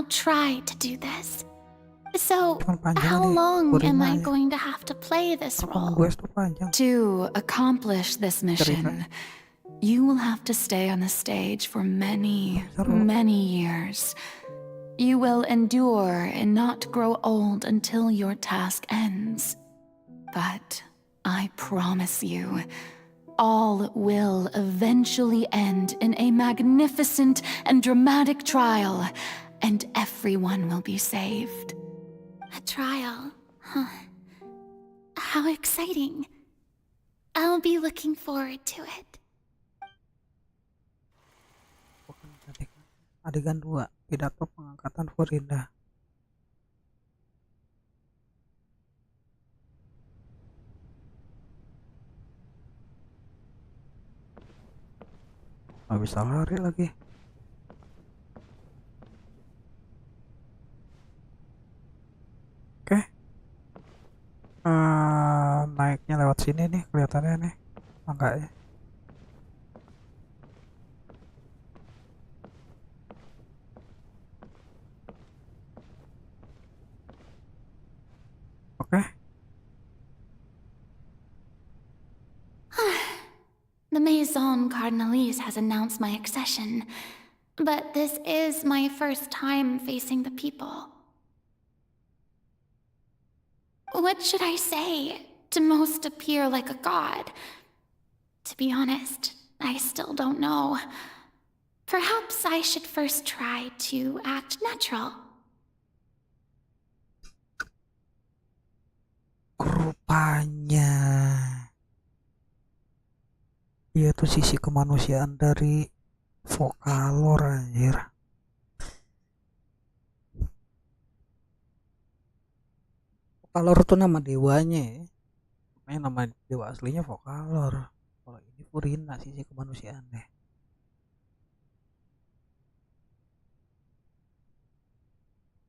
try to do this. So, how long am I going to have to play this role? To accomplish this mission, you will have to stay on the stage for many, many years. You will endure and not grow old until your task ends. But I promise you, all will eventually end in a magnificent and dramatic trial, and everyone will be saved. A trial, huh? How exciting. I'll be looking forward to it. Adegan 2, pidato pengangkatan Furina. Nggak bisa lari lagi. Oke. Naiknya lewat sini nih, kelihatannya nih. Enggak ya. The Maison Cardinalise has announced my accession, but this is my first time facing the people. What should I say to most appear like a god? To be honest, I still don't know. Perhaps I should first try to act natural. Rupanya dia tuh sisi kemanusiaan dari Vocalor, anjir. Vocalor tuh nama dewanya ya. Nama dewa aslinya Vocalor. Kalau ini Furina, sisi kemanusiaan deh.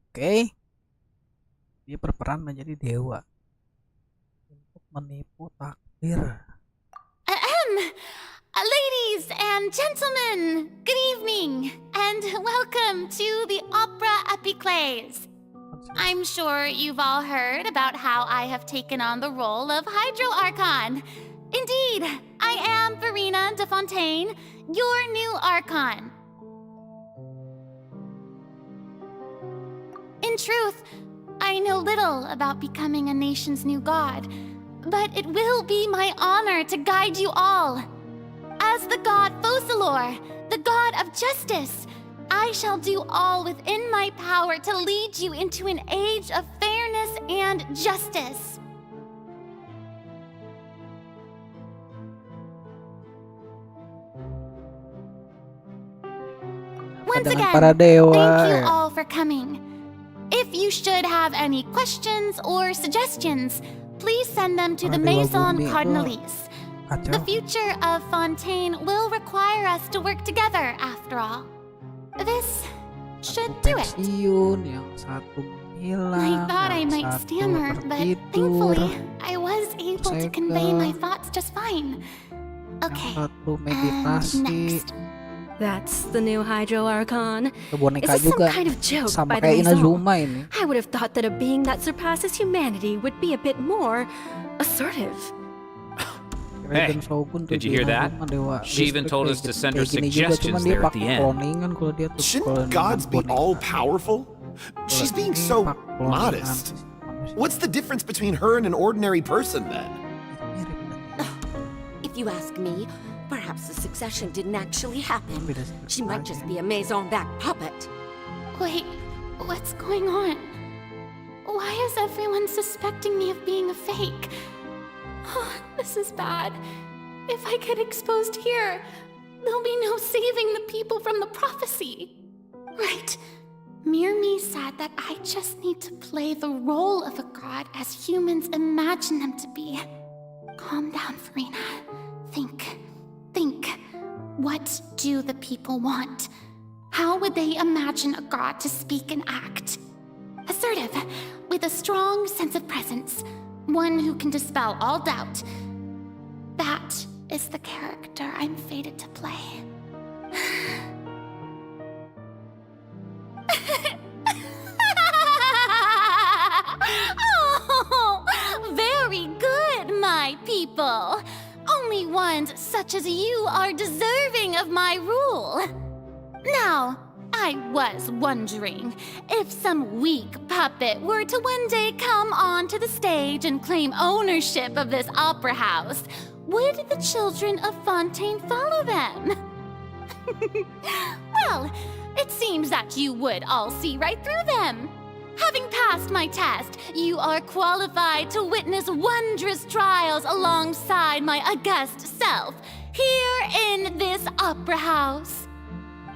Oke. Dia berperan menjadi dewa untuk menipu takdir. Ladies and gentlemen, good evening, and welcome to the Opera Epiclese. I'm sure you've all heard about how I have taken on the role of Hydro Archon. Indeed, I I am Verena de Fontaine, your new Archon. In truth, I know little about becoming a nation's new god, but it will be my honor to guide you all. As the god Focalor, the god of justice, I shall do all within my power to lead you into an age of fairness and justice. Once again, thank you all for coming. If you should have any questions or suggestions, please send them to the Maison Cardinalise. The future of Fontaine will require us to work together, after all. This should do it. I thought I might stammer, but thankfully, I was able to convey my thoughts just fine. Okay, next. That's the new Hydro Archon. Ke boneka Is this juga some kind of joke sama by the kayak Maison? Inazuma ini. I would have thought that a being that surpasses humanity would be a bit more assertive. Hey, did you hear that? She even told us to send her suggestions there at the end. Shouldn't gods be all-powerful? She's being so modest. What's the difference between her and an ordinary person, then? If you ask me, perhaps the succession didn't actually happen. She might just be a Maison-backed puppet. Wait, what's going on? Why is everyone suspecting me of being a fake? Oh, this is bad. If I get exposed here, there'll be no saving the people from the prophecy. Right. Mirmi said that I just need to play the role of a god as humans imagine them to be. Calm down, Verena. Think. What do the people want? How would they imagine a god to speak and act? Assertive, with a strong sense of presence. One who can dispel all doubt. That is the character I'm fated to play. Oh, very good, my people. Only ones such as you are deserving of my rule. Now, I was wondering if some weak puppet were to one day come onto the stage and claim ownership of this opera house, would the children of Fontaine follow them? Well, it seems that you would all see right through them. Having passed my test, you are qualified to witness wondrous trials alongside my august self, here in this opera house.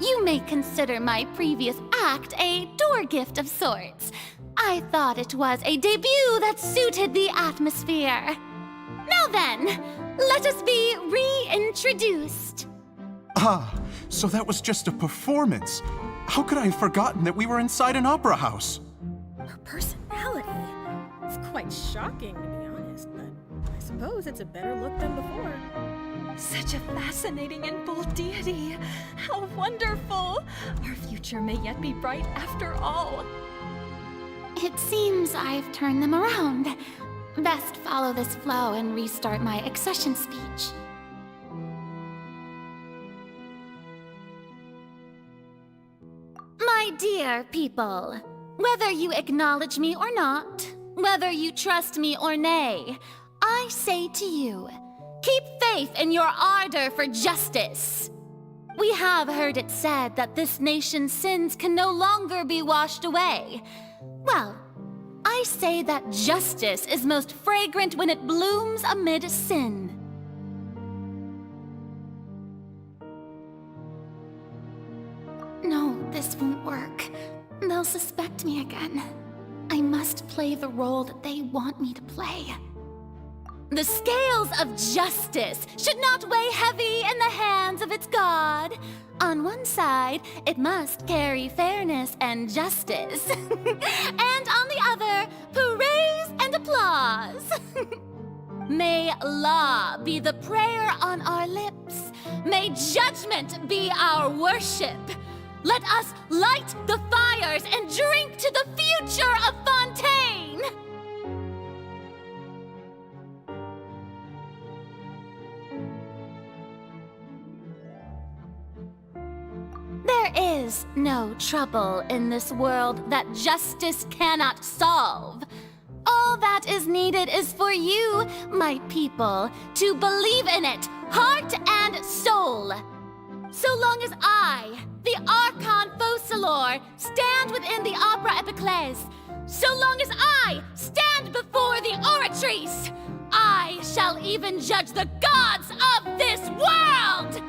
You may consider my previous act a door gift of sorts. I thought it was a debut that suited the atmosphere. Now then, let us be reintroduced. Ah, so that was just a performance. How could I have forgotten that we were inside an opera house? Her personality. It's quite shocking, to be honest, but I suppose it's a better look than before. Such a fascinating and bold deity. How wonderful! Our future may yet be bright after all. It seems I've turned them around. Best follow this flow and restart my accession speech. My dear people, whether you acknowledge me or not, whether you trust me or nay, I say to you, keep faith in your ardor for justice. We have heard it said that this nation's sins can no longer be washed away. Well, I say that justice is most fragrant when it blooms amid sin. No, this won't work. They'll suspect me again. I must play the role that they want me to play. The scales of justice should not weigh heavy in the hands of its god. On one side, it must carry fairness and justice. And on the other, praise and applause. May law be the prayer on our lips. May judgment be our worship. Let us light the fires and drink to the future of Fontaine! There is no trouble in this world that justice cannot solve. All that is needed is for you, my people, to believe in it, heart and soul. So long as I, the Archon Focalor, stand within the Opera Epiclese, so long as I stand before the Oratrice, I shall even judge the gods of this world!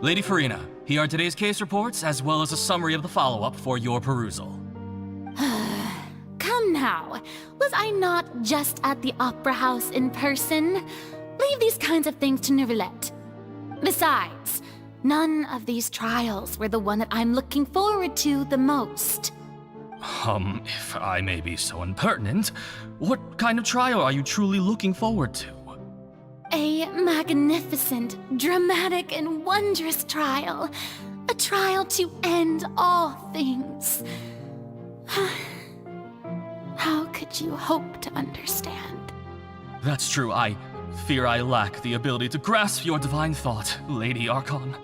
Lady Farina, here are today's case reports, as well as a summary of the follow-up for your perusal. Come now, was I not just at the Opera House in person? Leave these kinds of things to Neuvillette. Besides, none of these trials were the one that I'm looking forward to the most. If I may be so impertinent, what kind of trial are you truly looking forward to? A magnificent, dramatic, and wondrous trial. A trial to end all things. How could you hope to understand? That's true. I fear I lack the ability to grasp your divine thought, Lady Archon.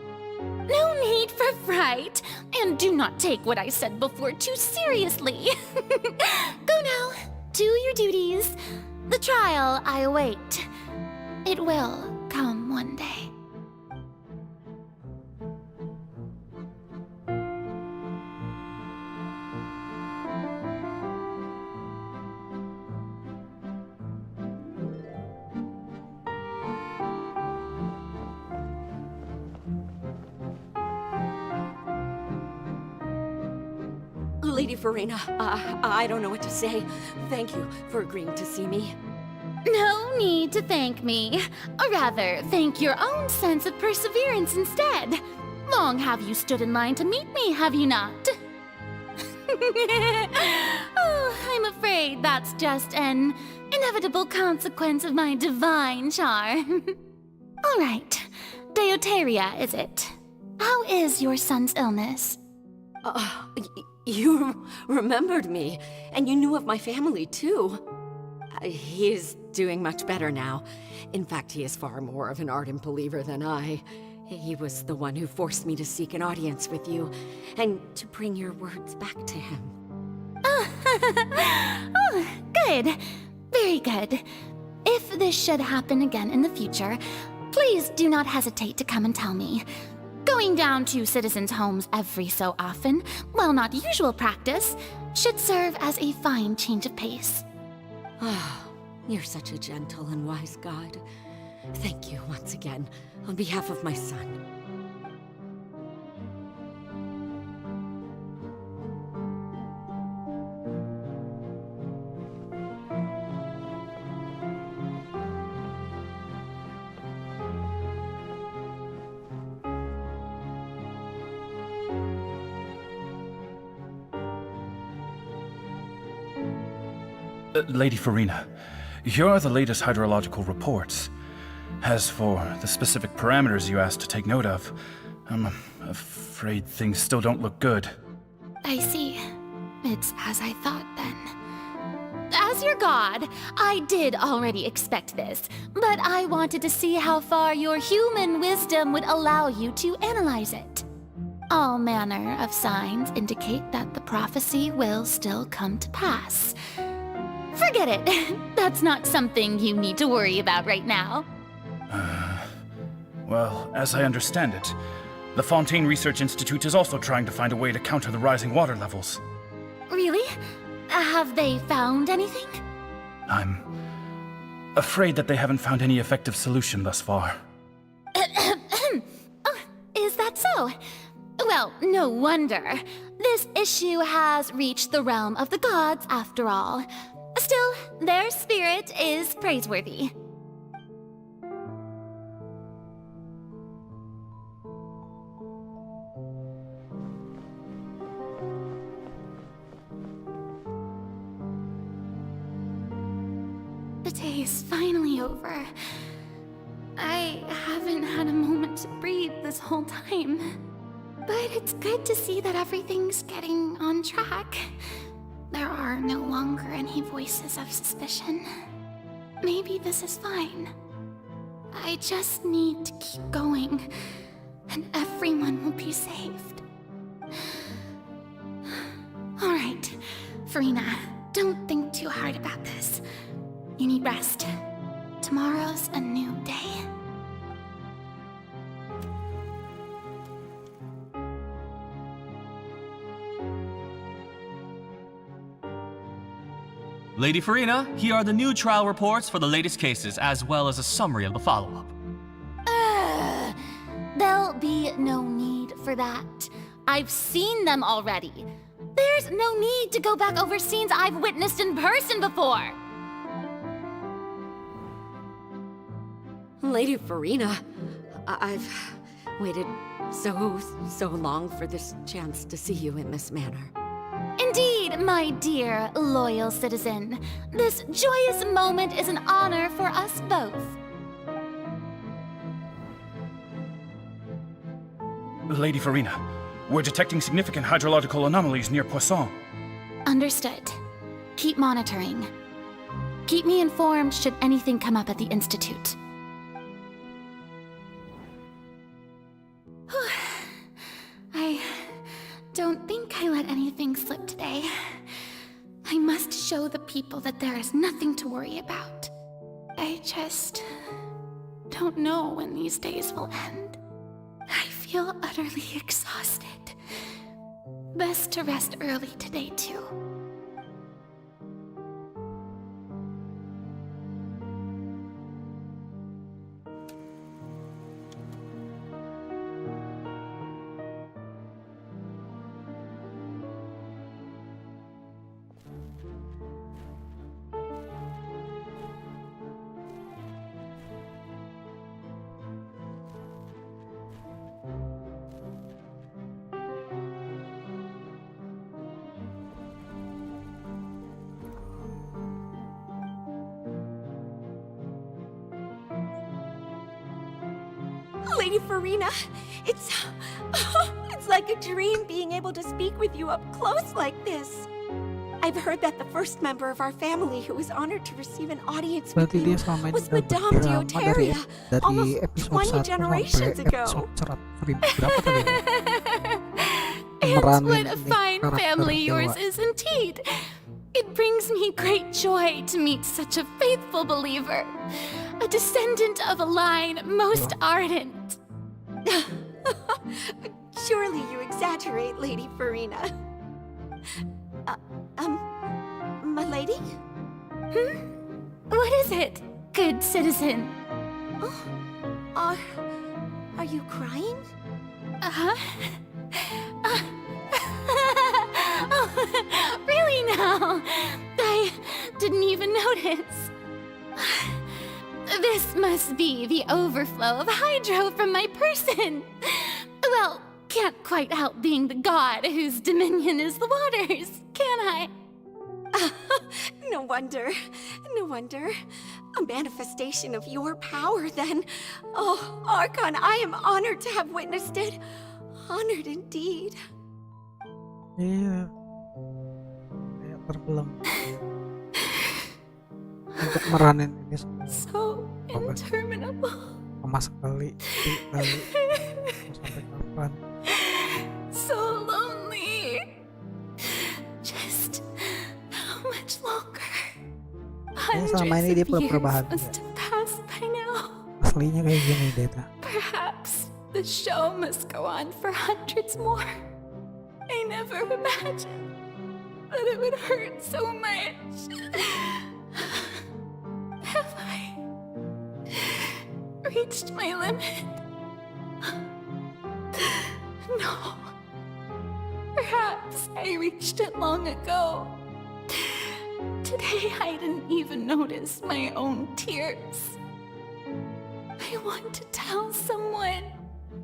No need for fright, and do not take what I said before too seriously. Go now, do your duties. The trial I await. It will come one day. Lady Farina, I don't know what to say. Thank you for agreeing to see me. No need to thank me. Or rather, thank your own sense of perseverance instead. Long have you stood in line to meet me, have you not? Oh, I'm afraid that's just an inevitable consequence of my divine charm. All right, Deuteria, is it? How is your son's illness? You remembered me, and you knew of my family, too. He is doing much better now. In fact, he is far more of an ardent believer than I. He was the one who forced me to seek an audience with you, and to bring your words back to him. Oh, good. Very good. If this should happen again in the future, please do not hesitate to come and tell me. Going down to citizens' homes every so often, while not usual practice, should serve as a fine change of pace. Ah, you're such a gentle and wise god. Thank you once again, on behalf of my son. Lady Farina, here are the latest hydrological reports. As for the specific parameters you asked to take note of, I'm afraid things still don't look good. I see. It's as I thought then. As your god, I did already expect this, but I wanted to see how far your human wisdom would allow you to analyze it. All manner of signs indicate that the prophecy will still come to pass. Forget it. That's not something you need to worry about right now. Well, as I understand it, the Fontaine Research Institute is also trying to find a way to counter the rising water levels. Really? Have they found anything? I'm afraid that they haven't found any effective solution thus far. Oh, is that so? Well, no wonder. This issue has reached the realm of the gods, after all. Still, Their spirit is praiseworthy. The day is finally over. I haven't had a moment to breathe this whole time. But it's good to see that everything's getting on track. There are no longer any voices of suspicion. Maybe this is fine. I just need to keep going, and everyone will be saved. Alright, Farina, don't think too hard about this. You need rest. Tomorrow's a new day. Lady Farina, here are the new trial reports for the latest cases, as well as a summary of the follow-up. There'll be no need for that. I've seen them already. There's no need to go back over scenes I've witnessed in person before. Lady Farina, I've waited so long for this chance to see you in this manner. Indeed, my dear, loyal citizen. This joyous moment is an honor for us both. Lady Farina, we're detecting significant hydrological anomalies near Poisson. Understood. Keep monitoring. Keep me informed should anything come up at the Institute. I don't think I let anything slip today. I must show the people that there is nothing to worry about. I just don't know when these days will end. I feel utterly exhausted. Best to rest early today, too. Lady Farina, it's like a dream being able to speak with you up close like this. I've heard that the first member of our family who was honored to receive an audience with you was Madame Dioteria, almost 20 generations ago. And what a fine family yours is indeed. It brings me great joy to meet such a faithful believer, a descendant of a line most ardent. Surely you exaggerate, Lady Farina. My lady? What is it, good citizen? Oh, are you crying? Oh, really now? I didn't even notice. This must be the overflow of hydro from my person. Well, can't quite help being the god whose dominion is the waters, can I? No wonder. No wonder. A manifestation of your power, then. Oh, Archon, I am honored to have witnessed it. Honored indeed. Iya. Kayak terbelenggu. Untuk meranin ini semua. So interminable. Lama sekali. Mau sampai kapan? So lonely. Just how much longer? Selama ini dia pura-pura bahagia. Aslinya kayak gini deh. Perhaps the show must go on for hundreds more. I never imagined that it would hurt so much. Have I reached my limit? No. Perhaps I reached it long ago. Today I didn't even notice my own tears. I want to tell someone,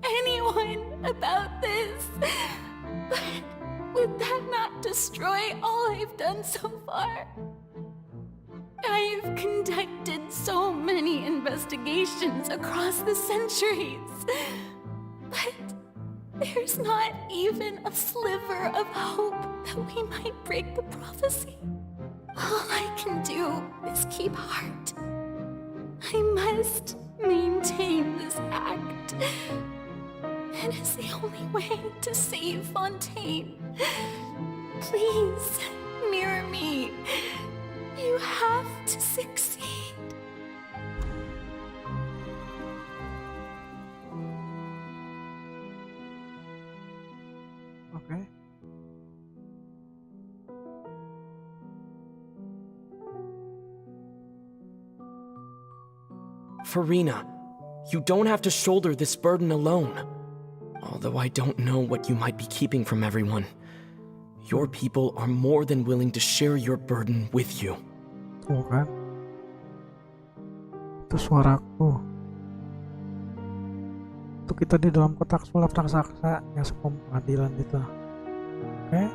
anyone, about this. But would that not destroy all I've done so far? I've conducted so many investigations across the centuries. But there's not even a sliver of hope that we might break the prophecy. All I can do is keep heart. I must maintain this act. It is the only way to save Fontaine. Please, mirror me. You have to succeed. Oke. Farina, you don't have to shoulder this burden alone. Although I don't know what you might be keeping from everyone, your people are more than willing to share your burden with you. Tuh kan. Itu suaraku. Itu kita di dalam kotak sulap raksasa yang sebuah pengadilan itu. Oke.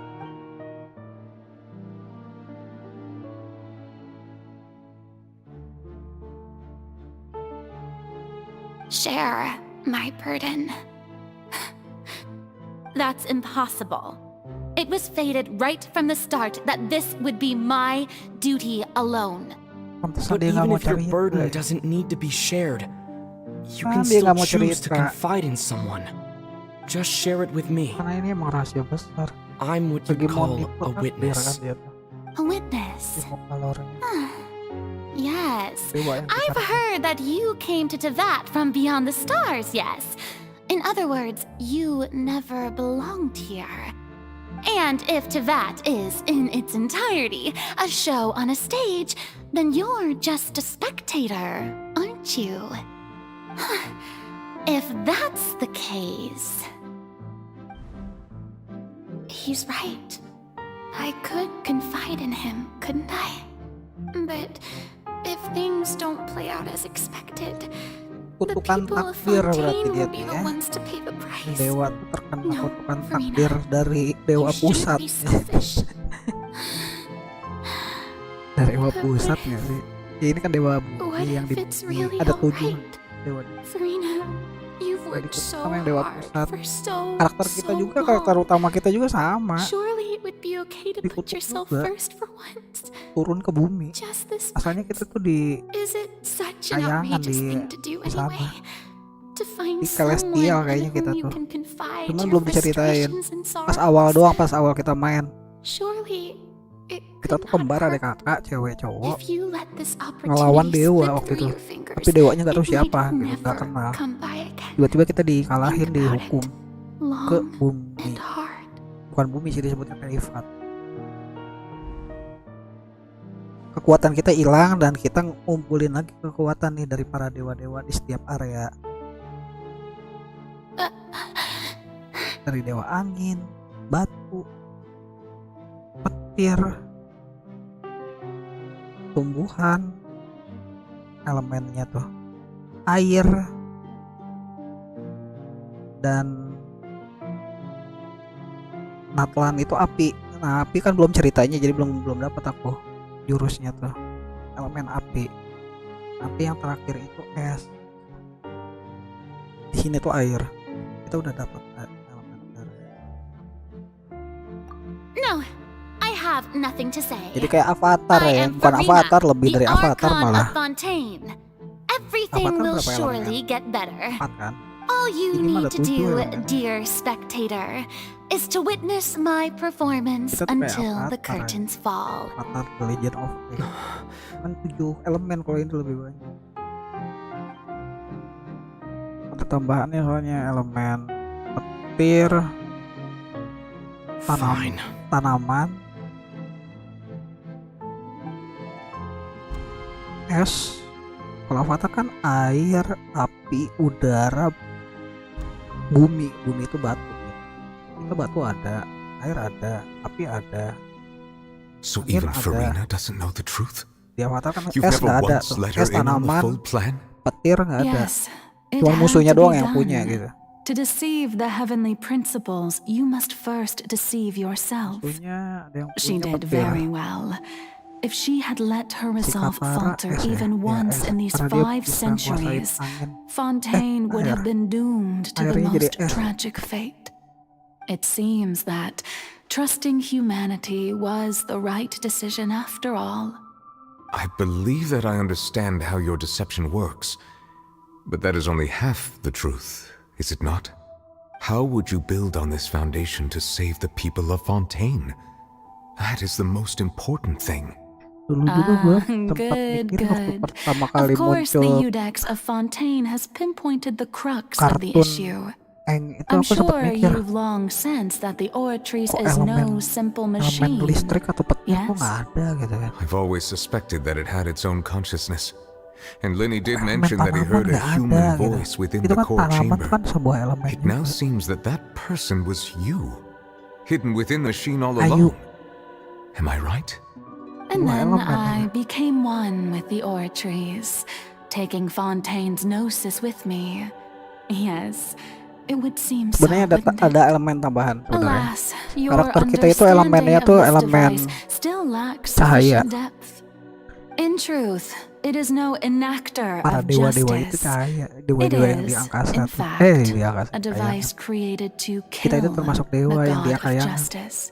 Share my burden. That's impossible. It was fated right from the start that this would be my duty alone. But even if your burden doesn't need to be shared, you can still choose to confide in someone. Just share it with me. Karena ini emang rahasia besar. I'm what you call a witness. A witness? Yes. I've heard that you came to Tevat from beyond the stars, yes. In other words, you never belonged here. And if Tevat is, in its entirety, a show on a stage, then you're just a spectator, aren't you? If that's the case... He's right. I could confide in him, couldn't I? But if things don't play out as expected, kutukan takdir berarti dia tuh ya. Dewa tuh terkena kutukan takdir dari dewa pusat. Dari dewa pusat ya sih. Ya, ini kan dewa bumi yang ada 7 dewa. Jadi sama yang dewa pusat. Karakter kita juga, karakter utama kita juga sama. Dikutuk juga. Turun ke bumi. Asalnya kita tuh di kayangan di sana. Di Celestial kayaknya kita tuh. Cuman belum diceritain. Pas awal doang, pas awal kita main. Kita tuh kembar, ada kakak, cewek, cowok. Ngelawan dewa waktu itu. Tapi dewanya gak tahu siapa, gitu, gak kenal. Tiba-tiba kita dikalahin, dihukum ke bumi. Bukan bumi sih, disebutnya privat. Kekuatan kita hilang dan kita ngumpulin lagi kekuatan nih dari para dewa-dewa di setiap area. Dari dewa angin, batu, petir, tumbuhan, elemennya tuh air, dan Natlan itu api. Nah, api kan belum ceritanya, jadi belum dapat aku jurusnya tuh, elemen api. Api yang terakhir itu es. Di sini tuh air. Kita udah dapat elemen air. No, I have nothing to say. Jadi kayak Avatar ya, bukan Avatar, lebih dari Avatar malah. Everything will surely get better. Kan? All you need to do, dear spectator, is to witness my performance until the curtains fall. Avatar, The Legend of Aang. Kan 7 elemen, kalau ini lebih banyak. Ada tambahannya soalnya elemen petir, tanaman, es. Kalau Avatar kan air, api, udara, bumi. Bumi itu batu. Kita batu ada, air ada, api ada. So even Farina doesn't know the truth? Di Avatar kan You've es never nggak ada once tuh. let her Es in on the tanaman, full plan? petir nggak ada. Yes, it Cuma had musuhnya to be doang yang punya done. gitu. To deceive the heavenly principles, you must first deceive yourself. Musuhnya ada yang She punya did petir. very well. If she had let her resolve Katara falter es ya? even Ya, once es. in these Karena dia 5 bisa centuries, nguasain angin. Fontaine would air. have been doomed to the Airnya jadi most es. tragic fate. It seems that trusting humanity was the right decision after all. I believe that I understand how your deception works, but that is only half the truth, is it not? How would you build on this foundation to save the people of Fontaine? That is the most important thing. Dulu juga gue sempat mikir waktu pertama kali Of course, the muncul Udex of Fontaine has pinpointed the crux of the kartun issue. Eng itu I'm aku sempat sure mikir you've long sensed that the Oratrice kok is elemen no simple elemen machine. listrik atau petir kok Yes? nggak ada gitu kan. I've always suspected that it had its own consciousness. And Lenny did Elemen mention that he tanaman heard a nggak ada human gitu. voice within Itu the kan core tanaman chamber. kan sebuah elemen It now juga. seems that that person was you, hidden within the machine all Ayu. along. Am I right? And Dua then elemen I ya. became one with the Oratrice, taking Fontaine's gnosis with me. Yes, it would seem so, Sebenarnya wouldn't it? ada elemen tambahan sebenarnya. Alas, your Karakter kita itu understanding elemennya of tuh this elemen device still lacks cahaya. sufficient depth. In truth, it is no enactor Para of dewa-dewa itu justice. cahaya, It dewa-dewa yang di is, angkasa in tuh. fact, Di angkasa a device created to kita itu kill termasuk the dewa yang di god of kayangan. justice.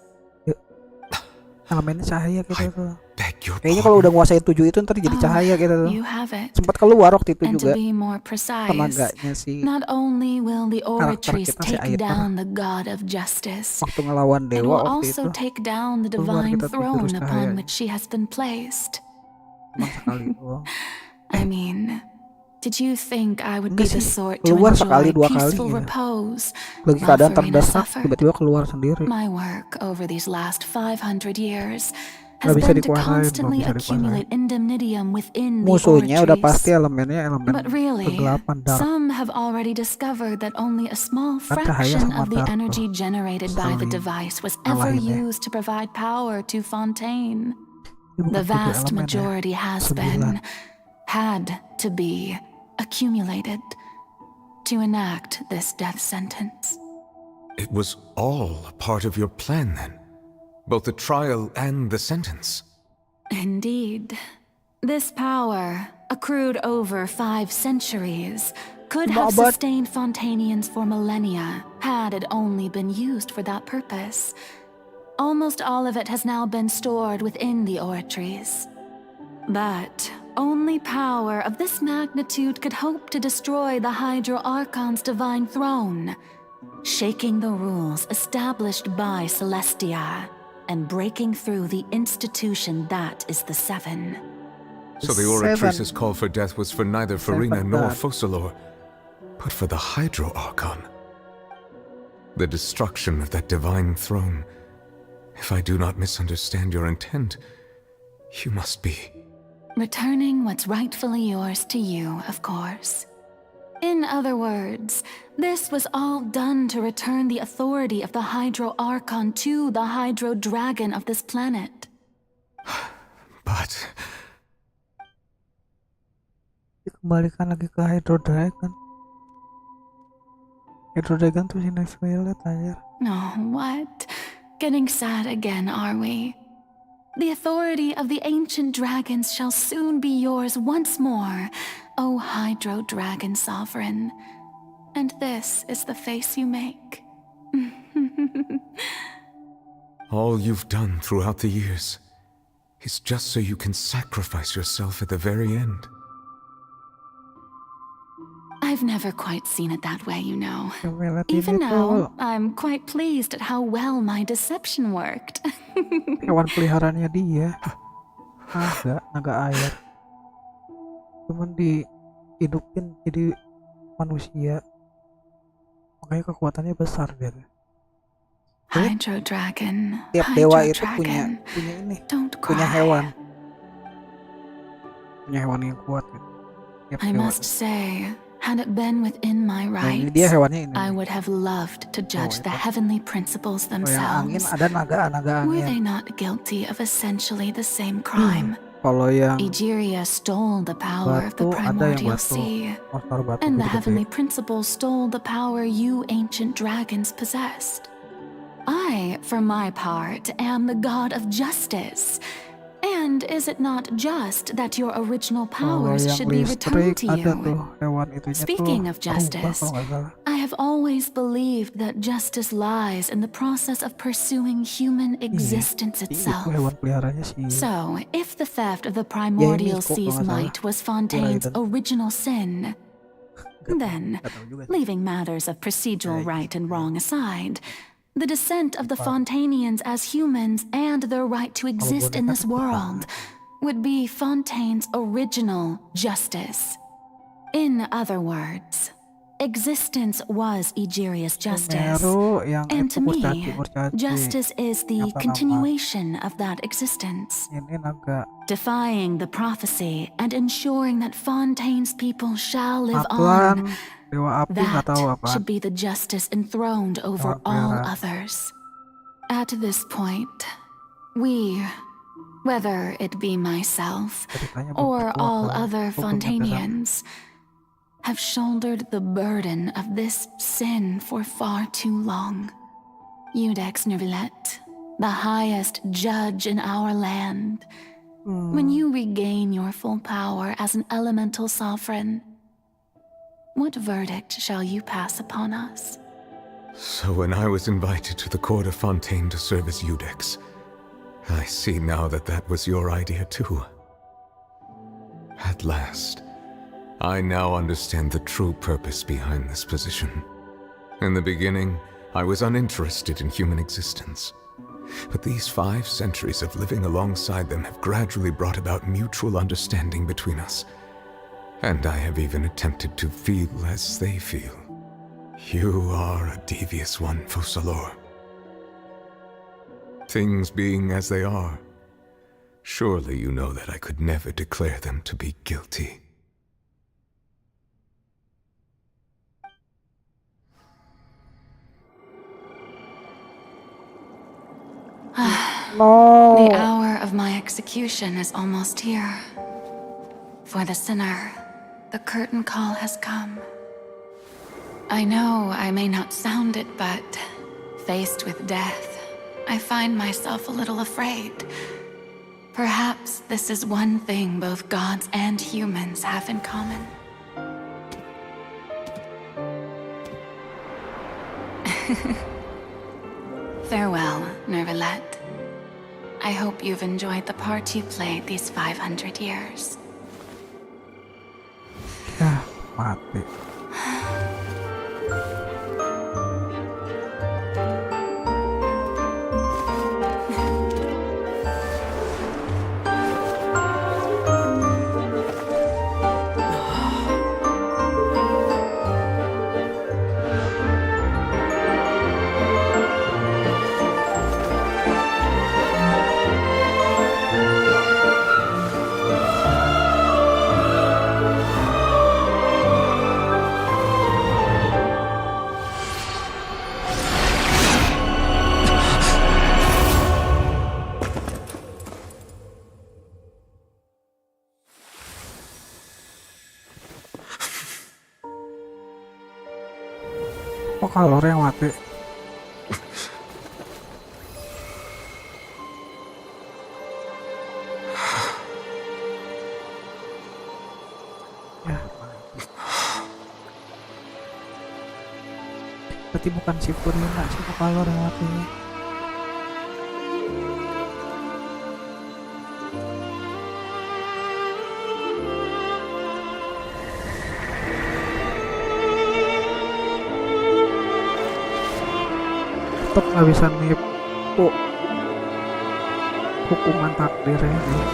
Elemennya cahaya gitu tuh. Beg your Kayaknya kalau udah nguasain 7 itu ntar jadi cahaya gitu tuh. You have it. Sempat keluar waktu itu And juga to be more precise, tenaganya si not only will the karakter Oratrice kita si take Aether down the god of justice, waktu ngelawan it dewa will waktu also itu take down the keluar divine kita tuh throne jurus upon cahaya. which she has been placed. Cuma sekali doang. I mean, did you think I would be Enggak the sih, sort to keluar sekali enjoy 2 kali peaceful gitu. repose Lagi while keadaan Farina terdesak suffered? tiba-tiba keluar sendiri. My work over these last 500 years Nggak has bisa been to dikuasain, belum constantly bisa dikuasain. accumulate indemnitium within the Musuhnya udah pasti Oratrice. elemennya elemen But really, kegelapan dark. some have already discovered that only a small Kan cahaya fraction sama of the dark energy tuh generated by the saling device was ever ngalahin ya. used to provide power to Fontaine. Ini bukan The 7 vast elemen ya. majority has 9. been, had to be, accumulated to enact this death sentence. It was all a part of your plan then? Both the trial and the sentence? Indeed. This power, accrued over 5 centuries, could have But- sustained Fontainians for millennia had it only been used for that purpose. Almost all of it has now been stored within the Oratrice. But only power of this magnitude could hope to destroy the Hydro Archon's divine throne, shaking the rules established by Celestia and breaking through the institution that is the Seven. So the Oratrice's call for death was for neither Farina nor Focalor, but for the Hydro Archon. The destruction of that divine throne. If I do not misunderstand your intent, you must be... Returning what's rightfully yours to you, of course. In other words, this was all done to return the authority of the Hydro Archon to the Hydro Dragon of this planet. But... Dikembalikan lagi ke Hydro Dragon. Hydro Dragon tuh si Next Violet aja. Oh, what? Getting sad again, are we? The authority of the ancient dragons shall soon be yours once more, O Hydro Dragon Sovereign. And this is the face you make. all you've done throughout the years is just so you can sacrifice yourself at the very end. I've never quite seen it that way, you know. Violet Even ini now, tuh I'm quite pleased at how well my deception worked. hewan peliharaannya dia. Naga air. Cuman dihidupin jadi manusia. Makanya kekuatannya besar dia. Hydro Dragon. Tiap Hydro dewa itu Dragon. punya ini, Don't punya cry. hewan. Punya hewan yang kuat kan. Tiap I dewa. must say, Had it been within my rights, dia hewannya ini. I would have loved to judge the heavenly principles Oh, yang angin themselves. ada naga Were angin. they not guilty of essentially the same crime? Kalau yang Egeria stole the power of the batu ada yang primordial batu. sea, Monster batu and the gede-gede. heavenly principles stole the power you ancient dragons possessed. I, for my part, am the god of justice. And is it not just that your original powers yang should be returned listrik to ada you? tuh hewan itunya Speaking tuh of justice, kalau nggak salah. I have always believed that justice lies in the process of pursuing human existence Itu itself. hewan peliharanya sih. So, if the theft of the primordial kok, sea's kalau nggak might was Fontaine's Raiden. original sin, then, leaving matters of procedural right and wrong aside, the descent of the Fontainians as humans and their right to exist in this world would be Fontaine's original justice. In other words, existence was Egeria's justice, Meru yang and itu to me, kurcaci. justice is the Apa nama? continuation of that existence. Ini naga Defying the prophecy and ensuring that Fontaine's people shall live Atlan, on. dewa api nggak tahu That apa. should be the justice enthroned over Dewa all merah. others. At this point, we, whether it be myself Ceritanya or belum all keluar, other hukumnya Fontainians, have shouldered the burden of this sin for far too long. Iudex Neuvillette, the highest judge in our land, when you regain your full power as an elemental sovereign, what verdict shall you pass upon us? So when I was invited to the court of Fontaine to serve as Iudex, I see now that that was your idea too. At last, I now understand the true purpose behind this position. In the beginning, I was uninterested in human existence. But these 5 centuries of living alongside them have gradually brought about mutual understanding between us. And I have even attempted to feel as they feel. You are a devious one, Focalors. Things being as they are, surely you know that I could never declare them to be guilty. No. The hour of my execution is almost here. For the sinner, the curtain call has come. I know I may not sound it, but faced with death, I find myself a little afraid. Perhaps this is one thing both gods and humans have in common. Farewell, Neuvillette. I hope you've enjoyed the part you played these 500 years. Ya, mati. Kok kalor yang mati? Ya, mati. Berarti bukan si Furina, si kalor yang mati. Tetap nggak bisa nipu hukuman takdirnya nih.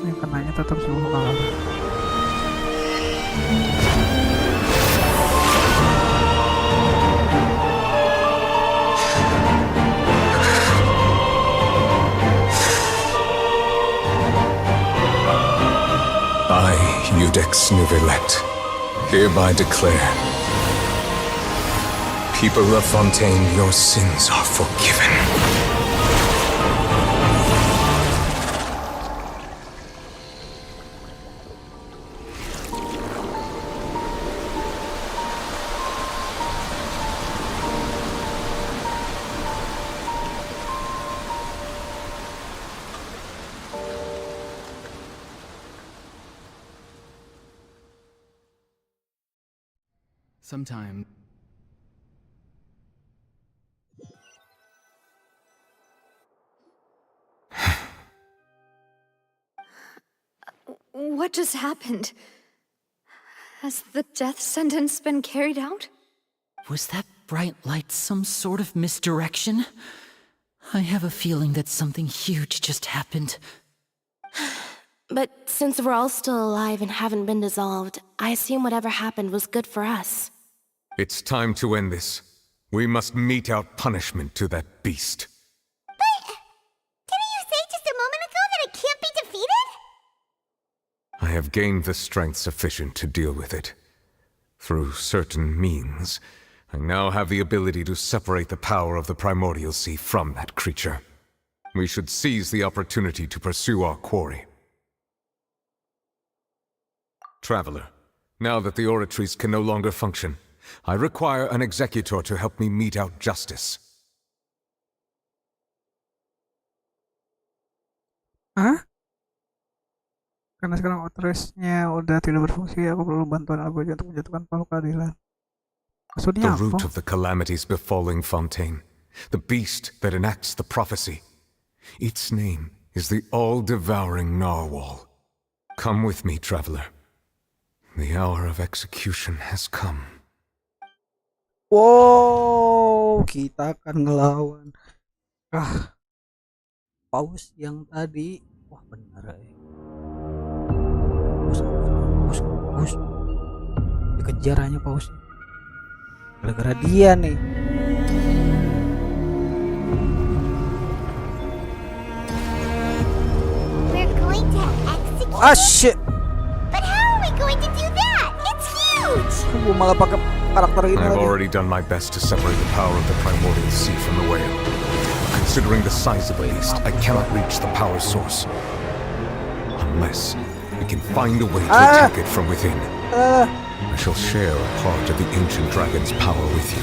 Ini kenanya tetap semua kalah. I Judex Nuvelet, hereby declare, people of Fontaine, your sins are forgiven. Sometime. What just happened? Has the death sentence been carried out? Was that bright light some sort of misdirection? I have a feeling that something huge just happened. But since we're all still alive and haven't been dissolved, I assume whatever happened was good for us. It's time to end this. We must mete out punishment to that beast. Didn't you say just a moment ago that it can't be defeated? I have gained the strength sufficient to deal with it. Through certain means, I now have the ability to separate the power of the Primordial Sea from that creature. We should seize the opportunity to pursue our quarry. Traveler, now that the oratories can no longer function, I require an executor to help me mete out justice. Hah? Karena sekarang otorisnya udah tidak berfungsi, aku perlu bantuan aku aja untuk menjatuhkan palu keadilan. Maksudnya The apa? root of the calamities befalling Fontaine, the beast that enacts the prophecy. Its name is the all-devouring narwhal. Come with me, traveler. The hour of execution has come. Wow, kita akan ngelawan paus yang tadi. Wah, bener ya. Paus. Dikejar hanya paus. Gara-gara dia nih. We're going to execute. Ah, shit. But how are we going to do that? It's huge. Gue malah pakai karakter ini I've lagi. already done my best to separate the power of the Primordial Sea from the whale. Considering the size of the beast, I cannot reach the power source. Unless we can find a way to attack it from within. I shall share a part of the ancient dragon's power with you.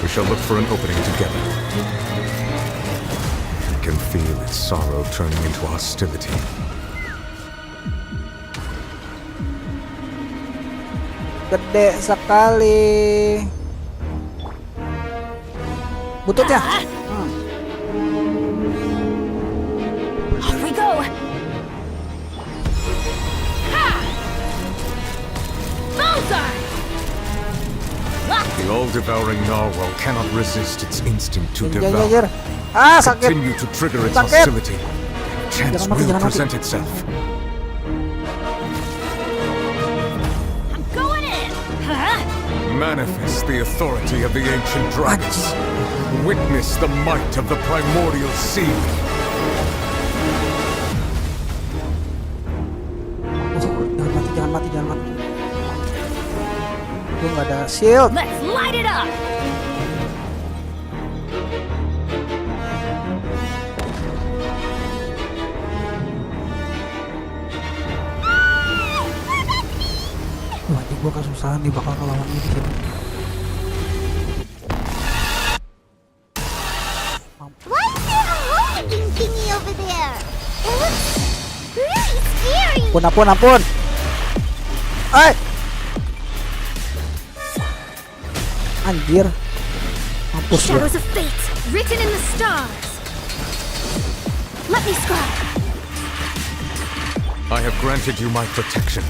We shall look for an opening together. I can feel its sorrow turning into hostility. Gede sekali. Bututnya. Off we go. The all-devouring narwhal cannot resist its instinct to devour. Jajar. Ah, sakit. Continue to trigger its Sakit. hostility. Chance will present itself. I'm going in. Huh? Manifest the authority of the ancient dragons. Witness the might of the primordial sea. Jangan mati. Gue nggak ada shield. Let's light it up. Wah, ini gue kesusahan nih bakal ngelawan ini sih. Why is there a hole-looking thingy over there? It looks really scary. Ampun. Anjir. Mampus gue. Shadows of fate, written in the stars. Let me scribe. I have granted you my protection.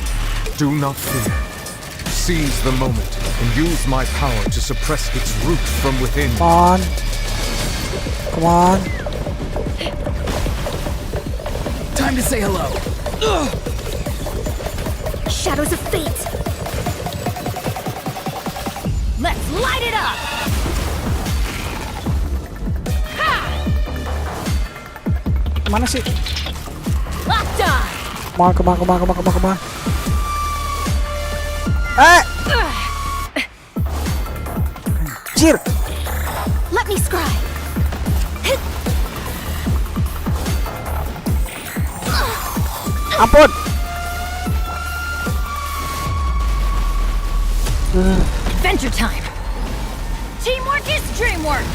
Do not fear. Seize the moment and use my power to suppress its root from within. Come on. Time to say hello. Shadows of fate. Let's light it up. Mana sih? Locked on. Come on. Anjir. Let me scribe. Ampun. Adventure time. Teamwork is dreamwork.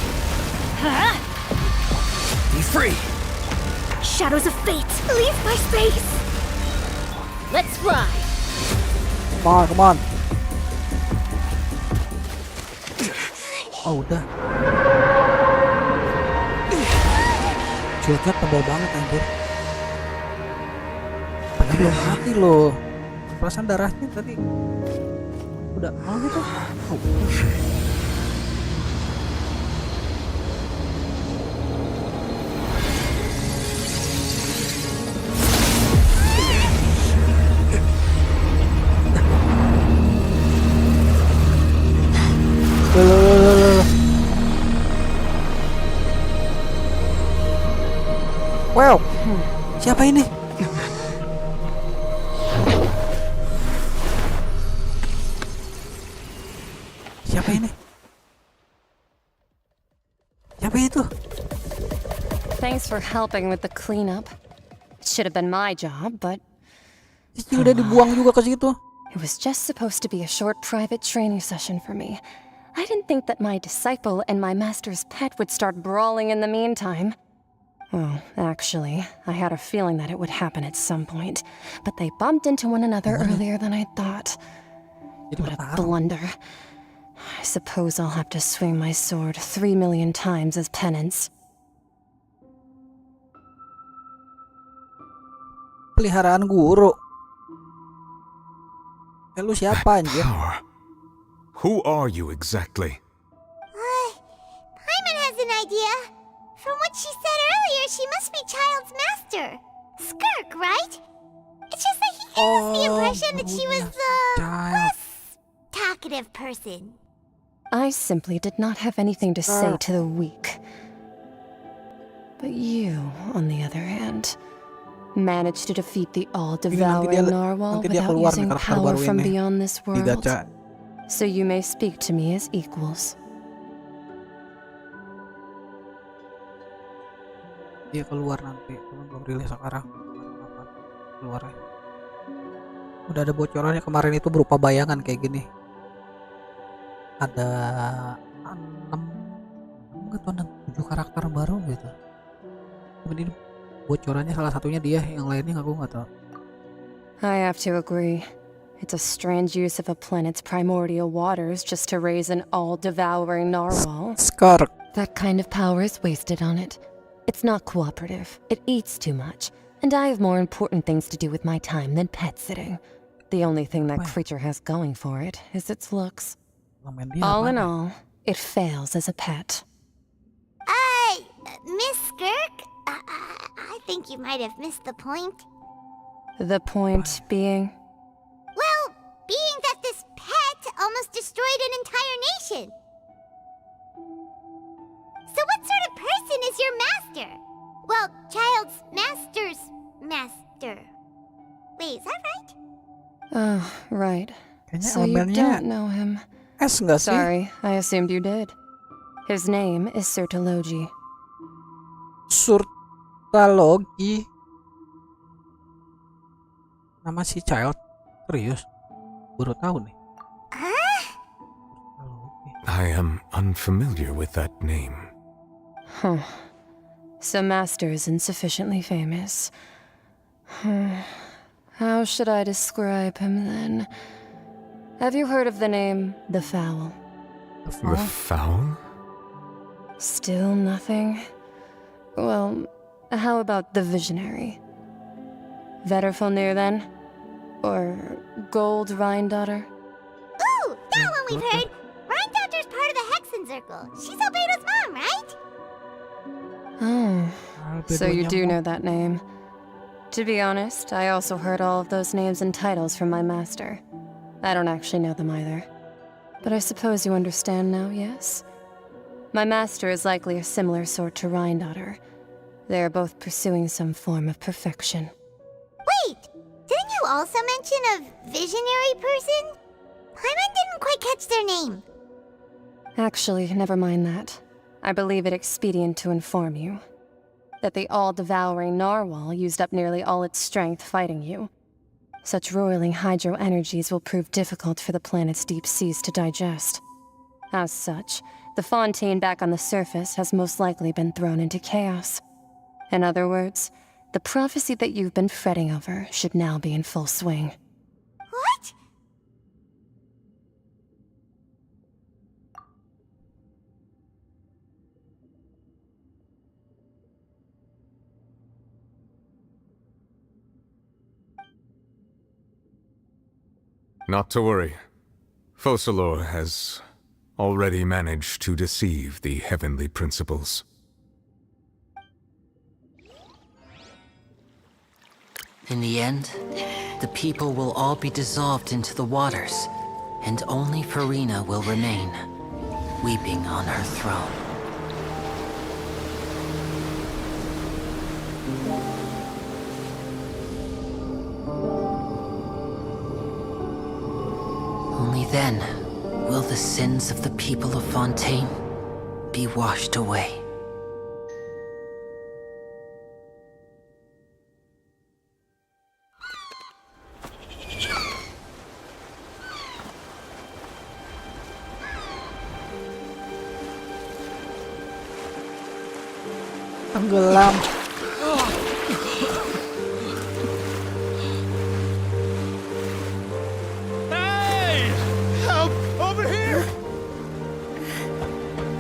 Huh? Be free. Shadows of fate, leave my space. Let's fly. Come on. Oh, udah. Shieldnya tebal banget anjir. Padahal belum mati loh. Perasaan darahnya tadi udah gitu. Oh. Wow, siapa ini? Siapa ini? Siapa itu? Thanks for helping with the cleanup. It should have been my job, but Udah dibuang juga ke situ. it was just supposed to be a short private training session for me. I didn't think that my disciple and my master's pet would start brawling in the meantime. Well, actually, I had a feeling that it would happen at some point, but they bumped into one another earlier than I thought. What a blunder. I suppose I'll have to swing my sword 3 million times as penance. Peliharaan guru. Lu siapa anjir? Who are you exactly? Paimon has an idea. From what she said earlier, she must be Child's master. Skirk, right? It's just that he gave us the impression that she was the less talkative person. I simply did not have anything to say to the weak. But you, on the other hand, managed to defeat the all-devouring narwhal without using power from beyond this world. So you may speak to me as equals. Dia keluar nanti, belum rilis sekarang. Keluar ya. Udah ada bocorannya kemarin itu berupa bayangan kayak gini. Ada 7 karakter baru gitu. Ini bocorannya salah satunya dia, yang lainnya aku nggak tahu. I have to agree. It's a strange use of a planet's primordial waters just to raise an all-devouring narwhal. Skark. That kind of power is wasted on it. It's not cooperative. It eats too much. And I have more important things to do with my time than pet sitting. The only thing that creature has going for it is its looks. All in all, it fails as a pet. Miss Skirk? I think you might have missed the point. The point being? Well, being that this pet almost destroyed an entire nation. So what sort of person is your master? Well, Child's master's master. Wait, is that right? Oh, right. So you elemennya don't know him. S nggak sih? Sorry, I assumed you did. His name is Surtologi. Surtologi. Nama si Child? Serius? Baru tahu nih. I am unfamiliar with that name. Huh. So Master isn't sufficiently famous. How should I describe him then? Have you heard of the name The Fowl? The Fowl? Still nothing? Well, how about the Visionary? Vetterfulnir then? Or Gold Rhindaughter? Ooh, that one we've heard! Rhindaughter's part of the Hexen Circle. She's Albedo's mom, right? Oh, so you do know that name. To be honest, I also heard all of those names and titles from my master. I don't actually know them either. But I suppose you understand now, yes? My master is likely a similar sort to Rhindaughter. They are both pursuing some form of perfection. Wait! Didn't you also mention a visionary person? Paimon didn't quite catch their name. Actually, never mind that. I believe it expedient to inform you that the all-devouring narwhal used up nearly all its strength fighting you. Such roiling hydro energies will prove difficult for the planet's deep seas to digest. As such, the fontaine back on the surface has most likely been thrown into chaos. In other words, the prophecy that you've been fretting over should now be in full swing. What? Not to worry. Focalor has already managed to deceive the heavenly principles. In the end, the people will all be dissolved into the waters, and only Furina will remain, weeping on her throne. Only then will the sins of the people of Fontaine be washed away. Tenggelam.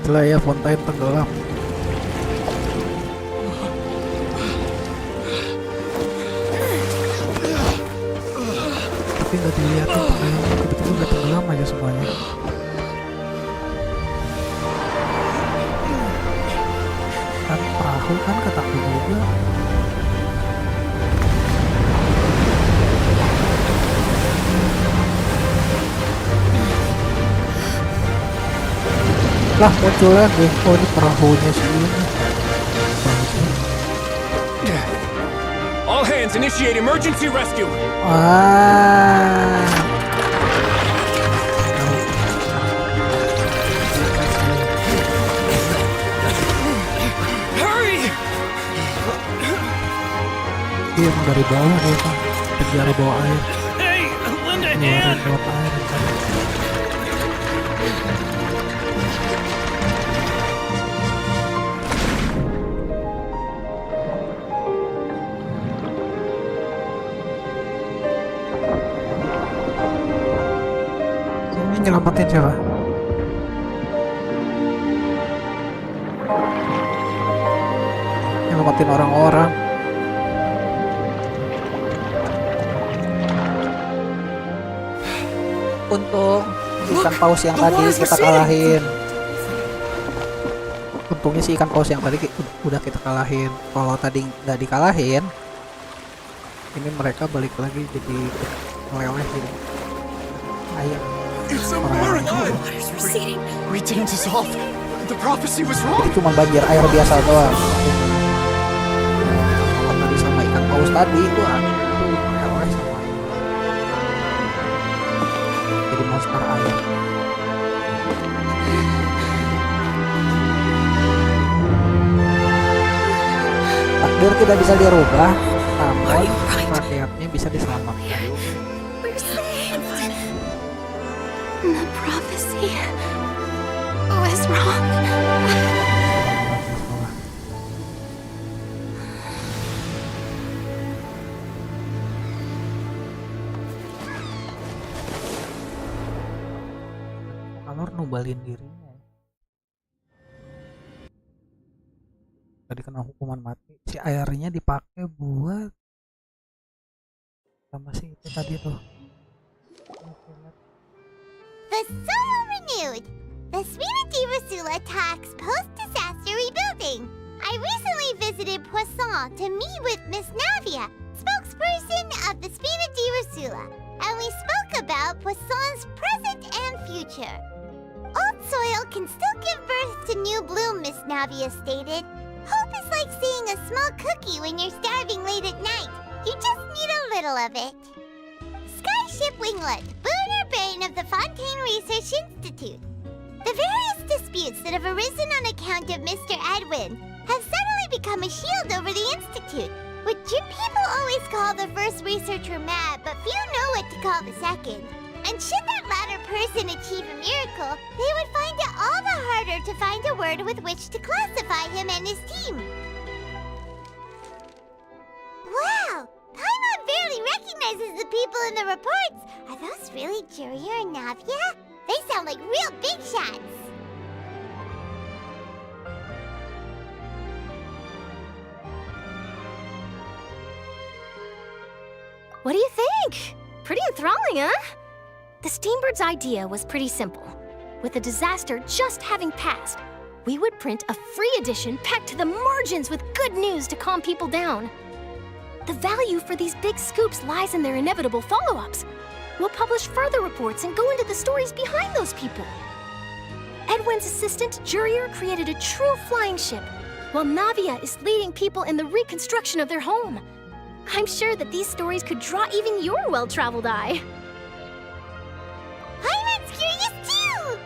Itulah ya, Fontaine tenggelam. Tapi nggak dilihatin tenggelamnya, tiba-tiba udah tenggelam aja semuanya. Kan perahu kan kataku juga. Lah muncul lagi. Oh, ini perahunya sih ini. All hands initiate emergency rescue. Hurry! Dia yang dari bawah dia kan. Penjara bawah air. Hey, lend a Keluarin hand! lewat air. Nyelamatin siapa? Nyelamatin orang-orang. Untung ikan paus yang tadi kita kalahin. Untungnya si ikan paus yang tadi udah kita kalahin. Kalau tadi nggak dikalahin, ini mereka balik lagi jadi meleleh gitu. Ayam. It's a miracle! We didn't dissolve. The prophecy was wrong. Itu cuma banjir air biasa doang. Kalau tadi sama ikan paus tadi itu meleleh semua. Jadi monster air. Takdir tidak bisa dirubah, namun rakyatnya bisa diselamatkan. The prophecy was wrong. Alor nubalin dirinya. Tadi kena hukuman mati. Si airnya dipakai buat sama si itu tadi tuh. The soul renewed! The Suite de Rasula talks post-disaster rebuilding. I recently visited Poisson to meet with Miss Navia, spokesperson of the Suite de Rasula, and we spoke about Poisson's present and future. Old soil can still give birth to new bloom, Miss Navia stated. Hope is like seeing a small cookie when you're starving late at night. You just need a little of it. Sky flagship winglet, boon or bane of the Fontaine Research Institute. The various disputes that have arisen on account of Mr. Edwin have suddenly become a shield over the Institute, which people always call the first researcher mad, but few know what to call the second. And should that latter person achieve a miracle, they would find it all the harder to find a word with which to classify him and his team. Wow! Paimon barely recognizes the people in the reports. Are those really Jurier and Navia? They sound like real big shots. What do you think? Pretty enthralling, huh? The Steambird's idea was pretty simple. With the disaster just having passed, we would print a free edition packed to the margins with good news to calm people down. The value for these big scoops lies in their inevitable follow-ups. We'll publish further reports and go into the stories behind those people. Edwin's assistant, Jurier, created a true flying ship, while Navia is leading people in the reconstruction of their home. I'm sure that these stories could draw even your well-traveled eye. Paimon's curious too!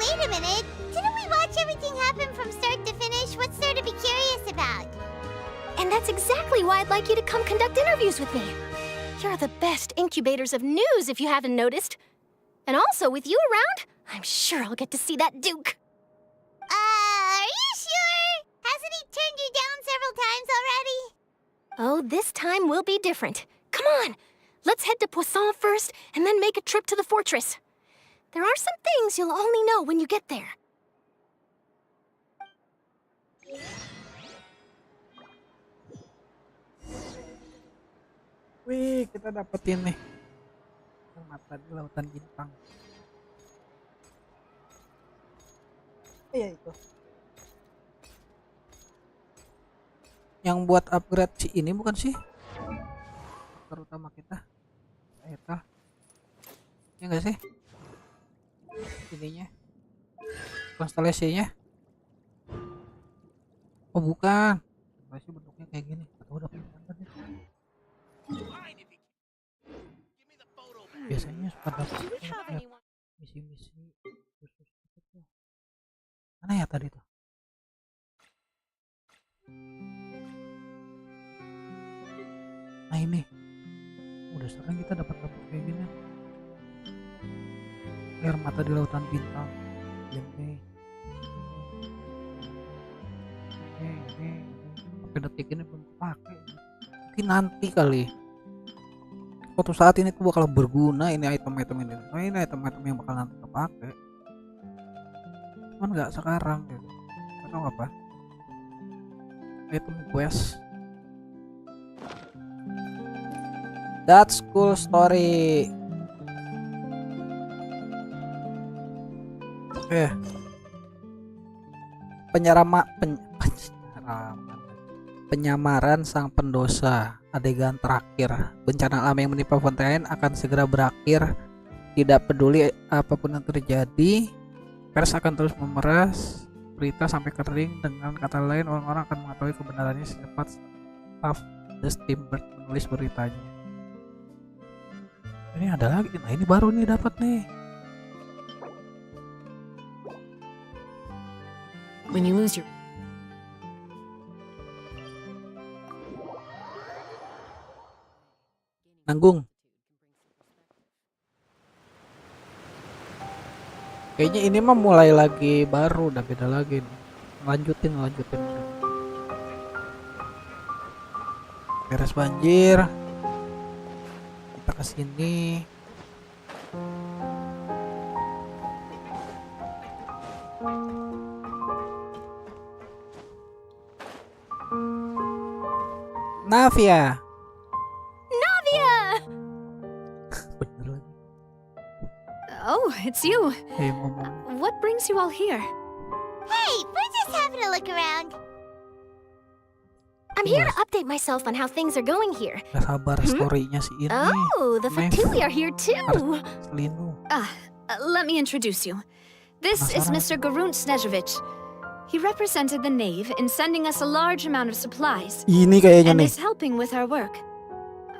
Wait a minute. Didn't we watch everything happen from start to finish? What's there to be curious about? And that's exactly why I'd like you to come conduct interviews with me. You're the best incubators of news, if you haven't noticed. And also, with you around, I'm sure I'll get to see that Duke. Are you sure? Hasn't he turned you down several times already? Oh, this time will be different. Come on, let's head to Poisson first, and then make a trip to the fortress. There are some things you'll only know when you get there. Wih, kita dapetin nih mata di lautan bintang. Iya itu. Yang buat upgrade si ini bukan sih? Terutama kita. Eta. Ya enggak sih? Ininya. Konstelasinya. Oh bukan. Konstelasi bentuknya kayak gini. Atau udah pindah deh. Biasanya suka dapat misi-misi khusus gitu. Mana ya tadi tuh? Nah ini udah sering kita dapat kayak gini. Air mata di lautan bintang. Ini sampai detik ini belum pakai. Mungkin nanti kali. Suatu saat ini tuh bakal berguna ini item-item ini. Oh, ini item-item yang bakal nanti kepake. Cuman nggak sekarang gitu. Atau apa? Item quest. That's cool story. Oke. Penyamaran sang pendosa. Adegan terakhir. Bencana alam yang menimpa Fontaine akan segera berakhir. Tidak peduli apapun yang terjadi, pers akan terus memeras berita sampai kering. Dengan kata lain, orang-orang akan mengetahui kebenarannya secepat staff The Steambird menulis beritanya. Ini ada lagi. Nah ini baru nih dapat nih. When you lose your nanggung. Kayaknya ini mah mulai lagi baru, udah beda lagi nih. Lanjutin. Beres banjir. Kita ke sini. Navia. Oh, it's you. Hey, Momo. What brings you all here? Hey, we're just having a look around. I'm here to update myself on how things are going here. Gak sabar story-nya si ini. Oh, the Fatui are here too. Let me introduce you. This is Mr. Garunt Snezhevich. He represented the Knave in sending us a large amount of supplies. Ini kayaknya and nih. is helping with our work.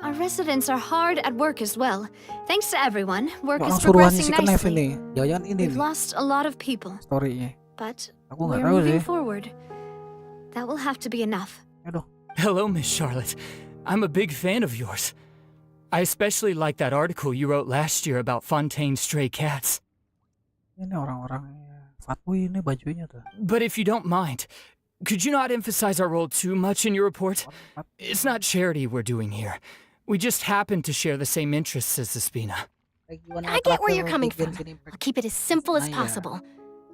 Our residents are hard at work as well. Thanks to everyone, work is suruhannya progressing si Knef nicely. ini. Jangan ini We've nih lost a lot of people, story-nya. but Aku nggak we're tahu moving sih. forward. That will have to be enough. Hello, Miss Charlotte. I'm a big fan of yours. I especially like that article you wrote last year about Fontaine's stray cats. Ini orang-orang fatui ini bajunya tuh. But if you don't mind, could you not emphasize our role too much in your report? It's not charity we're doing here. We just happen to share the same interests as the Spina. I get where you're coming from. I'll keep it as simple as possible.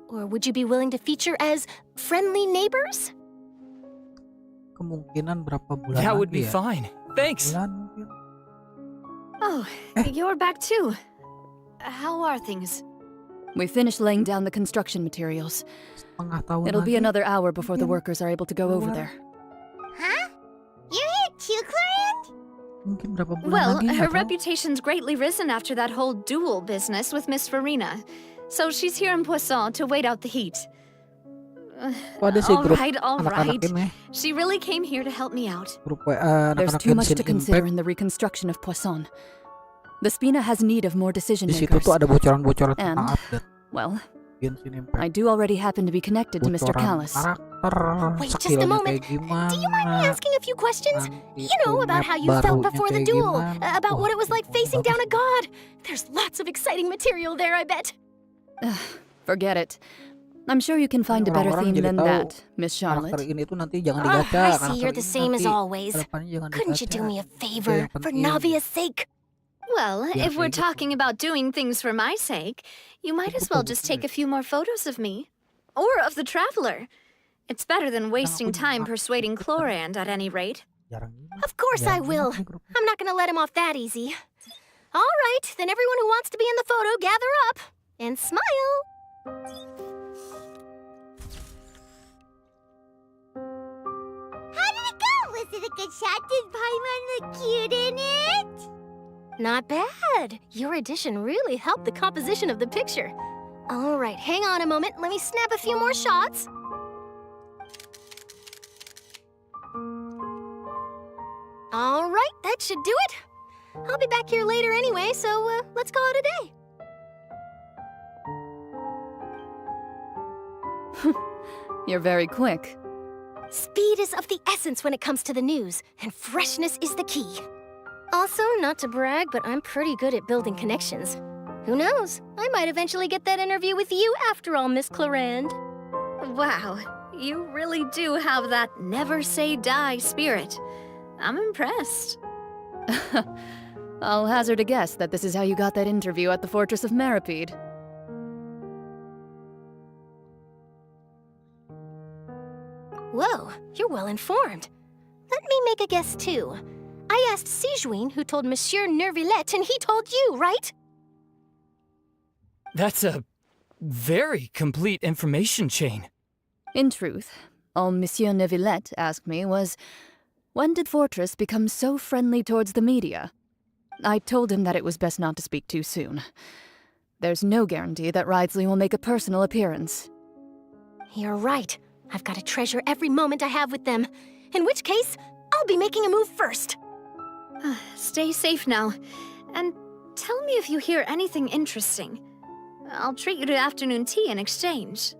Or would you be willing to feature as friendly neighbors? Kemungkinan berapa bulan That would lagi be ya? fine. Thanks. Bulan mungkin. Oh, you're back too. How are things? We finished laying down the construction materials. Setengah tahun It'll be lagi. another hour before the workers are able to go over there. Huh? You're here too, Clarence? Mungkin berapa bulan Well, lagi? her nggak tahu. reputation's greatly risen after that whole duel business with Miss Farina. So she's here in Poisson to wait out the heat. Oh, ada sih grup All anak-anak right. ini. She really came here to help me out. Grup WA There's anak-anak too much to Genshin consider Impact. in the reconstruction of Poisson. The Spina has need of more decision Di situ makers. tuh ada bocoran-bocoran And, tentang update well, Genshin Impact. I do already happen to be connected to Mr. Bocoran Callis. karakter, Wait, just a skillnya moment. kayak gimana. Do you mind me asking a few questions? Nanti You know, tuh about map how you felt barunya before the kayak duel, gimana. about what it was like facing bagus. down a god. There's lots of exciting material there, I bet. Forget it. I'm sure you can find a better Orang-orang theme jadi than tahu that, Miss Charlotte. Karakter ini tuh nanti jangan Oh, digacha. I see karakter you're the ini same as nanti always. kedepannya jangan Couldn't you digacha. do me a Itu favor yang for penting. Navia's sake? Well, Yeah, if we're kayak gitu. talking about doing things for my sake, you might as well just take a few more photos of me. Or of the traveler. It's better than wasting time persuading Chlorand at any rate. Of course I will. I'm not gonna let him off that easy. All right, then everyone who wants to be in the photo, gather up and smile. How did it go? Was it a good shot? Did Paimon look cute in it? Not bad. Your addition really helped the composition of the picture. All right, hang on a moment. Let me snap a few more shots. All right, that should do it. I'll be back here later anyway, so let's call it a day. You're very quick. Speed is of the essence when it comes to the news, and freshness is the key. Also, not to brag, but I'm pretty good at building connections. Who knows? I might eventually get that interview with you after all, Miss Clarand. Wow, you really do have that never say die spirit. I'm impressed. I'll hazard a guess that this is how you got that interview at the Fortress of Maripede. Whoa, you're well informed. Let me make a guess too. I asked Sijuin who told Monsieur Nervillette, and he told you, right? That's a very complete information chain. In truth, all Monsieur Neuvillette asked me was, when did Fortress become so friendly towards the media? I told him that it was best not to speak too soon. There's no guarantee that Ridesley will make a personal appearance. You're right. I've got to treasure every moment I have with them. In which case, I'll be making a move first. Stay safe now. And tell me if you hear anything interesting. I'll treat you to afternoon tea in exchange.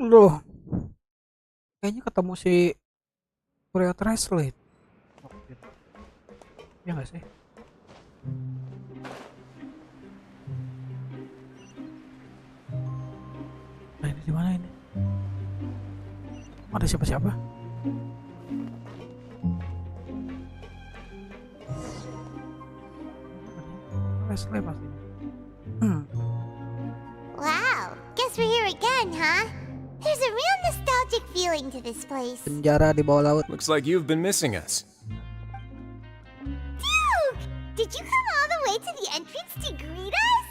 Loh, kayaknya ketemu si Korea Translate. Ya nggak sih? Nah ini di mana ini? Ada siapa-siapa? Translate pasti. again, huh? There's a real nostalgic feeling to this place. Penjara di bawah laut. Looks like you've been missing us. Duke! Did you come all the way to the entrance to greet us?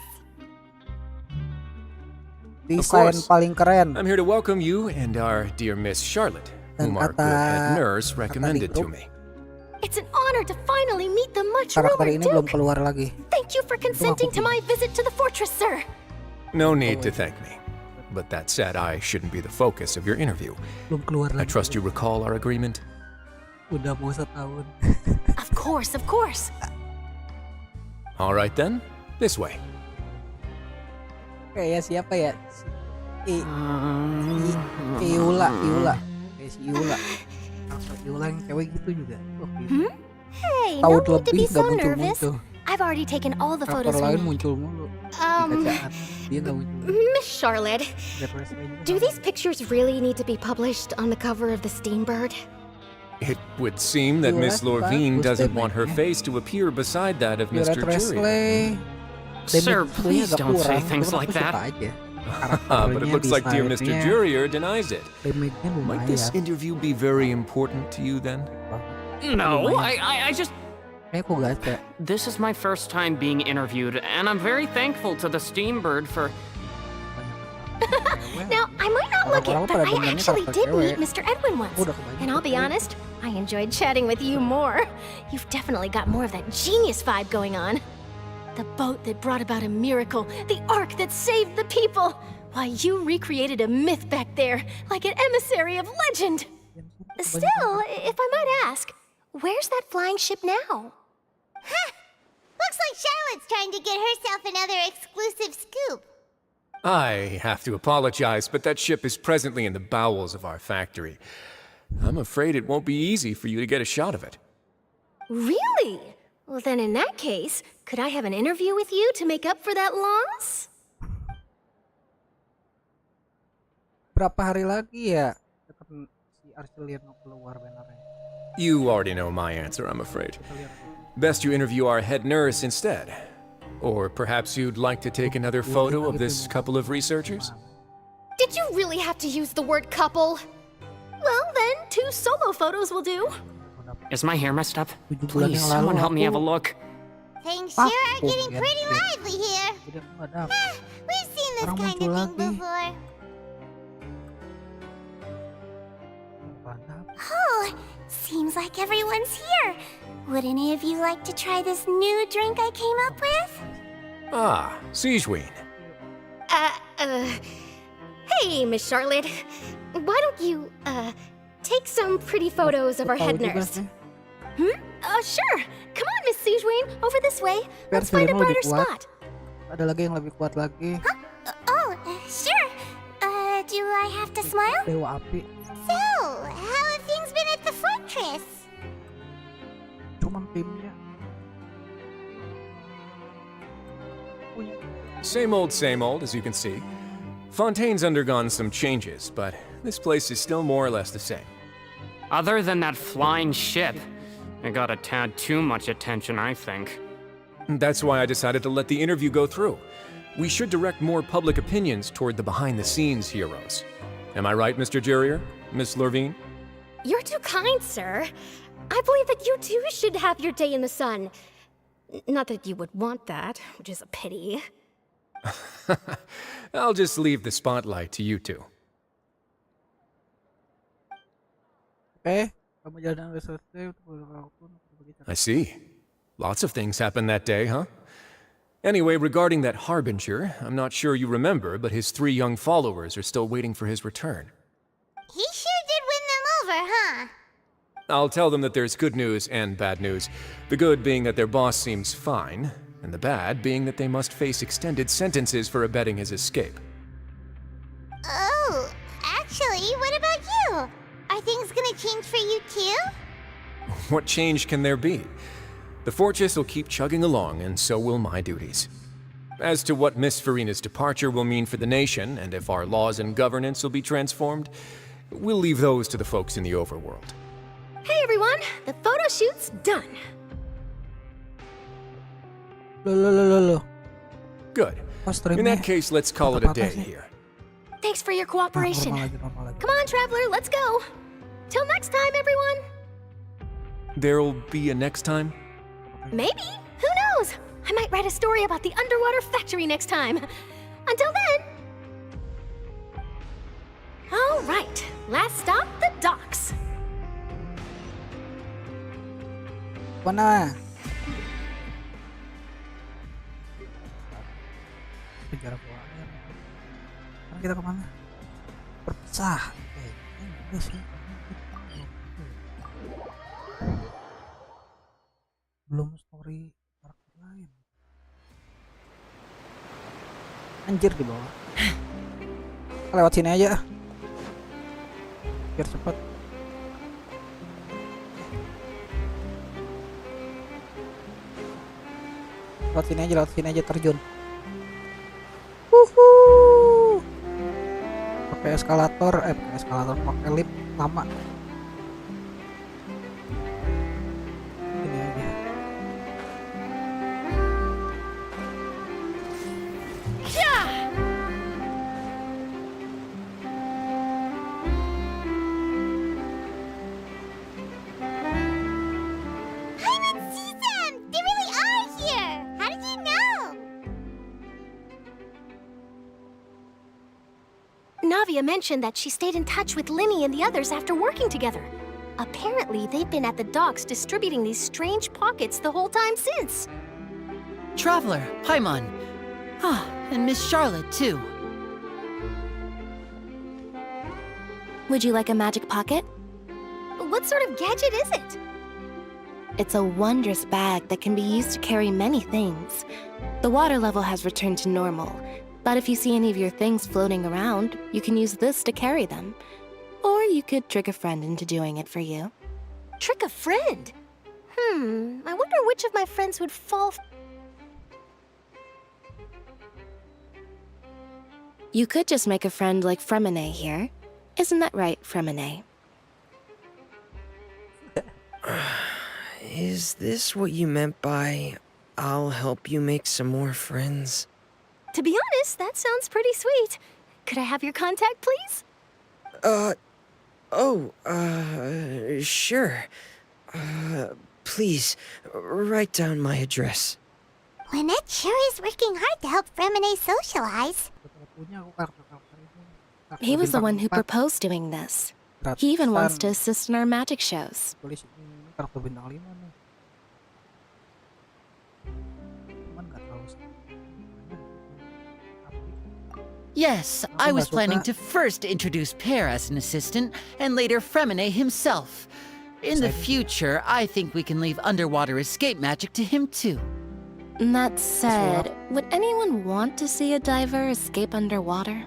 Desain paling keren. I'm here to welcome you and our dear Miss Charlotte, whom our good head nurse recommended to me. It's an honor to finally meet the much Karakter rumored ini belum Duke. keluar lagi. Thank you for consenting to my visit to the fortress, sir. No need to thank me. But that said, I shouldn't be the focus of your interview. Belum keluar I lagi. trust you recall our agreement? Udah mau setahun. Of course, of course. All right then, this way. Kayak siapa ya? Iula. Kayak si Iula. Langsung Iula yang cewek gitu juga. Hey, Tahun no need to lebih be nggak so nervous. muncul-muncul. I've already taken all the Karakter photos we lain need. muncul mulu. Bacaan. Dia nggak muncul. Miss Charlotte, do these pictures really need to be published on the cover of the Steambird? It would seem that Miss Lorvine doesn't want her face to appear beside that of Mr. Jury. Sir, please don't say things like that. But it looks like dear Mr. Jurier denies it. Might this interview be very important to you then? No, I just... This is my first time being interviewed, and I'm very thankful to the Steambird for... Now, I might not look it, but I actually did meet Mr. Edwin once. And I'll be honest, I enjoyed chatting with you more. You've definitely got more of that genius vibe going on. The boat that brought about a miracle, the ark that saved the people. Why, you recreated a myth back there, like an emissary of legend. Still, if I might ask, where's that flying ship now? Huh! Looks like Charlotte's trying to get herself another exclusive scoop. I have to apologize, but that ship is presently in the bowels of our factory. I'm afraid it won't be easy for you to get a shot of it. Really? Well, then in that case, could I have an interview with you to make up for that loss? Berapa hari lagi ya? Si Arcelino keluar benernya. You already know my answer, I'm afraid. Best you interview our head nurse instead. Or perhaps you'd like to take another photo of this couple of researchers? Did you really have to use the word couple? Well, then, 2 solo photos will do. Is my hair messed up? Please, someone help me have a look. Things sure are getting pretty lively here. We've seen this kind of thing before. Oh, seems like everyone's here. Would any of you like to try this new drink I came up with? Ah, Siegeween. Hey, Miss Charlotte. Why don't you, take some pretty photos of our head nurse? Sure. Come on, Miss Siegeween. Over this way. Let's find a brighter spot. Ada lagi yang lebih kuat lagi. Sure. Do I have to smile? Dewa api. So, how have things been at the fortress? Cuman timnya. Same old, as you can see. Fontaine's undergone some changes, but this place is still more or less the same. Other than that flying ship, it got a tad too much attention, I think. That's why I decided to let the interview go through. We should direct more public opinions toward the behind-the-scenes heroes. Am I right, Mr. Jurier? Miss Lorvine? You're too kind, sir. I believe that you too should have your day in the sun. Not that you would want that, which is a pity. I'll just leave the spotlight to you two. I see. Lots of things happened that day, huh? Anyway, regarding that Harbinger, I'm not sure you remember, but his 3 young followers are still waiting for his return. He sure did win them over, huh? I'll tell them that there's good news and bad news. The good being that their boss seems fine, and the bad being that they must face extended sentences for abetting his escape. Oh, actually, what about you? Are things gonna change for you too? What change can there be? The fortress will keep chugging along, and so will my duties. As to what Miss Farina's departure will mean for the nation, and if our laws and governance will be transformed, we'll leave those to the folks in the overworld. Hey everyone, the photo shoot's done. Good. In that case, let's call it a day here. They Thanks for your cooperation. Come on, Traveler, let's go. Till next time, everyone. There'll be a next time? Maybe. Who knows? I might write a story about the underwater factory next time. Until then. All right. Last stop, the docks. Mana? Penjara bawah air. Sekarang kita kemana? Berpisah. Enggak sih. Belum story karakter lain. Anjir di bawah. Kita lewat sini aja. Biar cepet. Lewat sini aja terjun. Pakai eskalator, pakai lift lama. Ini aja. Navia mentioned that she stayed in touch with Linny and the others after working together. Apparently, they've been at the docks distributing these strange pockets the whole time since. Traveler, Paimon. Ah, and Miss Charlotte, too. Would you like a magic pocket? What sort of gadget is it? It's a wondrous bag that can be used to carry many things. The water level has returned to normal, but if you see any of your things floating around, you can use this to carry them. Or you could trick a friend into doing it for you. Trick a friend? I wonder which of my friends would fall... You could just make a friend like Fremine here. Isn't that right, Fremine? Is this what you meant by, I'll help you make some more friends? To be honest, that sounds pretty sweet. Could I have your contact, please? Sure. Please, write down my address. Lynette sure is working hard to help Fremine socialize. He was the one who proposed doing this. He even wants to assist in our magic shows. Yes, I was planning to first introduce Pear as an assistant, and later Fremine himself. In the future, I think we can leave underwater escape magic to him too. That said, would anyone want to see a diver escape underwater?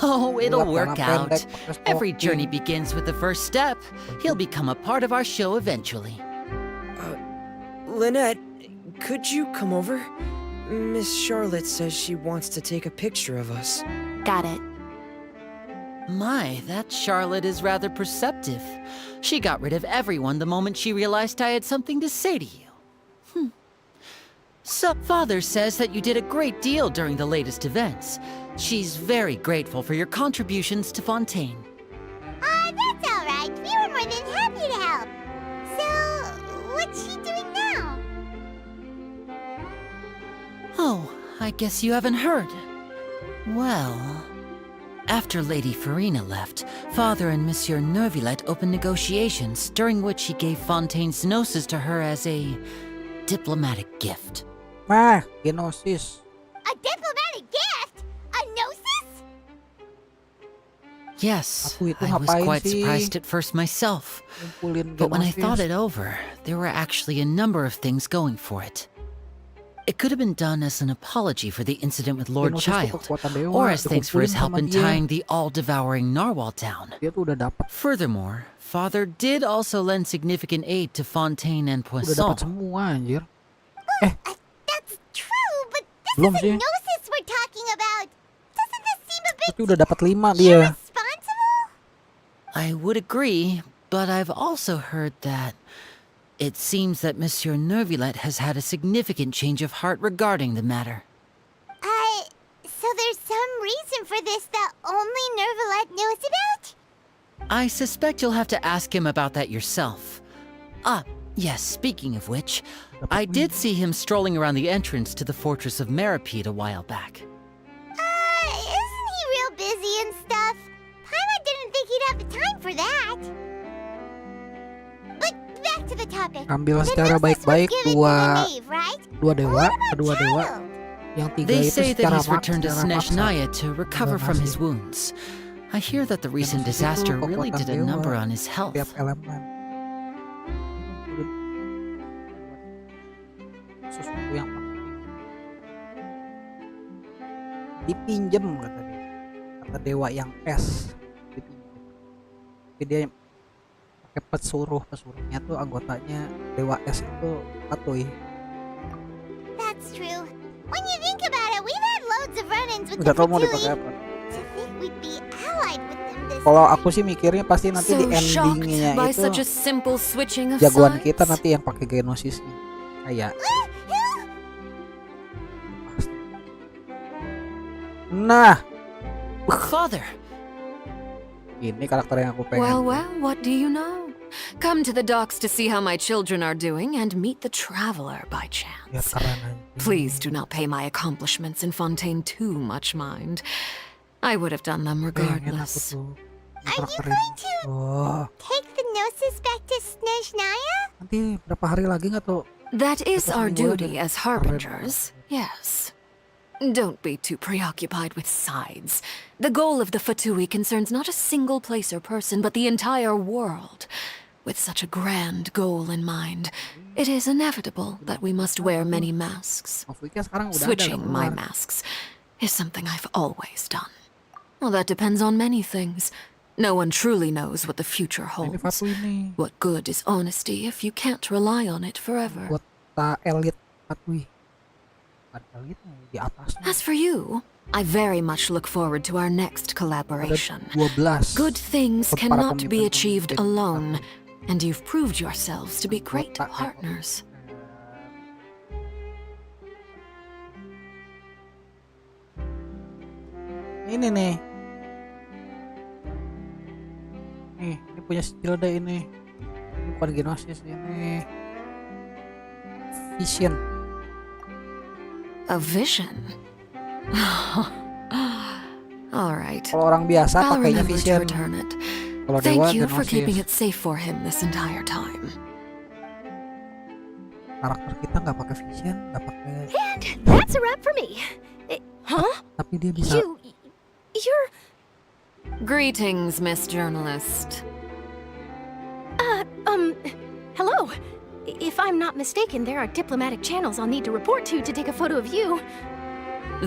Oh, it'll work out. Every journey begins with the first step. He'll become a part of our show eventually. Lynette, could you come over? Miss Charlotte says she wants to take a picture of us. Got it. My, that Charlotte is rather perceptive. She got rid of everyone the moment she realized I had something to say to you. So, Father says that you did a great deal during the latest events. She's very grateful for your contributions to Fontaine. That's all right. We were more than happy to help. So, what's she doing now? Oh, I guess you haven't heard. Well, after Lady Farina left, Father and Monsieur Neuvillette opened negotiations, during which he gave Fontaine's gnosis to her as a diplomatic gift. Gnosis. A diplomatic gift? A gnosis? Yes, I was quite surprised at first myself. But when I thought it over, there were actually a number of things going for it. It could have been done as an apology for the incident with Lord Child, or as thanks for his help in tying the all-devouring narwhal down. Furthermore, Father did also lend significant aid to Fontaine and Poisson. That's true, but this is a gnosis we're talking about. Doesn't this seem a bit udah dapat 5 dia. irresponsible? I would agree, but I've also heard that it seems that Monsieur Neuvillette has had a significant change of heart regarding the matter. So there's for this that only Nervalet knows about? I suspect you'll have to ask him about that yourself. Ah, yes, speaking of which, I did see him strolling around the entrance to the Fortress of Meripede a while back. Isn't he real busy and stuff? Paimon didn't think he'd have the time for that. But back to the topic. Ambil secara baik-baik dua dewa, kedua dewa. Yang tiga They itu say that secara he's returned to maksa. Snezhnaya to recover from his wounds. I hear that the recent disaster really did a number on his health. Tiap elemen. Sesuatu yang dipinjem kata dia. Kata dewa yang es dipinjem. Tapi dia pakai pesuruhnya tuh anggotanya dewa es itu Fatui. That's true. When you think about it, we've had loads of run-ins with Nggak the tahu mau Fatui. dipakai apa. To think we'd be allied with them this Kalau aku sih mikirnya pasti nanti di endingnya by itu such a simple switching of jagoan sides? kita nanti yang pakai genosisnya. Kayak nah, Father. Ini karakter yang aku pengen. Well, what do you know? Come to the docks to see how my children are doing and meet the traveler by chance. Please do not pay my accomplishments in Fontaine too much mind. I would have done them regardless. Are you going to take the Gnosis back to Snezhnaya? Nanti berapa hari lagi nggak tuh? That is our duty as harbingers, yes. Don't be too preoccupied with sides. The goal of the Fatui concerns not a single place or person, but the entire world. With such a grand goal in mind, it is inevitable that we must wear many masks. Switching my masks is something I've always done. Well, that depends on many things. No one truly knows what the future holds. What good is honesty if you can't rely on it forever? Elit Fatui. Di atasnya. As for you, I very much look forward to our next collaboration. 12. Good things cannot be achieved alone, and you've proved yourselves to be great partners. Ini nih. Ini punya Stilda ini. Ini bukan Genosis ini. Vision. A vision? All right. Kalau orang biasa I'll pakainya remember to Vision. return it. Kalau Thank dewa you for keeping Genosis. it safe for him this entire time. Karakter kita nggak pakai Vision, nggak pakai. And that's a wrap for me. Huh? Tapi dia bisa. You're... Greetings, Miss Journalist. Hello. If I'm not mistaken, there are diplomatic channels I'll need to report to take a photo of you.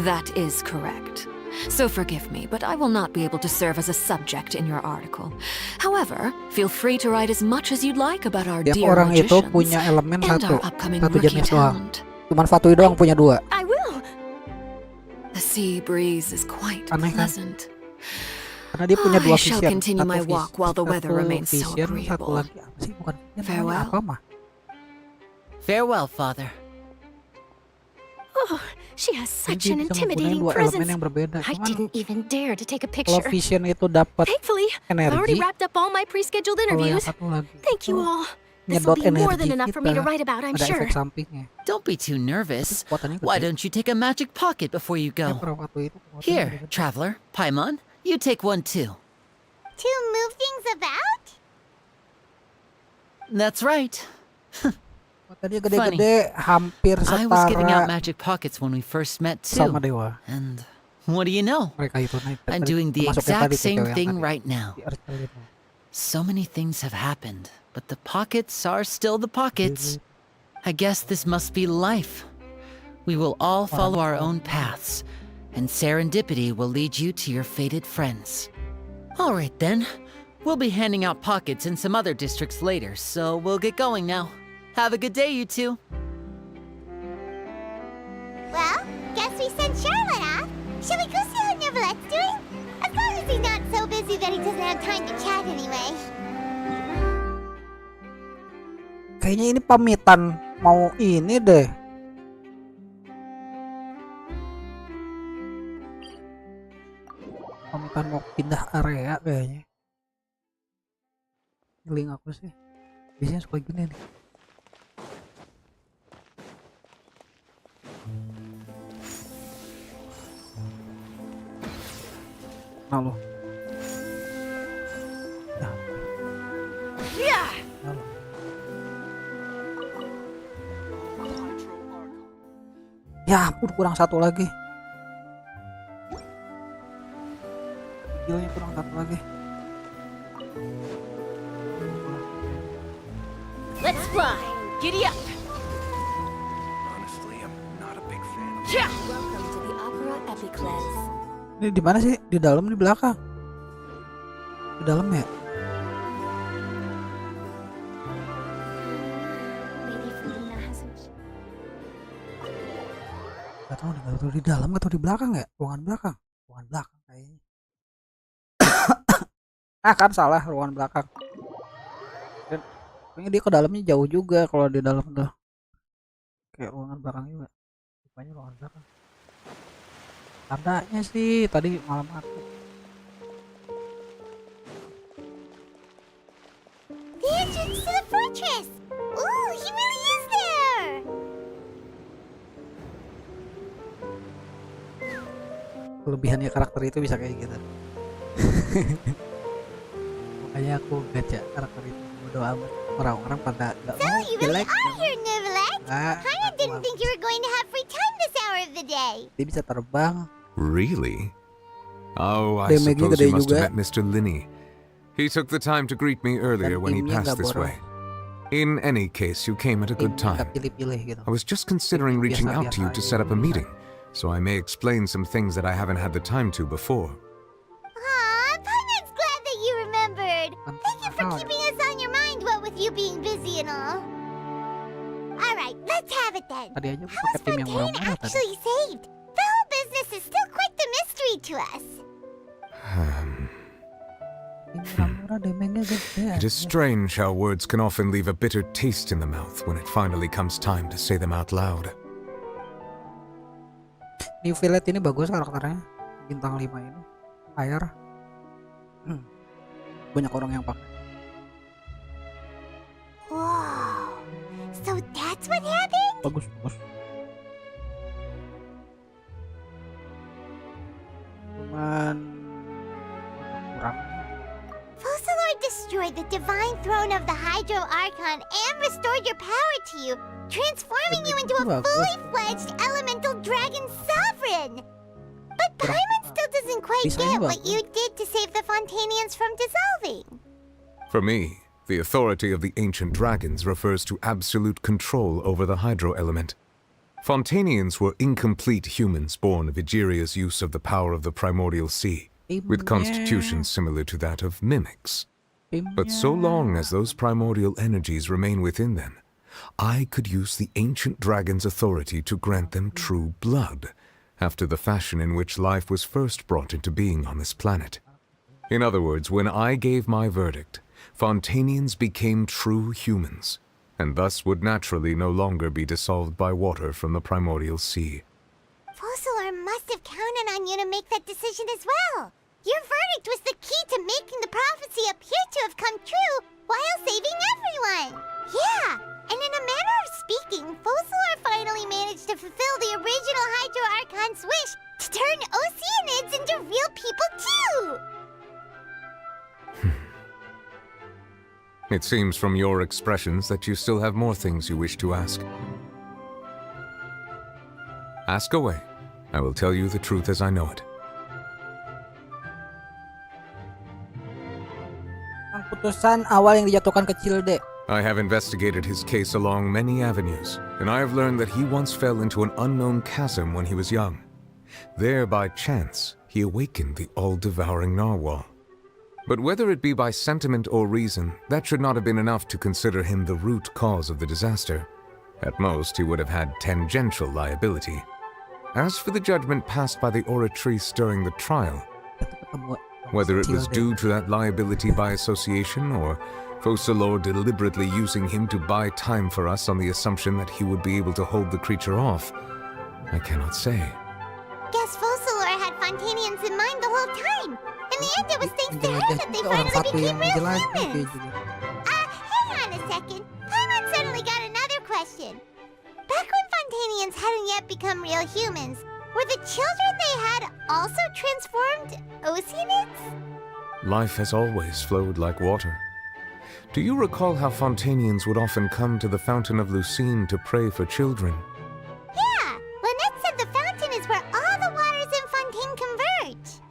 That is correct. So forgive me, but I will not be able to serve as a subject in your article. However, feel free to write as much as you'd like about our Tiap dear orang itu magicians punya elemen and satu, our upcoming satu rookie jenis doang. talent. Cuman Fatui doang punya dua. I will. The sea breeze is quite Aneh kan? pleasant. Karena dia punya dua I shall Vision. continue my walk while the weather remains so Vision, satu agreeable. lagi apa sih? Bukan Vision, Farewell. apa mah? Farewell, Father. Oh, she has such Dia an bisa intimidating nggunain dua presence. elemen yang berbeda. I Cuman didn't even dare to take a kalau picture. Vision itu dapat Thankfully, I've already energi, wrapped up all my pre-scheduled kalau yang interviews. satu lagi Thank you all. This nyedot will be more energi than enough for me to kita. write about, I'm Ada sure. efek sampingnya. Don't be too nervous. Kekuatannya Why gede. don't you take a magic pocket before you go? Para Fatui itu kekuatannya Here, gede. traveler, Paimon, you take one too. To move things about? That's right. Kekuatannya gede-gede, hampir I was giving out setara magic pockets when we first met too. sama dewa. And what do you know? Mereka itu naik. I'm doing the Termasuk yang exact tadi tuh, same cewek yang thing tadi. right now. Si Archel itu. So many things have happened, but the pockets are still the pockets. I guess this must be life. We will all follow our own paths, and serendipity will lead you to your fated friends. All right then. We'll be handing out pockets in some other districts later, so we'll get going now. Have a good day, you two. Well, guess we sent Charlotte off. Shall we go see how Neverlet's doing? As long as he's not so busy that he doesn't have time to chat anyway. Kayaknya ini pamitan mau ini deh. Sultan mau pindah area kayaknya. Link aku sih. Biasanya suka gini nih. Halo. Yeah. Halo. Ya ampun, kurang satu lagi. Videonya kurang satu lagi. Let's fly. Giddy up. Honestly, I'm not a big fan. Yeah. Welcome to the Opera Epicles. Ini di mana sih? Di dalam, di belakang? Di dalam ya? Gak tahu di dalam atau di belakang ya? Ruangan belakang kayaknya. Kan salah, ruangan belakang. Dan kayaknya dia ke dalamnya jauh juga kalau di dalam tuh. Kayak ruangan belakang juga. Rupanya ruangan belakang. Tandanya sih tadi malam aku. The entrance to the fortress! Ooh, he really is there! Kelebihannya karakter itu bisa kayak gitu. Makanya aku gacha karakter itu. Bodo amat. Orang-orang pada gak So, mau you really jelek. are here, Neuvillette? Nah, Kinda didn't think you were going to have free time this hour of the day. Dia bisa terbang. Really? Oh, I Damage-nya suppose gede you must juga. have met Mr. Linney. He took the time to greet me earlier when he timnya passed nggak this boros. way. In any case, you came at a good Nggak time. pilih-pilih gitu. I was just considering Tim reaching out to you biasa-biasa to aja, set up a bisa. meeting, so I may explain some things that I haven't had the time to before. Aw, Paimon's glad that you remembered. Thank you for keeping us on your mind, what with you being busy and all. Alright, let's have it then. Tadi aja aku How pakai was tim yang Fontaine murah-murah tadi. actually saved? The whole business is still quite the mystery to us. Tim murah-murah damage-nya gede. It is strange how words can often leave a bitter taste in the mouth when it finally comes time to say them out loud. Neuvillette ini bagus karakternya. Bintang 5 ini. Air. Banyak orang yang pakai. Wow. So that's what happened? Bagus. Cuman kurang. Fossilor destroyed the divine throne of the Hydro Archon and restored your power to you, transforming you into a fully fledged elemental dragon sovereign. But Paimon still doesn't quite get what you did to save the Fontanians from dissolving. For me, the authority of the ancient dragons refers to absolute control over the hydro element. Fontanians were incomplete humans born of Egeria's use of the power of the primordial sea, with constitutions similar to that of mimics. But so long as those primordial energies remain within them, I could use the ancient dragon's authority to grant them true blood, after the fashion in which life was first brought into being on this planet. In other words, when I gave my verdict, Fontanians became true humans, and thus would naturally no longer be dissolved by water from the primordial sea. Fossilor must have counted on you to make that decision as well. Your verdict was the key to making the prophecy appear to have come true while saving everyone. Yeah, and in a manner of speaking, Fossilor finally managed to fulfill the original Hydro Archon's wish to turn Oceanids into real people too! It seems from your expressions that you still have more things you wish to ask. Ask away. I will tell you the truth as I know it. Keputusan awal yang dijatuhkan kecil deh. I have investigated his case along many avenues, and I have learned that he once fell into an unknown chasm when he was young. There, by chance, he awakened the all-devouring narwhal. But whether it be by sentiment or reason, that should not have been enough to consider him the root cause of the disaster. At most, he would have had tangential liability. As for the judgment passed by the oratrix during the trial, whether it was due to that liability by association or Fossilor deliberately using him to buy time for us on the assumption that he would be able to hold the creature off, I cannot say. Guess Fossilor had Fontanians in mind the whole time. In the end, it was thanks to her that they finally became real humans. Hang on a second. Paimon suddenly got another question. Back when Fontanians hadn't yet become real humans, were the children they had also transformed Oceanids? Life has always flowed like water. Do you recall how Fontanians would often come to the Fountain of Lucine to pray for children? Yeah, Lynette said the fountain is where all the waters in Fontaine converge.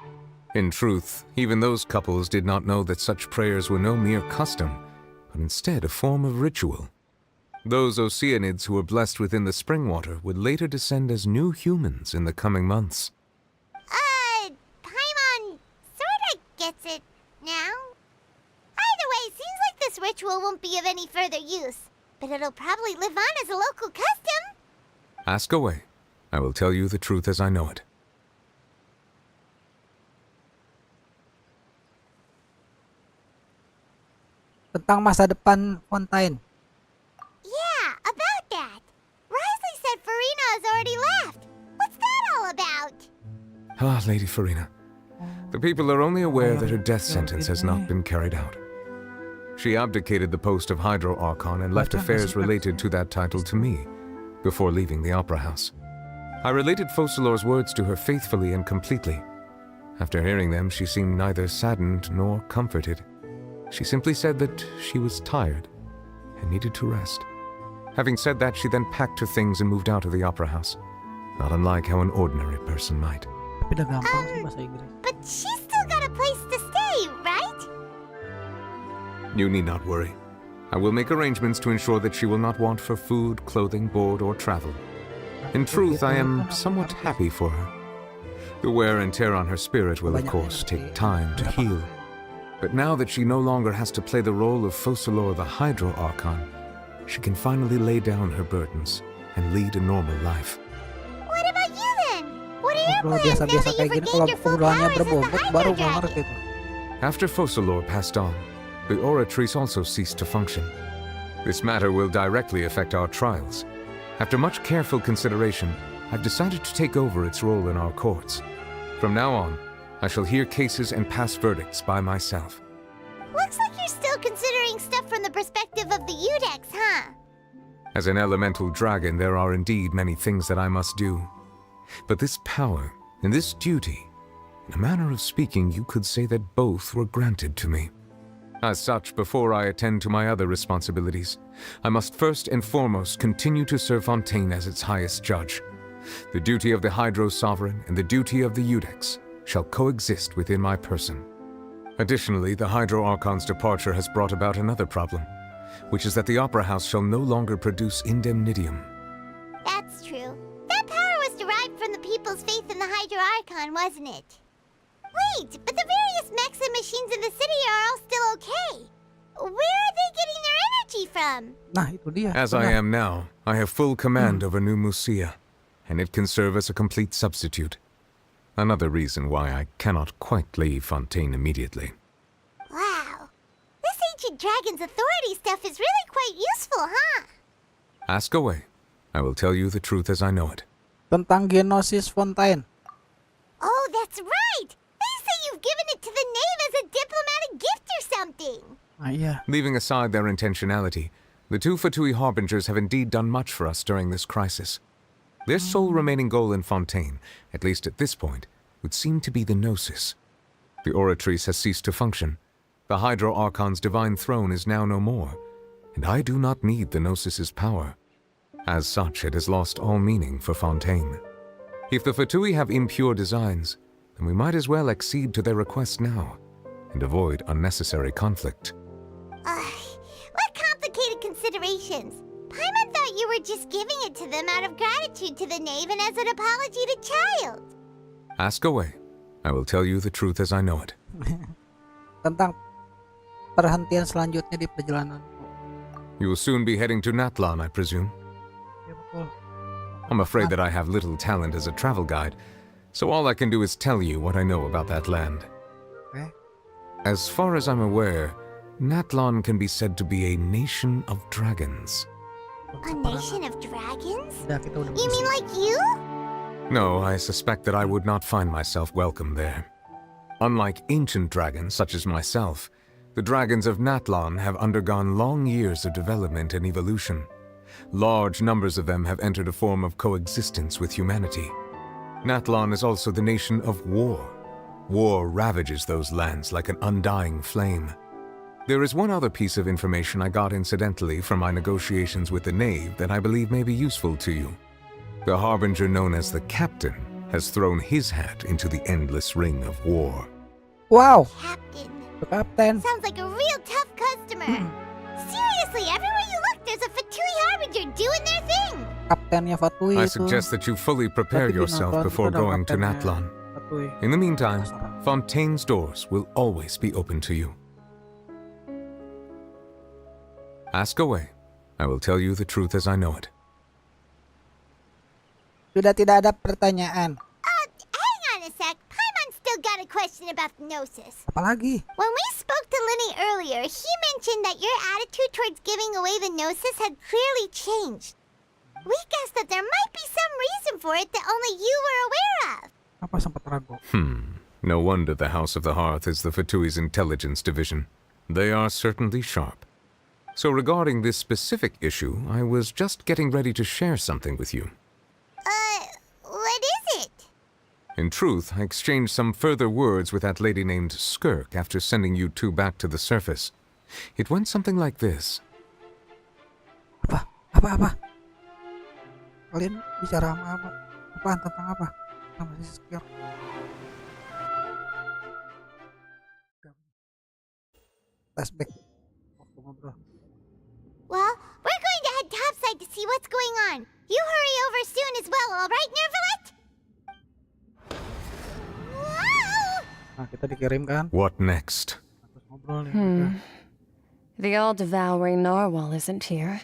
In truth, even those couples did not know that such prayers were no mere custom, but instead a form of ritual. Those Oceanids who were blessed within the spring water would later descend as new humans in the coming months. Paimon sorta gets it now. Either way, seems like this ritual won't be of any further use, but it'll probably live on as a local custom. Ask away. I will tell you the truth as I know it. Tentang masa depan Fontaine. Yeah, about that. Risley said Farina has already left. What's that all about? Ah, Lady Farina. The people are only aware that her death sentence has not been carried out. She abdicated the post of Hydro Archon and left affairs related to that title to me, before leaving the Opera House. I related Focalor's words to her faithfully and completely. After hearing them, she seemed neither saddened nor comforted. She simply said that she was tired and needed to rest. Having said that, she then packed her things and moved out of the Opera House, not unlike how an ordinary person might. But she's still got a place to stay, right? You need not worry. I will make arrangements to ensure that she will not want for food, clothing, board, or travel. In truth, I am somewhat happy for her. The wear and tear on her spirit will, of course, take time to heal. But now that she no longer has to play the role of Focalor the Hydro Archon, she can finally lay down her burdens and lead a normal life. What about you then? What are your plans now that you've regained your full powers as the Hydro Dragon? After Focalor passed on, the Oratrice also ceased to function. This matter will directly affect our trials. After much careful consideration, I've decided to take over its role in our courts. From now on, I shall hear cases and pass verdicts by myself. Looks like you're still considering stuff from the perspective of the Udex, huh? As an elemental dragon, there are indeed many things that I must do. But this power and this duty, in a manner of speaking, you could say that both were granted to me. As such, before I attend to my other responsibilities, I must first and foremost continue to serve Fontaine as its highest judge. The duty of the Hydro Sovereign and the duty of the Udex shall coexist within my person. Additionally, the Hydro Archon's departure has brought about another problem, which is that the Opera House shall no longer produce indemnitium. That's true. That power was derived from the people's faith in the Hydro Archon, wasn't it? Wait, but the various mechs and machines in the city are all still okay. Where are they getting their energy from? Nah, itu dia. As I am now, I have full command over New Musia, and it can serve as a complete substitute. Another reason why I cannot quite leave Fontaine immediately. Wow. This ancient dragon's authority stuff is really quite useful, huh? Ask away. I will tell you the truth as I know it. Tentang Genosis Fontaine. Oh, that's right! They say you've given it to the knave as a diplomatic gift or something! Yeah. Leaving aside their intentionality, the two Fatui Harbingers have indeed done much for us during this crisis. Their sole remaining goal in Fontaine, at least at this point, would seem to be the Gnosis. The Oratrice has ceased to function. The Hydro Archon's divine throne is now no more, and I do not need the Gnosis's power. As such, it has lost all meaning for Fontaine. If the Fatui have impure designs, then we might as well accede to their request now, and avoid unnecessary conflict. What complicated considerations! Paimon thought you were just giving it to them out of gratitude to the knave and as an apology to Child. Ask away. I will tell you the truth as I know it. Tentang perhentian selanjutnya di perjalanan. You will soon be heading to Natlan, I presume. I'm afraid that I have little talent as a travel guide, so all I can do is tell you what I know about that land. Okay. As far as I'm aware, Natlan can be said to be a nation of dragons. A nation of dragons? You mean like you? No, I suspect that I would not find myself welcome there. Unlike ancient dragons such as myself, the dragons of Natlan have undergone long years of development and evolution. Large numbers of them have entered a form of coexistence with humanity. Natlan is also the nation of war. War ravages those lands like an undying flame. There is one other piece of information I got incidentally from my negotiations with the Knave that I believe may be useful to you. The harbinger known as the Captain has thrown his hat into the endless ring of war. Wow! Captain. The Captain. Sounds like a real tough customer. Seriously, everywhere you look, there's a Fatui harbinger doing their thing. Kaptennya Fatui I itu. suggest that you fully prepare yourself before going to Natlan. In the meantime, Fontaine's doors will always be open to you. Ask away. I will tell you the truth as I know it. Sudah tidak ada pertanyaan. Hang on a sec. Paimon still got a question about the Gnosis. Apalagi? When we spoke to Linny earlier, he mentioned that your attitude towards giving away the Gnosis had clearly changed. We guessed that there might be some reason for it that only you were aware of. Apa sempat ragu? No wonder the House of the Hearth is the Fatui's intelligence division. They are certainly sharp. So regarding this specific issue, I was just getting ready to share something with you. What is it? In truth, I exchanged some further words with that lady named Skirk after sending you two back to the surface. It went something like this. Apa? Kalian bicara apa? Apaan tentang apa? Sama si Skirk. Flashback. Well, we're going to head topside to see what's going on. You hurry over soon as well, all right, Nervalet? Nah, kita dikirimkan. What next? The all-devouring narwhal isn't here,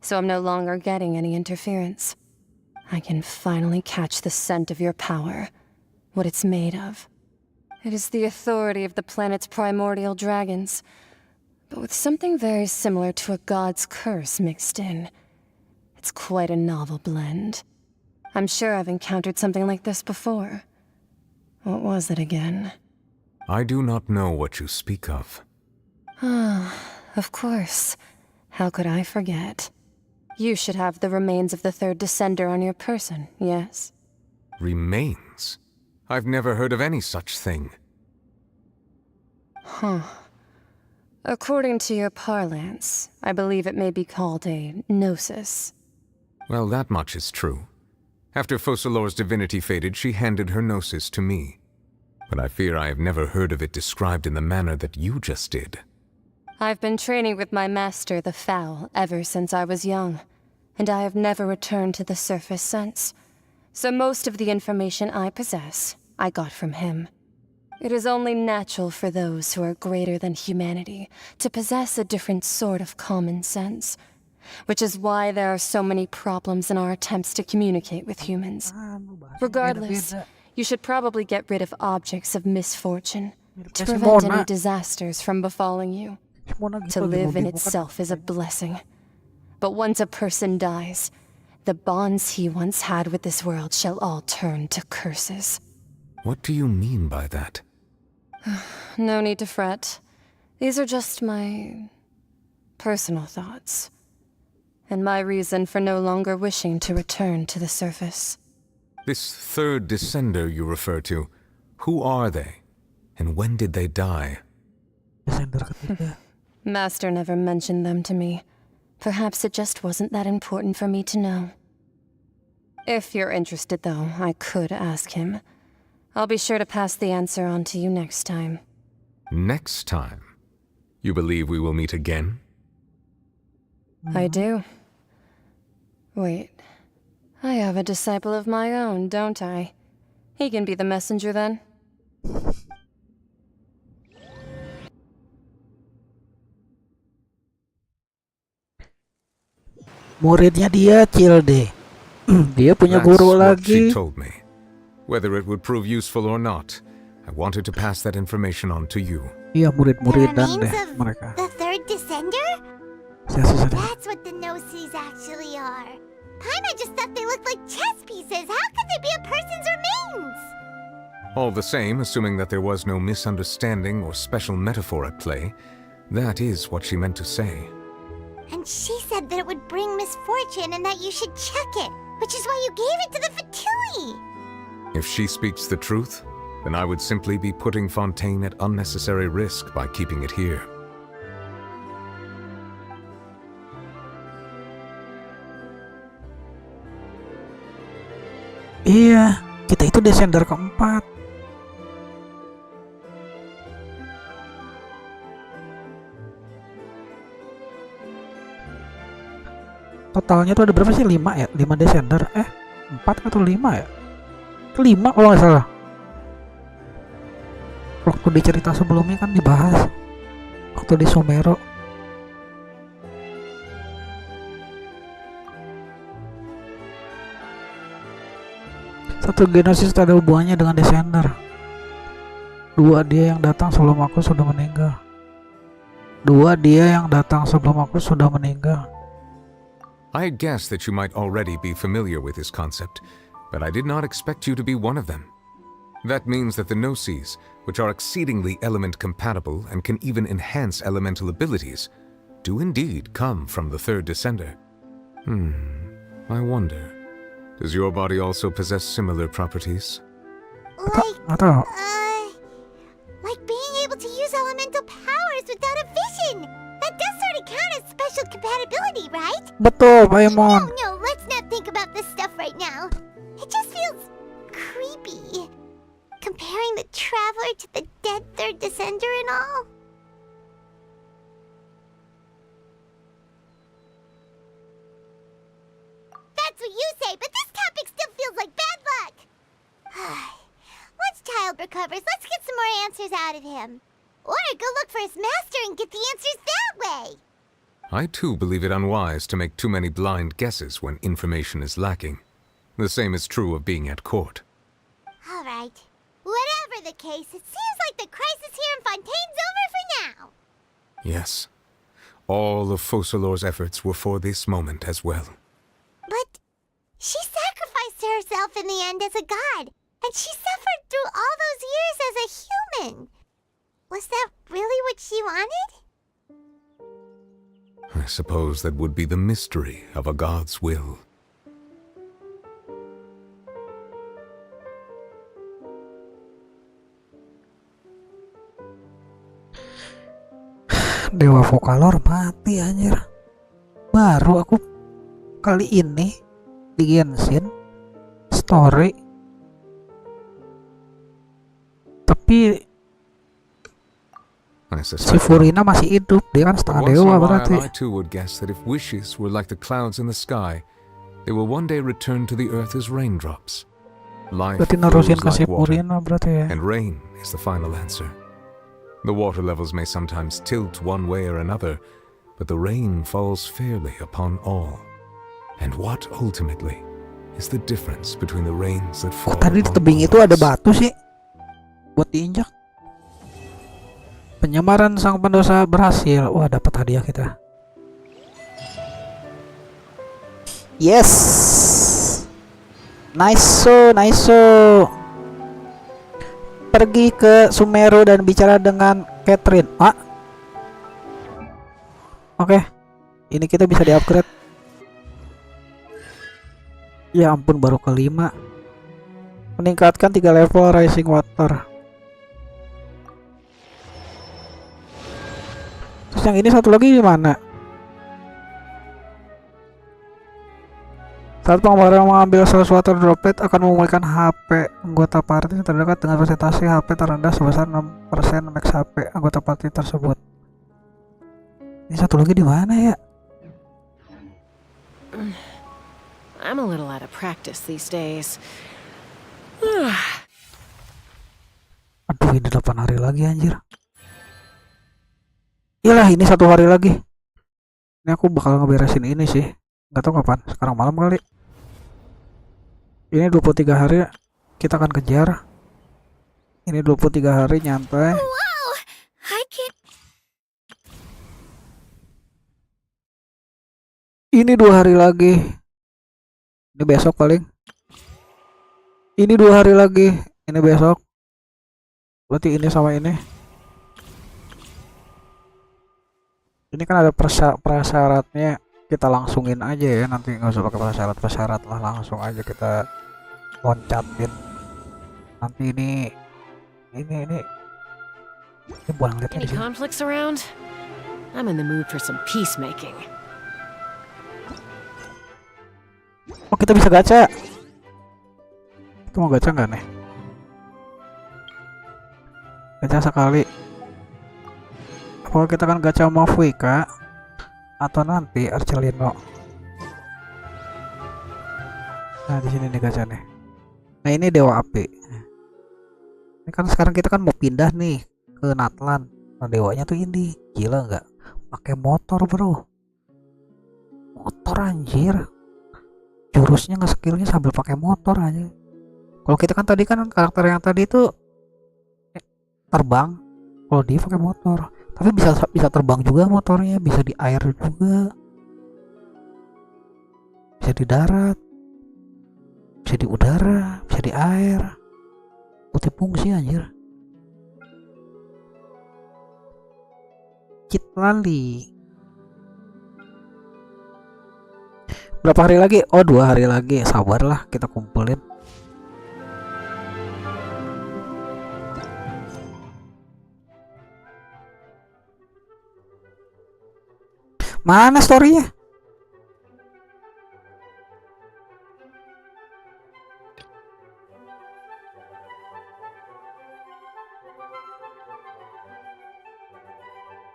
so I'm no longer getting any interference. I can finally catch the scent of your power, what it's made of. It is the authority of the planet's primordial dragons, but with something very similar to a god's curse mixed in. It's quite a novel blend. I'm sure I've encountered something like this before. What was it again? I do not know what you speak of. Of course. How could I forget? You should have the remains of the third descender on your person, yes? Remains? I've never heard of any such thing. According to your parlance, I believe it may be called a gnosis. Well, that much is true. After Focalor's divinity faded, she handed her gnosis to me. But I fear I have never heard of it described in the manner that you just did. I've been training with my master, the Foul, ever since I was young, and I have never returned to the surface since. So most of the information I possess, I got from him. It is only natural for those who are greater than humanity to possess a different sort of common sense, which is why there are so many problems in our attempts to communicate with humans. Regardless, you should probably get rid of objects of misfortune to prevent any disasters from befalling you. To live in itself is a blessing. But once a person dies, the bonds he once had with this world shall all turn to curses. What do you mean by that? No need to fret. These are just my personal thoughts, and my reason for no longer wishing to return to the surface. This third descender you refer to, who are they? And when did they die? Master never mentioned them to me. Perhaps it just wasn't that important for me to know. If you're interested, though, I could ask him. I'll be sure to pass the answer on to you next time. Next time? You believe we will meet again? I do. Wait. I have a disciple of my own, don't I? He can be the messenger then. Muridnya dia, Cilde. Dia punya guru That's what lagi. she told me. Whether it would prove useful or not, I wanted to pass that information on to you. Iya, murid-muridan deh mereka. The third descender? Sisa-sisa. That's what the Gnosis actually are. Paimon just thought they looked like chess pieces. How could they be a person All the same, assuming that there was no misunderstanding or special metaphor at play, that is what she meant to say. And she said that it would bring misfortune and that you should check it, which is why you gave it to the Fatui. If she speaks the truth, then I would simply be putting Fontaine at unnecessary risk by keeping it here. Iya, kita itu descender keempat. Totalnya tuh ada berapa sih? 5 ya? 5 descender? 4 atau 5 ya? 5 kalau nggak salah. Waktu di cerita sebelumnya kan dibahas. Waktu di Sumero. Satu genosis ada hubungannya dengan descender. 2 dia yang datang sebelum aku sudah meninggal. 2 dia yang datang sebelum aku sudah meninggal. I guessed that you might already be familiar with this concept, but I did not expect you to be one of them. That means that the Gnosis, which are exceedingly element compatible and can even enhance elemental abilities, do indeed come from the third descender. I wonder, does your body also possess similar properties? Like being able to use elemental powers without a vision. That does sort of count as special compatibility, right? Betul, Paimon. No, let's not think about this stuff right now. It just feels creepy. Comparing the Traveler to the dead third descender and all. That's what you say, but this topic still feels like bad luck. Once Child recovers, let's get some more answers out of him. Or go look for his master and get the answers that way. I too believe it unwise to make too many blind guesses when information is lacking. The same is true of being at court. All right. Whatever the case, it seems like the crisis here in Fontaine's over for now. Yes. All of Focalor's efforts were for this moment as well. But she sacrificed herself in the end as a god, and she suffered through all those years as a human. Was that really what she wanted? I suppose that would be the mystery of a god's will. Dewa Focalor mati anjir. Baru aku kali ini di Genshin story. Tapi si Furina masih hidup, dia kan setengah dewa berarti. I too would guess that if wishes were like the clouds in the sky, they will one day return to the earth as raindrops. Life Berarti nerusin ke flows si like water, Furina berarti ya. and rain is the final answer. The water levels may sometimes tilt one way or another, but the rain falls fairly upon all. And what ultimately is the difference between the rains that fall Tadi di upon tebing all itu ada of us? batu sih buat diinjak. Penyamaran sang pendosa berhasil. Wah, dapat hadiah kita. Yes. Nice. Pergi ke Sumero dan bicara dengan Catherine. Oke. Ini kita bisa di-upgrade. Ya ampun, baru kelima. Meningkatkan 3 level Rising Water. Terus yang ini satu lagi di mana? Saat pengembaraan mengambil sesuatu droplet akan memulihkan HP anggota party terdekat dengan presentasi HP terendah sebesar 6% max HP anggota party tersebut. Ini satu lagi di mana ya? I'm a little out of practice these days. Aduh, ini 8 hari lagi anjir. Iyalah, ini 1 hari lagi. Ini aku bakal ngeberesin ini sih. Nggak tahu kapan, sekarang malam kali. Ini 23 hari kita akan kejar. Ini 23 hari nyantai. Wow, I can't. Ini 2 hari lagi. Ini besok paling. Ini 2 hari lagi. Ini besok. Berarti ini sama ini. Ini kan ada prasyaratnya, kita langsungin aja ya, nanti nggak usah pakai prasyarat lah, langsung aja kita loncatin. Nanti ini buang lihat Any di sini. conflicts around? I'm in the mood for some peacemaking. Oh, kita bisa gacha. Kita mau gacha nggak nih? Gacha sekali. Kalau kita kan gacha sama Fuika atau nanti Arcelino. Nah, di sini nih gacha nih. Nah, ini Dewa Api. Ini kan sekarang kita kan mau pindah nih ke Natlan. Nah, dewanya tuh ini. Gila nggak? Pakai motor, bro. Motor anjir. Jurusnya nge-skillnya sambil pakai motor aja. Kalau kita kan tadi kan karakter yang tadi itu terbang. Kalau dia pakai motor. Tapi bisa terbang juga motornya, bisa di air juga, bisa di darat, bisa di udara, bisa di air. Multifungsi anjir. Kit lali. Berapa hari lagi? Oh, 2 hari lagi. Sabarlah, kita kumpulin. Mana story-nya?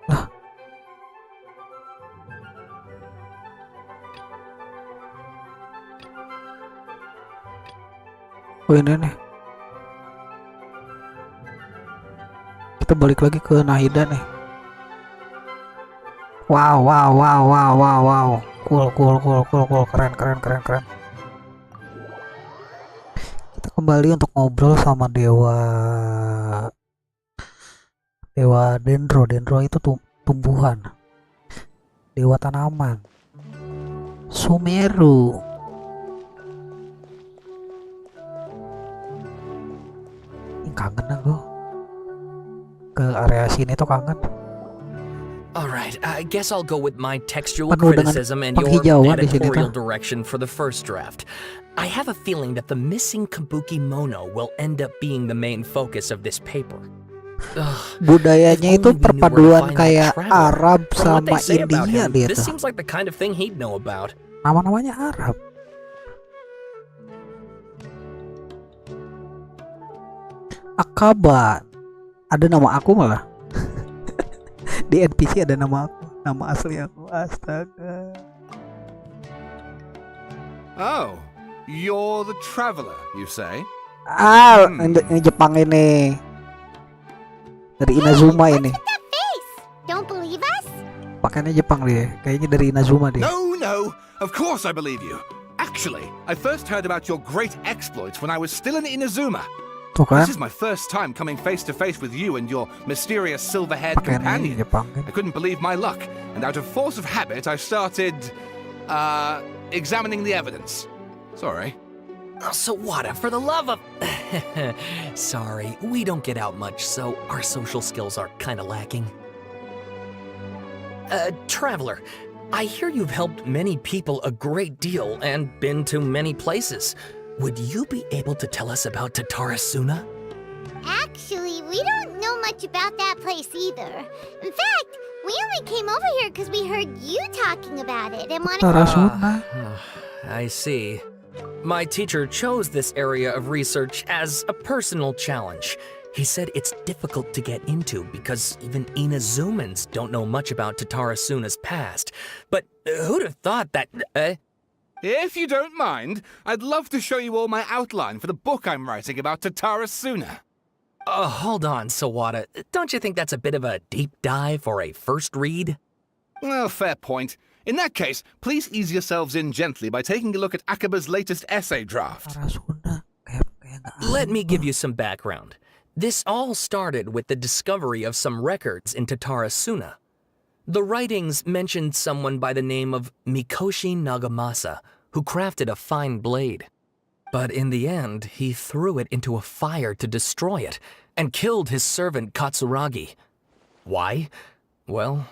Lah. Oh, ini nih. Kita balik lagi ke Nahida nih. Wow. Cool. Keren. Kita kembali untuk ngobrol sama Dewa Dendro. Dendro itu tumbuhan. Dewa tanaman. Sumeru. Ini kangen aku. Ke area sini tuh kangen. Alright, I guess I'll go with my textual Penuh dengan criticism and your penghijauan di sini editorial tuh. direction for the first draft. I have a feeling that the missing Kabuki Mono will end up being the main focus of this paper. Budayanya itu perpaduan kayak Arab From what sama they say about India him, dia this tuh. seems like the kind of thing he'd know about. Nama-namanya Arab. Akaba. Ada nama aku malah. Di NPC ada nama aku, nama asli aku. Astaga. Oh, you're the traveler, you say? Ini Jepang ini. Dari Inazuma ini. Don't believe us? Pakainya Jepang dia. Kayaknya dari Inazuma dia. No, of course I believe you. Actually, I first heard about your great exploits when I was still in Inazuma. Tuh kan? This is my first time coming face to face with you and your mysterious silver-haired companion. I couldn't believe my luck, and out of force of habit, I started, examining the evidence. Sorry. So what, for the love of... Sorry, we don't get out much, so our social skills are kinda lacking. Traveler, I hear you've helped many people a great deal and been to many places. Would you be able to tell us about Tatarasuna? Actually, we don't know much about that place either. In fact, we only came over here because we heard you talking about it and wanted I see. My teacher chose this area of research as a personal challenge. He said it's difficult to get into because even Inazumans don't know much about Tatarasuna's past. But who'd have thought that... If you don't mind, I'd love to show you all my outline for the book I'm writing about Tatarasuna. Hold on, Sawada. Don't you think that's a bit of a deep dive for a first read? Well, fair point. In that case, please ease yourselves in gently by taking a look at Akaba's latest essay draft. Let me give you some background. This all started with the discovery of some records in Tatarasuna. The writings mentioned someone by the name of Mikoshi Nagamasa, who crafted a fine blade. But in the end, he threw it into a fire to destroy it, and killed his servant Katsuragi. Why? Well,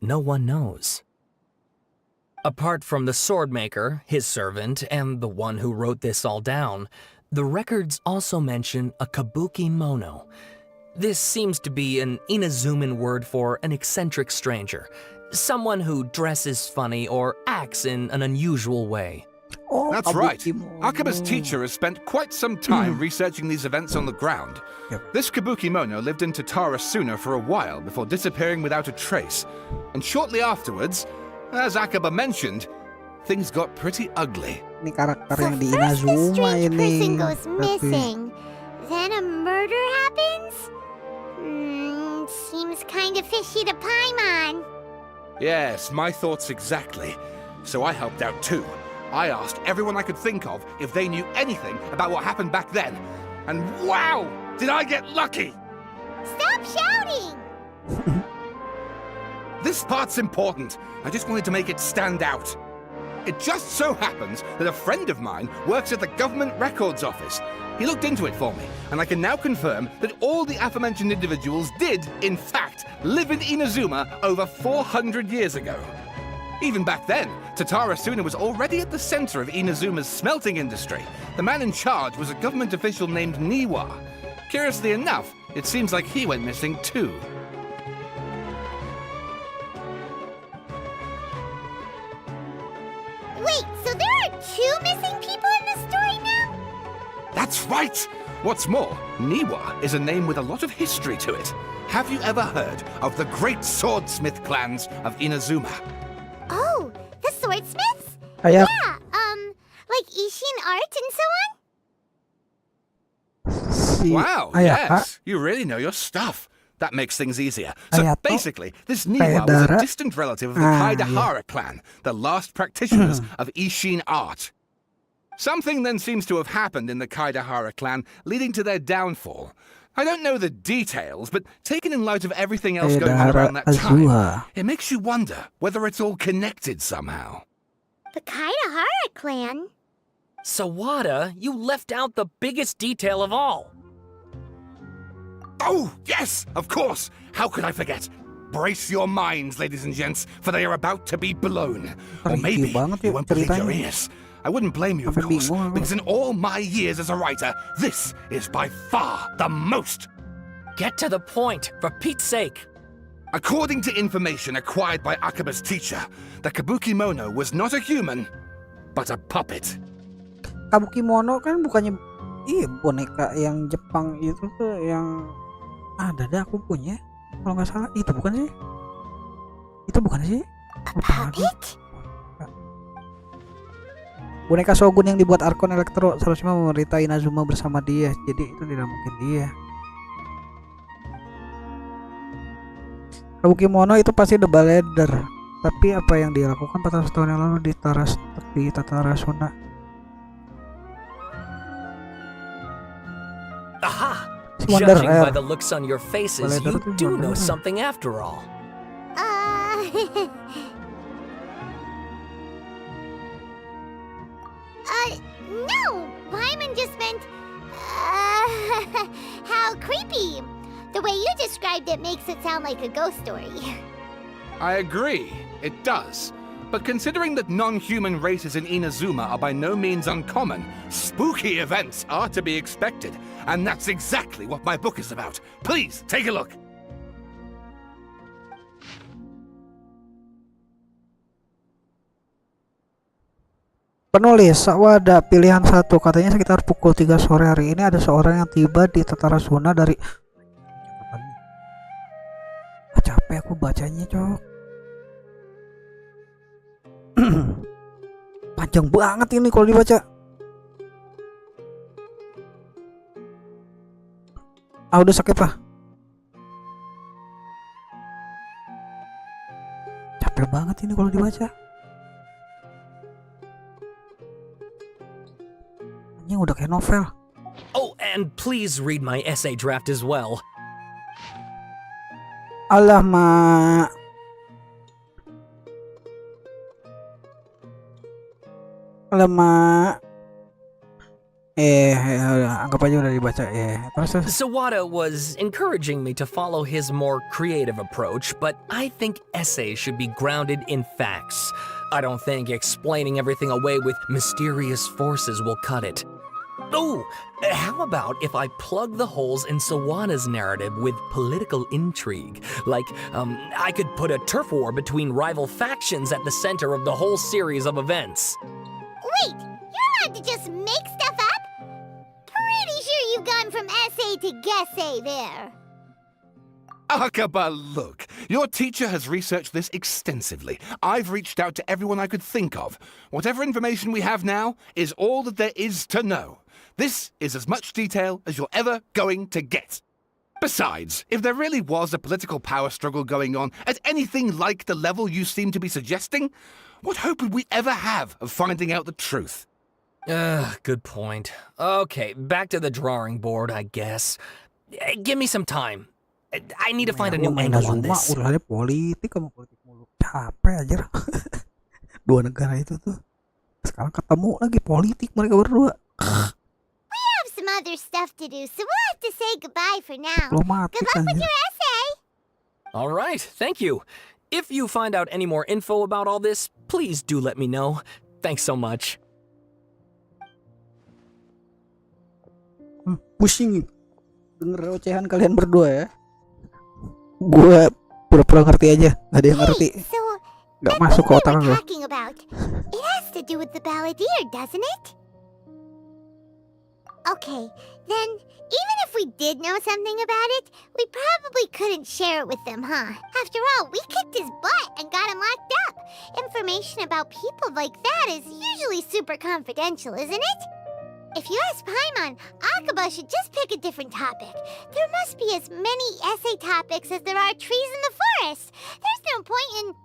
no one knows. Apart from the swordmaker, his servant, and the one who wrote this all down, the records also mention a kabuki mono. This seems to be an Inazuman word for an eccentric stranger, someone who dresses funny or acts in an unusual way. That's right. Akaba's teacher has spent quite some time researching these events on the ground. This Kabuki-mono lived in Tatarasuna for a while before disappearing without a trace. And shortly afterwards, as Akaba mentioned, things got pretty ugly. So first a strange person goes missing, then a murder happens? Seems kind of fishy to Paimon. Yes, my thoughts exactly. So I helped out too. I asked everyone I could think of if they knew anything about what happened back then. And wow, did I get lucky! Stop shouting! This part's important. I just wanted to make it stand out. It just so happens that a friend of mine works at the government records office. He looked into it for me, and I can now confirm that all the aforementioned individuals did, in fact, live in Inazuma over 400 years ago. Even back then, Tatarasuna was already at the center of Inazuma's smelting industry. The man in charge was a government official named Niwa. Curiously enough, it seems like he went missing too. Wait, so there are 2 missing people in this story now? That's right! What's more, Niwa is a name with a lot of history to it. Have you ever heard of the great swordsmith clans of Inazuma? Oh, the swordsmiths? Yeah, like Ishin art and so on? Wow, yes, you really know your stuff. That makes things easier. So basically, this Niwa was a distant relative of the Kaidahara clan, the last practitioners of Ishin art. Something then seems to have happened in the Kaidahara clan, leading to their downfall. I don't know the details, but taken in light of everything else going on around that time, it makes you wonder whether it's all connected somehow. The Kaidahara clan? Sawada, you left out the biggest detail of all. Oh, yes, of course. How could I forget? Brace your minds, ladies and gents, for they are about to be blown. Or maybe you won't believe your ears. I wouldn't blame you, of course, because in all my years as a writer, this is by far the most. Get to the point, for Pete's sake. According to information acquired by Akaba's teacher, the Kabuki Mono was not a human, but a puppet. Kabuki Mono kan bukannya boneka yang Jepang itu tuh yang ada aku punya. Kalau nggak salah itu bukan sih? Itu bukan sih? Puppet? Boneka Shogun yang dibuat Arkon Electro seharusnya memerintah Inazuma bersama dia. Jadi itu tidak mungkin dia. Kabuki Mono itu pasti The Leader. Tapi apa yang dia lakukan 400 tahun yang lalu di Tatarasuna? Aha! Judging by the looks on your faces, you do know something after all. No! Paimon just meant... how creepy! The way you described it makes it sound like a ghost story. I agree, it does. But considering that non-human races in Inazuma are by no means uncommon, spooky events are to be expected. And that's exactly what my book is about. Please, take a look. Penulis Sawada, pilihan 1. Katanya sekitar pukul 3 sore hari ini ada seorang yang tiba di Tatarasuna dari... capek aku bacanya, cok. Panjang banget ini kalau dibaca. Udah skip lah. Capek banget ini kalau dibaca. Ini udah kayak novel. Oh, and please read my essay draft as well. Alah, Mak. Alah, Mak. Anggap aja udah dibaca. Terus. Sawada was encouraging me to follow his more creative approach, but I think essays should be grounded in facts. I don't think explaining everything away with mysterious forces will cut it. Oh, how about if I plug the holes in Sawada's narrative with political intrigue? Like, I could put a turf war between rival factions at the center of the whole series of events. Wait, you're allowed to just make stuff up? Pretty sure you've gone from essay to guessay there. Akaba, look, your teacher has researched this extensively. I've reached out to everyone I could think of. Whatever information we have now is all that there is to know. This is as much detail as you're ever going to get. Besides, if there really was a political power struggle going on at anything like the level you seem to be suggesting, what hope would we ever have of finding out the truth? Good point. Okay, back to the drawing board, I guess. Give me some time. I need to find a new angle on this. Urusannya politik sama politik mulu. Capek aja. Dua negara itu tuh. Sekarang ketemu lagi politik mereka berdua. We have some other stuff to do, so we'll have to say goodbye for now. Good luck with your essay. All right, thank you. If you find out any more info about all this, please do let me know. Thanks so much. Pusing denger ocehan kalian berdua ya. Gue pura-pura ngerti aja, gak ada yang ngerti. Gak masuk ke otak gue. It has to do with the balladeer, doesn't it? Okay, then even if we did know something about it, we probably couldn't share it with them, huh? After all, we kicked his butt and got him locked up. Information about people like that is usually super confidential, isn't it? If you ask Paimon, Akaba should just pick a different topic. There must be as many essay topics as there are trees in the forest. There's no point in...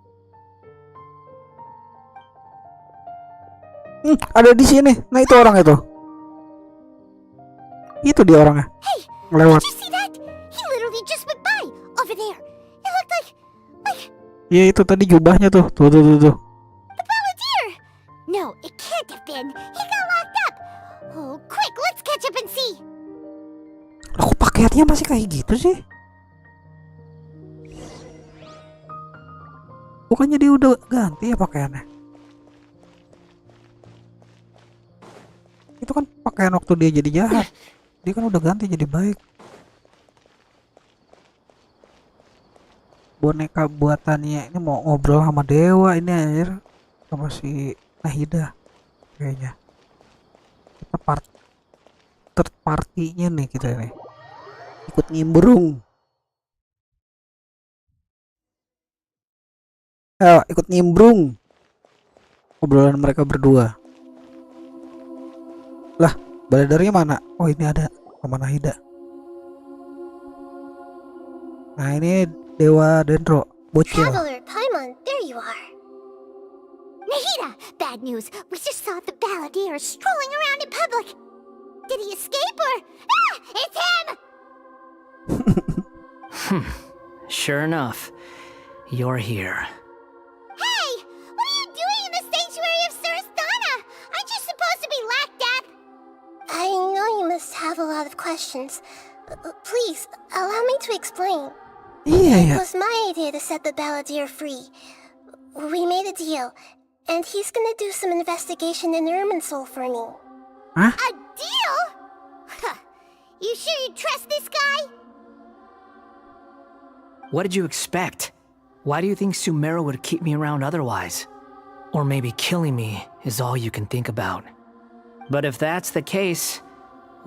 Ada di sini. Nah itu orang itu. Itu dia orangnya. Hey, lewat. Did you see that? He literally just went by over there. It looked like... Iya itu tadi jubahnya tuh. Tuh. The balladeer! No, it can't have been. He got locked up. Oh, quick, let's catch up and see. Kok pakaiannya masih kayak gitu sih? Bukannya dia udah ganti ya pakaiannya? Itu kan pakaian waktu dia jadi jahat. Dia kan udah ganti jadi baik. Boneka buatannya ini mau ngobrol sama dewa ini anjir. Sama si Nahida kayaknya. Kita third party-nya nih kita nih. Ikut nimbrung. Ayo ikut nimbrung. Obrolan mereka berdua. Lah, baladernya mana? Oh ini ada sama Nahida. Nah ini Dewa Dendro bocil. Traveler, Paimon, there you are. Nahida, bad news. We just saw the balladeer strolling around in public. Did he escape or... Ah, it's him! Sure enough, you're here. Hey, what are you doing in the sanctuary of Surasthana? Aren't you supposed to be locked up? I know you must have a lot of questions. Please, allow me to explain. It was my idea to set the balladeer free. We made a deal, and he's gonna do some investigation in Irminsul for me. Huh? A deal? Huh. You sure you trust this guy? What did you expect? Why do you think Sumeru would keep me around otherwise? Or maybe killing me is all you can think about. But if that's the case,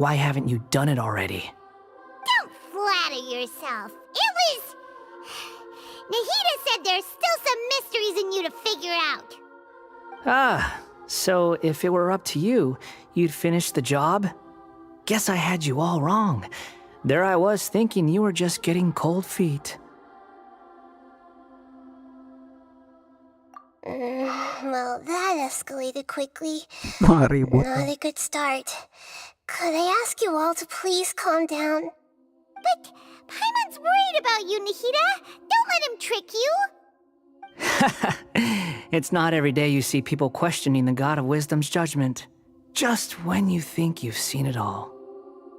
why haven't you done it already? Don't flatter yourself. It was... Nahida said there's still some mysteries in you to figure out. Ah, so if it were up to you, you'd finish the job? Guess I had you all wrong. There I was thinking you were just getting cold feet. Well, that escalated quickly. Not a good start. Could I ask you all to please calm down? But Paimon's worried about you, Nahida. Don't let him trick you. It's not every day you see people questioning the God of Wisdom's judgment. Just when you think you've seen it all.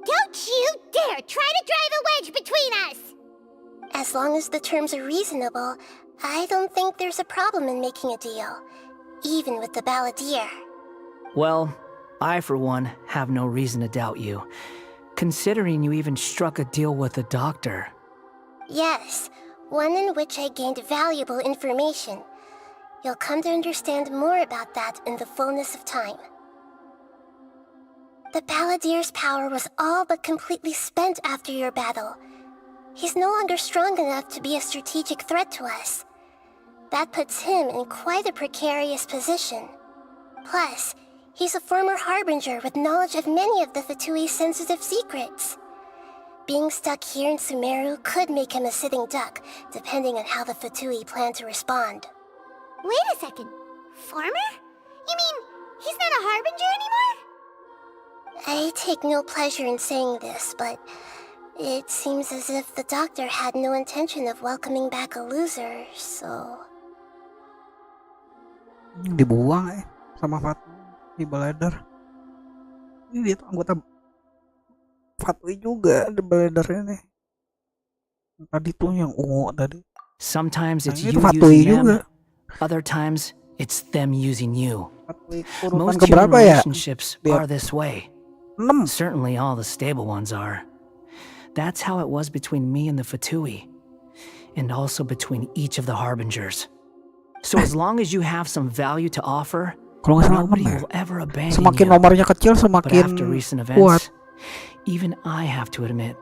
Don't you dare try to drive a wedge between us! As long as the terms are reasonable, I don't think there's a problem in making a deal, even with the balladeer. Well, I, for one, have no reason to doubt you, considering you even struck a deal with the doctor. Yes, one in which I gained valuable information. You'll come to understand more about that in the fullness of time. The balladeer's power was all but completely spent after your battle. He's no longer strong enough to be a strategic threat to us. That puts him in quite a precarious position. Plus, he's a former harbinger with knowledge of many of the Fatui's sensitive secrets. Being stuck here in Sumeru could make him a sitting duck, depending on how the Fatui plan to respond. Wait a second. Farmer? You mean he's not a harbinger anymore? I take no pleasure in saying this, but it seems as if the doctor had no intention of welcoming back a loser, so... Dibuang sama Fatui di Ballader. Ini dia tuh anggota Fatui juga di Ballader ini. Tadi tuh yang ungu tadi. Sometimes it's you Fatui using juga. them, other times it's them using you. Urutan Most human keberapa ya? relationships are this way. Certainly all the stable ones are. That's how it was between me and the Fatui, and also between each of the harbingers. So as long as you have some value to offer, nobody will ever abandon Semakin you. nomornya kecil, But semakin after recent kuat. events, even I have to admit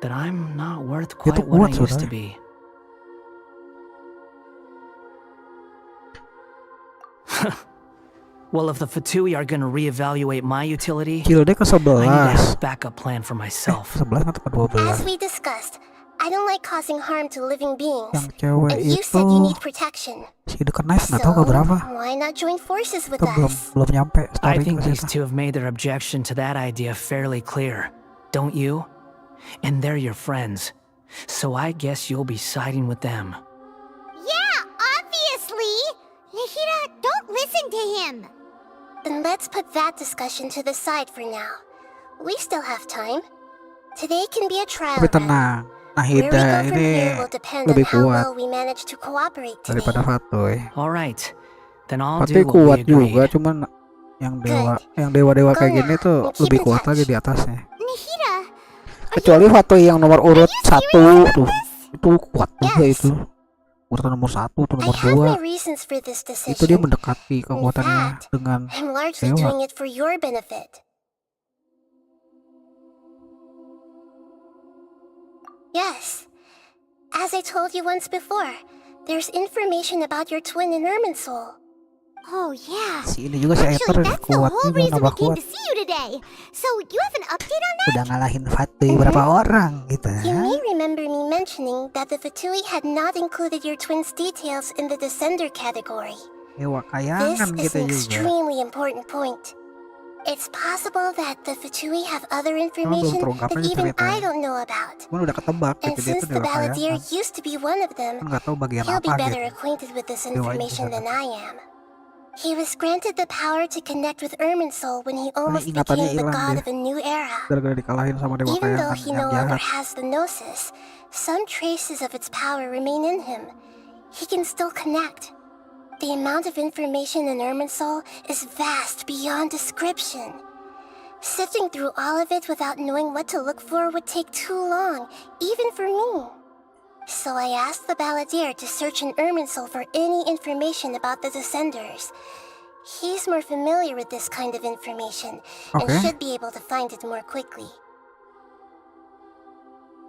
that I'm not worth quite what I used to be. Well, if the Fatui are gonna reevaluate my utility, I need to have a backup plan for myself. As we discussed, I don't like causing harm to living beings. Yang cewek And you itu said you need protection. si dekat knife nggak tahu keberapa. Why not join forces with Itu us? belum nyampe I story think ke these situ. two have made their objection to that idea fairly clear, don't you? And they're your friends, so I guess you'll be siding with them. Yeah, obviously! Nahira, don't listen to him! Then let's put that discussion to the side for now. We still have time. Today can be a trial Tapi run. tenang, Where we Nahida go from ini here will depend on lebih how kuat well we manage to cooperate today. daripada Fatui. Alright, then I'll Fatui do what kuat we agreed. juga, cuman yang dewa kayak gini tuh lebih kuat lagi di atasnya. Nahira, Kecuali Fatui yang nomor urut 1 tuh, itu kuat juga itu. Urutan nomor 1 atau nomor 2 My reasons for this decision. itu dia mendekati kekuatannya dengan I'm largely dewa. doing it for your benefit. Yes. As I told you once before, there's information about your twin in Irminsul. Oh yeah. Si ini juga si Aether kuat juga, nambah kuat. See you today. So you have an update on that? Udah ngalahin Fatui berapa orang gitu. You may remember me mentioning that the Fatui had not included your twin's details in the Descender category. Dewa This kayangan is gitu an juga. extremely important point. It's possible that the Fatui have other information terungkap that aja even ceritanya. I don't know about. Cuman udah ketebak And gitu dia since tuh the dewa balladeer kayangan. used to be one of them, Kan nggak tahu bagian he'll apa be better gitu. acquainted with this Dewa itu information sana. than I am. He was granted the power to connect with Irminsul when he almost ingatannya became the hilang god dia. of a new era. Gara-gara dikalahin sama dewa Even though kayangan he yang no longer jahat. has the Gnosis, some traces of its power remain in him. He can still connect. The amount of information in Irminsul is vast beyond description. Sifting through all of it without knowing what to look for would take too long, even for me. So I asked the balladeer to search in Irminsul for any information about the Descenders. He's more familiar with this kind of information and Okay. should be able to find it more quickly.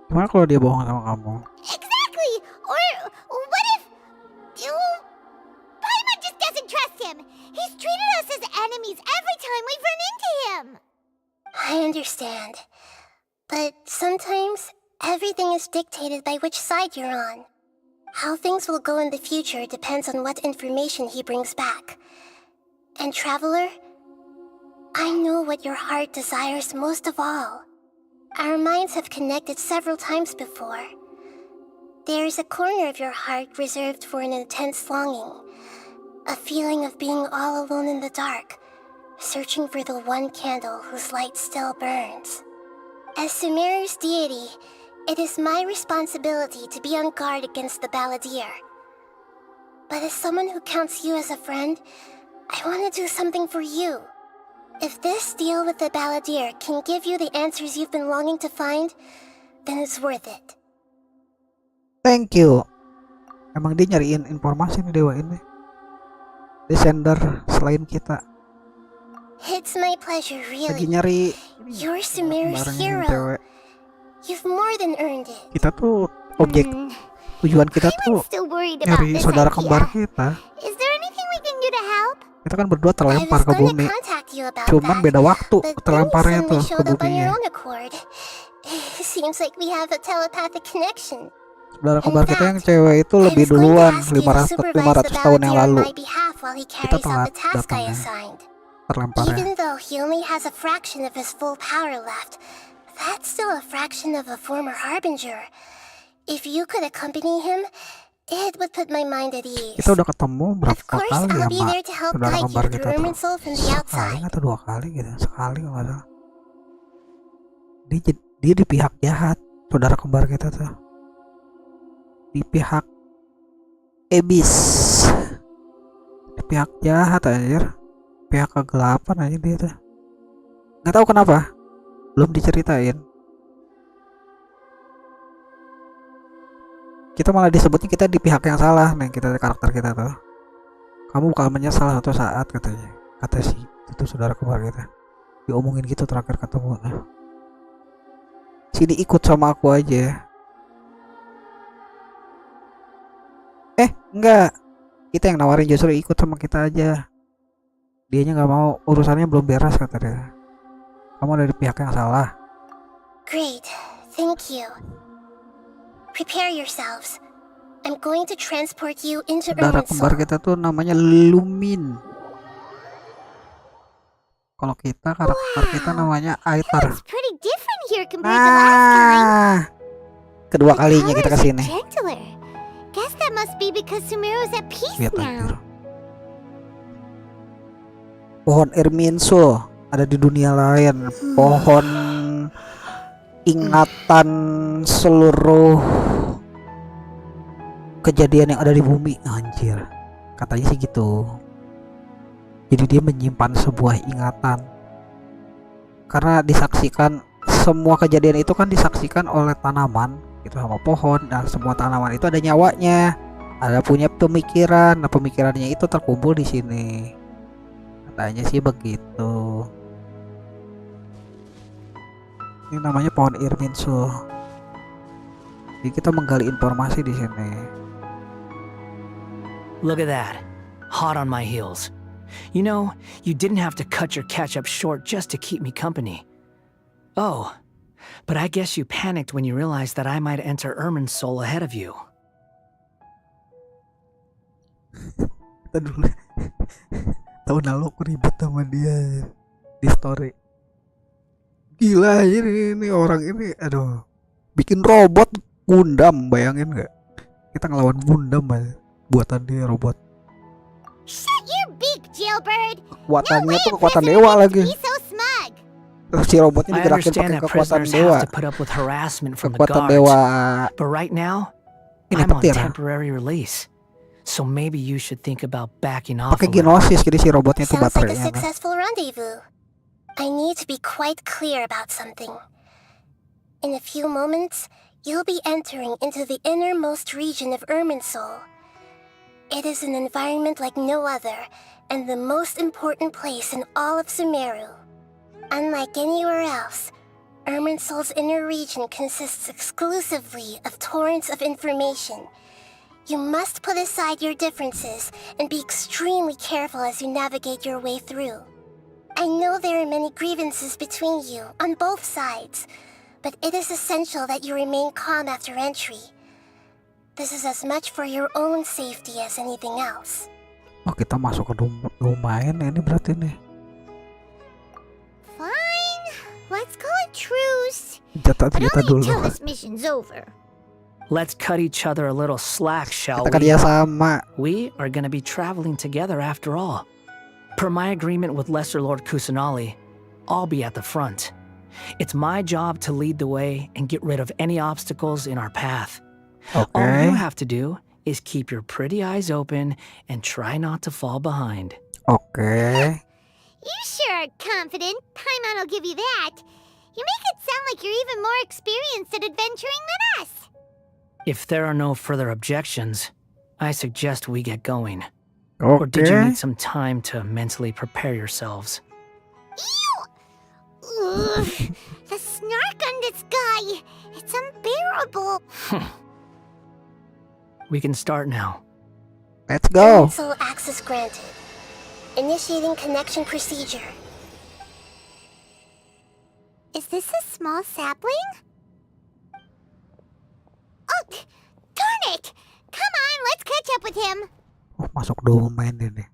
Gimana kalau dia bohong sama kamu? Exactly! Or what if... Paimon just doesn't trust him! He's treated us as enemies every time we've run into him! I understand. But sometimes, everything is dictated by which side you're on. How things will go in the future depends on what information he brings back. And Traveler, I know what your heart desires most of all. Our minds have connected several times before. There is a corner of your heart reserved for an intense longing. A feeling of being all alone in the dark, searching for the one candle whose light still burns. As Sumeru's deity, it is my responsibility to be on guard against the balladeer. But as someone who counts you as a friend, I want to do something for you. If this deal with the balladeer can give you the answers you've been longing to find, then it's worth it. Thank you. Emang dia nyariin informasi nih dewa ini. Dia sender selain kita. It's my pleasure, really. Lagi nyari You're Sumeru's hero. You've more than earned it. Kita tuh objek tujuan kita tuh nyari saudara kembar kita. Is there anything we can do to help? Kita kan berdua terlempar ke bumi. Cuman beda waktu terlemparnya tuh ke buminya. Seems like we have a telepathic connection. Saudara kembar kita yang cewek itu lebih duluan 500 tahun yang lalu. Kita telat datangnya. Terlemparnya. Even though he only has a fraction of his full power left, that's still a fraction of a former harbinger. If you could accompany him, it would put my mind at ease. Kita udah ketemu berapa kali ya, Mak? Saudara kembar kita tuh. Sekali atau 2 kali gitu. Sekali kalau nggak salah. Dia di pihak jahat, saudara kembar kita tuh. Di pihak Abyss. Di pihak jahat anjir. Pihak kegelapan aja dia tuh. Nggak tahu kenapa. Belum diceritain. Kita malah disebutnya kita di pihak yang salah nih, kita karakter kita tuh. Kamu bakal menyesal suatu saat katanya. Kata si itu saudara kembar kita. Diomongin gitu terakhir ketemu. Sini ikut sama aku aja. Enggak. Kita yang nawarin justru ikut sama kita aja. Dianya nggak mau, urusannya belum beres kata dia. Kamu ada di pihak yang salah. Great, thank you. Prepare yourselves. I'm going to transport you into Saudara kembar kita tuh namanya Lumin. Kalau kita karakter kita namanya Aitar. Pretty different here compared to last time. Kedua kalinya kita kesini. Guess that must be because Sumeru's at peace now. Pohon Irminsul ada di dunia lain. Pohon ingatan seluruh kejadian yang ada di bumi. Anjir, katanya sih gitu. Jadi dia menyimpan sebuah ingatan karena disaksikan semua kejadian itu kan disaksikan oleh tanaman gitu sama pohon, dan semua tanaman itu ada nyawanya, ada punya pemikiran. Nah, pemikirannya itu terkumpul di sini. Katanya sih begitu. Ini namanya pohon Irminsul. Jadi kita menggali informasi di sini. Look at that. Hot on my heels. You know, you didn't have to cut your catch-up short just to keep me company. Oh, but I guess you panicked when you realized that I might enter Irminsul ahead of you. Tahun lalu aku ribet sama dia di story. Gila aja ini orang ini, aduh. Bikin robot Gundam, bayangin nggak? Kita ngelawan Gundam aja, buatan dia robot. Shut your beak, jailbird. Kekuatannya tuh kekuatan dewa lagi. Terus si robotnya digerakin pakai kekuatan dewa. Kekuatan dewa. But right now, I'm on temporary release. So maybe you should think about backing off. Pakai genosis, jadi si robotnya tuh baterainya. Sounds like a baterainya. successful rendezvous. I need to be quite clear about something. In a few moments, you'll be entering into the innermost region of Irminsul. It is an environment like no other, and the most important place in all of Sumeru. Unlike anywhere else, Irminsul's inner region consists exclusively of torrents of information. You must put aside your differences and be extremely careful as you navigate your way through. I know there are many grievances between you on both sides, but it is essential that you remain calm after entry. This is as much for your own safety as anything else. Oh, kita masuk ke lumayan ini berarti nih. Fine, let's call it truce. Jatah dulu. Until this mission's over. Let's cut each other a little slack, shall Kita kerja sama. We are gonna be traveling together after all. Per my agreement with Lesser Lord Kusanali, I'll be at the front. It's my job to lead the way and get rid of any obstacles in our path. Okay. All you have to do is keep your pretty eyes open and try not to fall behind. Okay. You sure are confident. Paimon will give you that. You make it sound like you're even more experienced at adventuring than us. If there are no further objections, I suggest we get going. Okay. Or did you need some time to mentally prepare yourselves? Ugh, the snark on this guy. It's unbearable. We can start now. Let's go. Soul access granted. Initiating connection procedure. Is this a small sapling? Oh, darn it! Come on, let's catch up with him. Oh, masuk domain ini.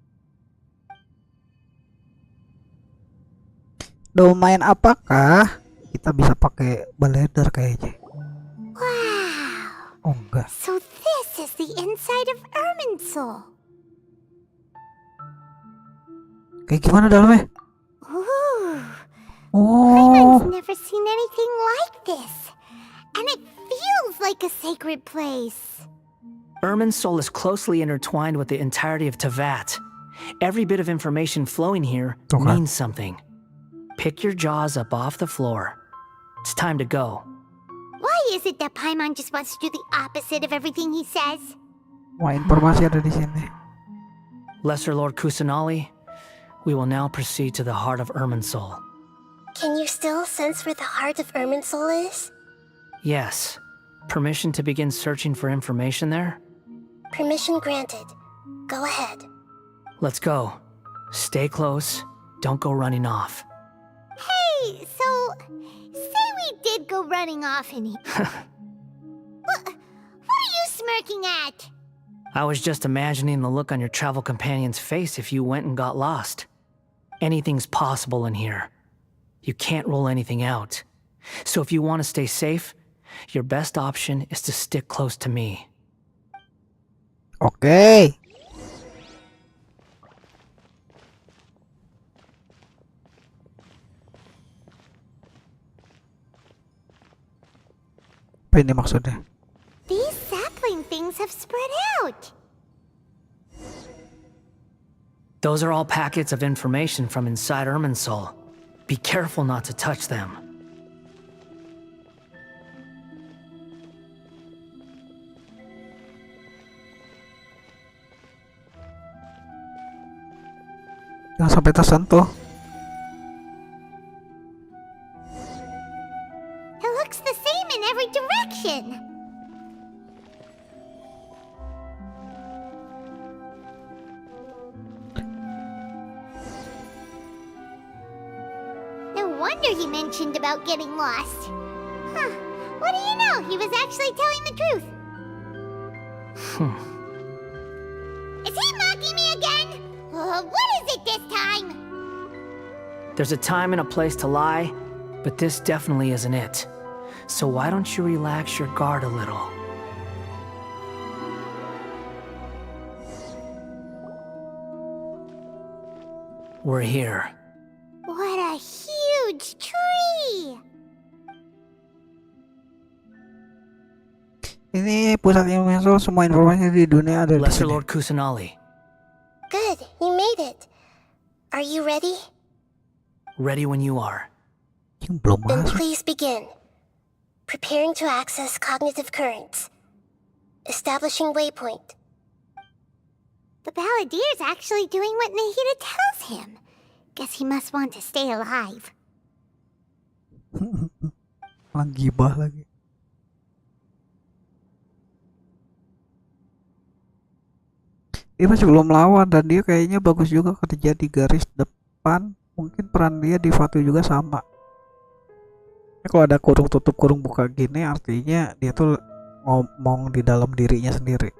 Domain apakah? Kita bisa pakai blender kayaknya. Wow. Oh enggak. So this is the inside of Irminsul. Kayak gimana dalamnya? Ooh. Oh. Paimon's never seen anything like this. And it feels like a sacred place. Irminsul is closely intertwined with the entirety of Tevat. Every bit of information flowing here means something. Pick your jaws up off the floor. It's time to go. Why is it that Paimon just wants to do the opposite of everything he says? Wah, informasi ada di sini. Lesser Lord Kusanali, we will now proceed to the heart of Irminsul. Can you still sense where the heart of Irminsul is? Yes. Permission to begin searching for information there? Permission granted. Go ahead. Let's go. Stay close. Don't go running off. Hey, so say we did go running off and what are you smirking at? I was just imagining the look on your travel companion's face if you went and got lost. Anything's possible in here. You can't rule anything out. So if you want to stay safe, your best option is to stick close to me. Okay. Apa ini maksudnya? These sapling things have spread out. Those are all packets of information from inside Irminsul. Be careful not to touch them. Jangan sampai tersentuh. It looks the same in every direction. No wonder he mentioned about getting lost. Huh. What do you know? He was actually telling the truth. Is he mocking me again? What is it this time? There's a time and a place to lie, but this definitely isn't it. So why don't you relax your guard a little? We're here. What a huge tree! Ini pusat Irminsul, semua informasi di dunia ada di Lesser sini. Lord Kusanali. Good, you made it. Are you ready? Ready when you are. Belum Then masuk. please begin. Preparing to access cognitive currents. Establishing waypoint. The Balladier's actually doing what Nahida tells him. Guess he must want to stay alive. Lang gibah lagi. Dia masih belum lawan dan dia kayaknya bagus juga ketika di garis depan. Mungkin peran dia di Part2 juga sama. Ini kalau ada kurung tutup kurung buka gini artinya dia tuh ngomong di dalam dirinya sendiri.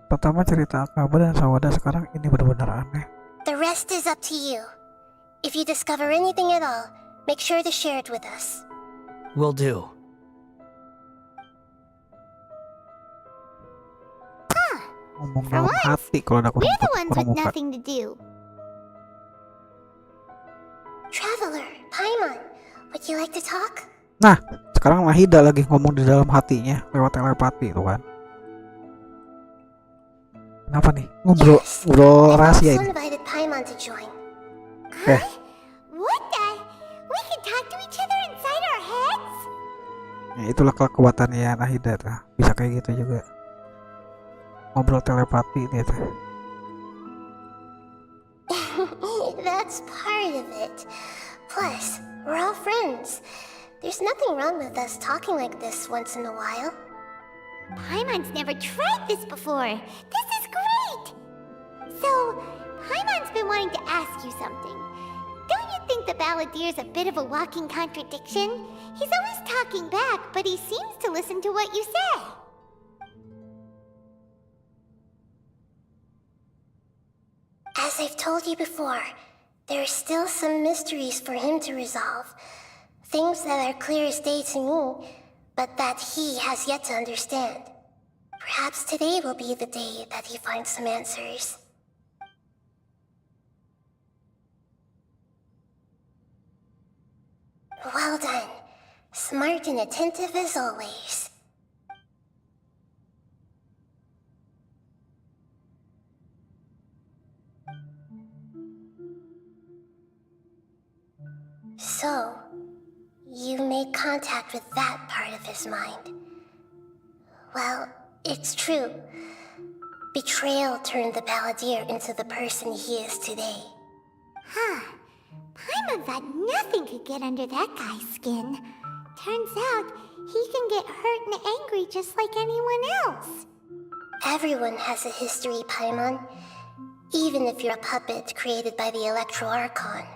Pertama cerita Akaba dan Sawada, sekarang ini benar-benar aneh. The rest is up to you. If you discover anything at all, make sure to share it with us. Will do. Ngomong For dalam once, hati kalau ada we're the kurung ones with muka. nothing to do. Traveler, Paimon, would you like to talk? Nah, sekarang Nahida lagi ngomong di dalam hatinya lewat telepati tuh kan. Kenapa nih? Ngobrol rahasia ini. Invited Paimon to join. What the? We can talk to each other inside our heads? Ya, itulah kekuatannya Nahida tuh. Bisa kayak gitu juga. Ngobrol telepati dia tuh. That's part of it. Plus, we're all friends. There's nothing wrong with us talking like this once in a while. Paimon's never tried this before. This is great! So, Paimon's been wanting to ask you something. Don't you think the Balladier's a bit of a walking contradiction? He's always talking back, but he seems to listen to what you say. As I've told you before, there are still some mysteries for him to resolve. Things that are clear as day to me, but that he has yet to understand. Perhaps today will be the day that he finds some answers. Well done. Smart and attentive as always. So, you made contact with that part of his mind. Well, it's true. Betrayal turned the Balladeer into the person he is today. Huh. Paimon thought nothing could get under that guy's skin. Turns out, he can get hurt and angry just like anyone else. Everyone has a history, Paimon. Even if you're a puppet created by the Electro Archon.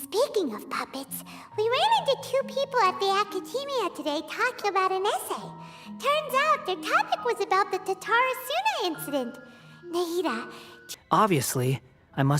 Speaking of puppets, we ran into two people at the Academia today talking about an essay. Turns out their topic was about the Tatarasuna incident. Nahida. Obviously, I must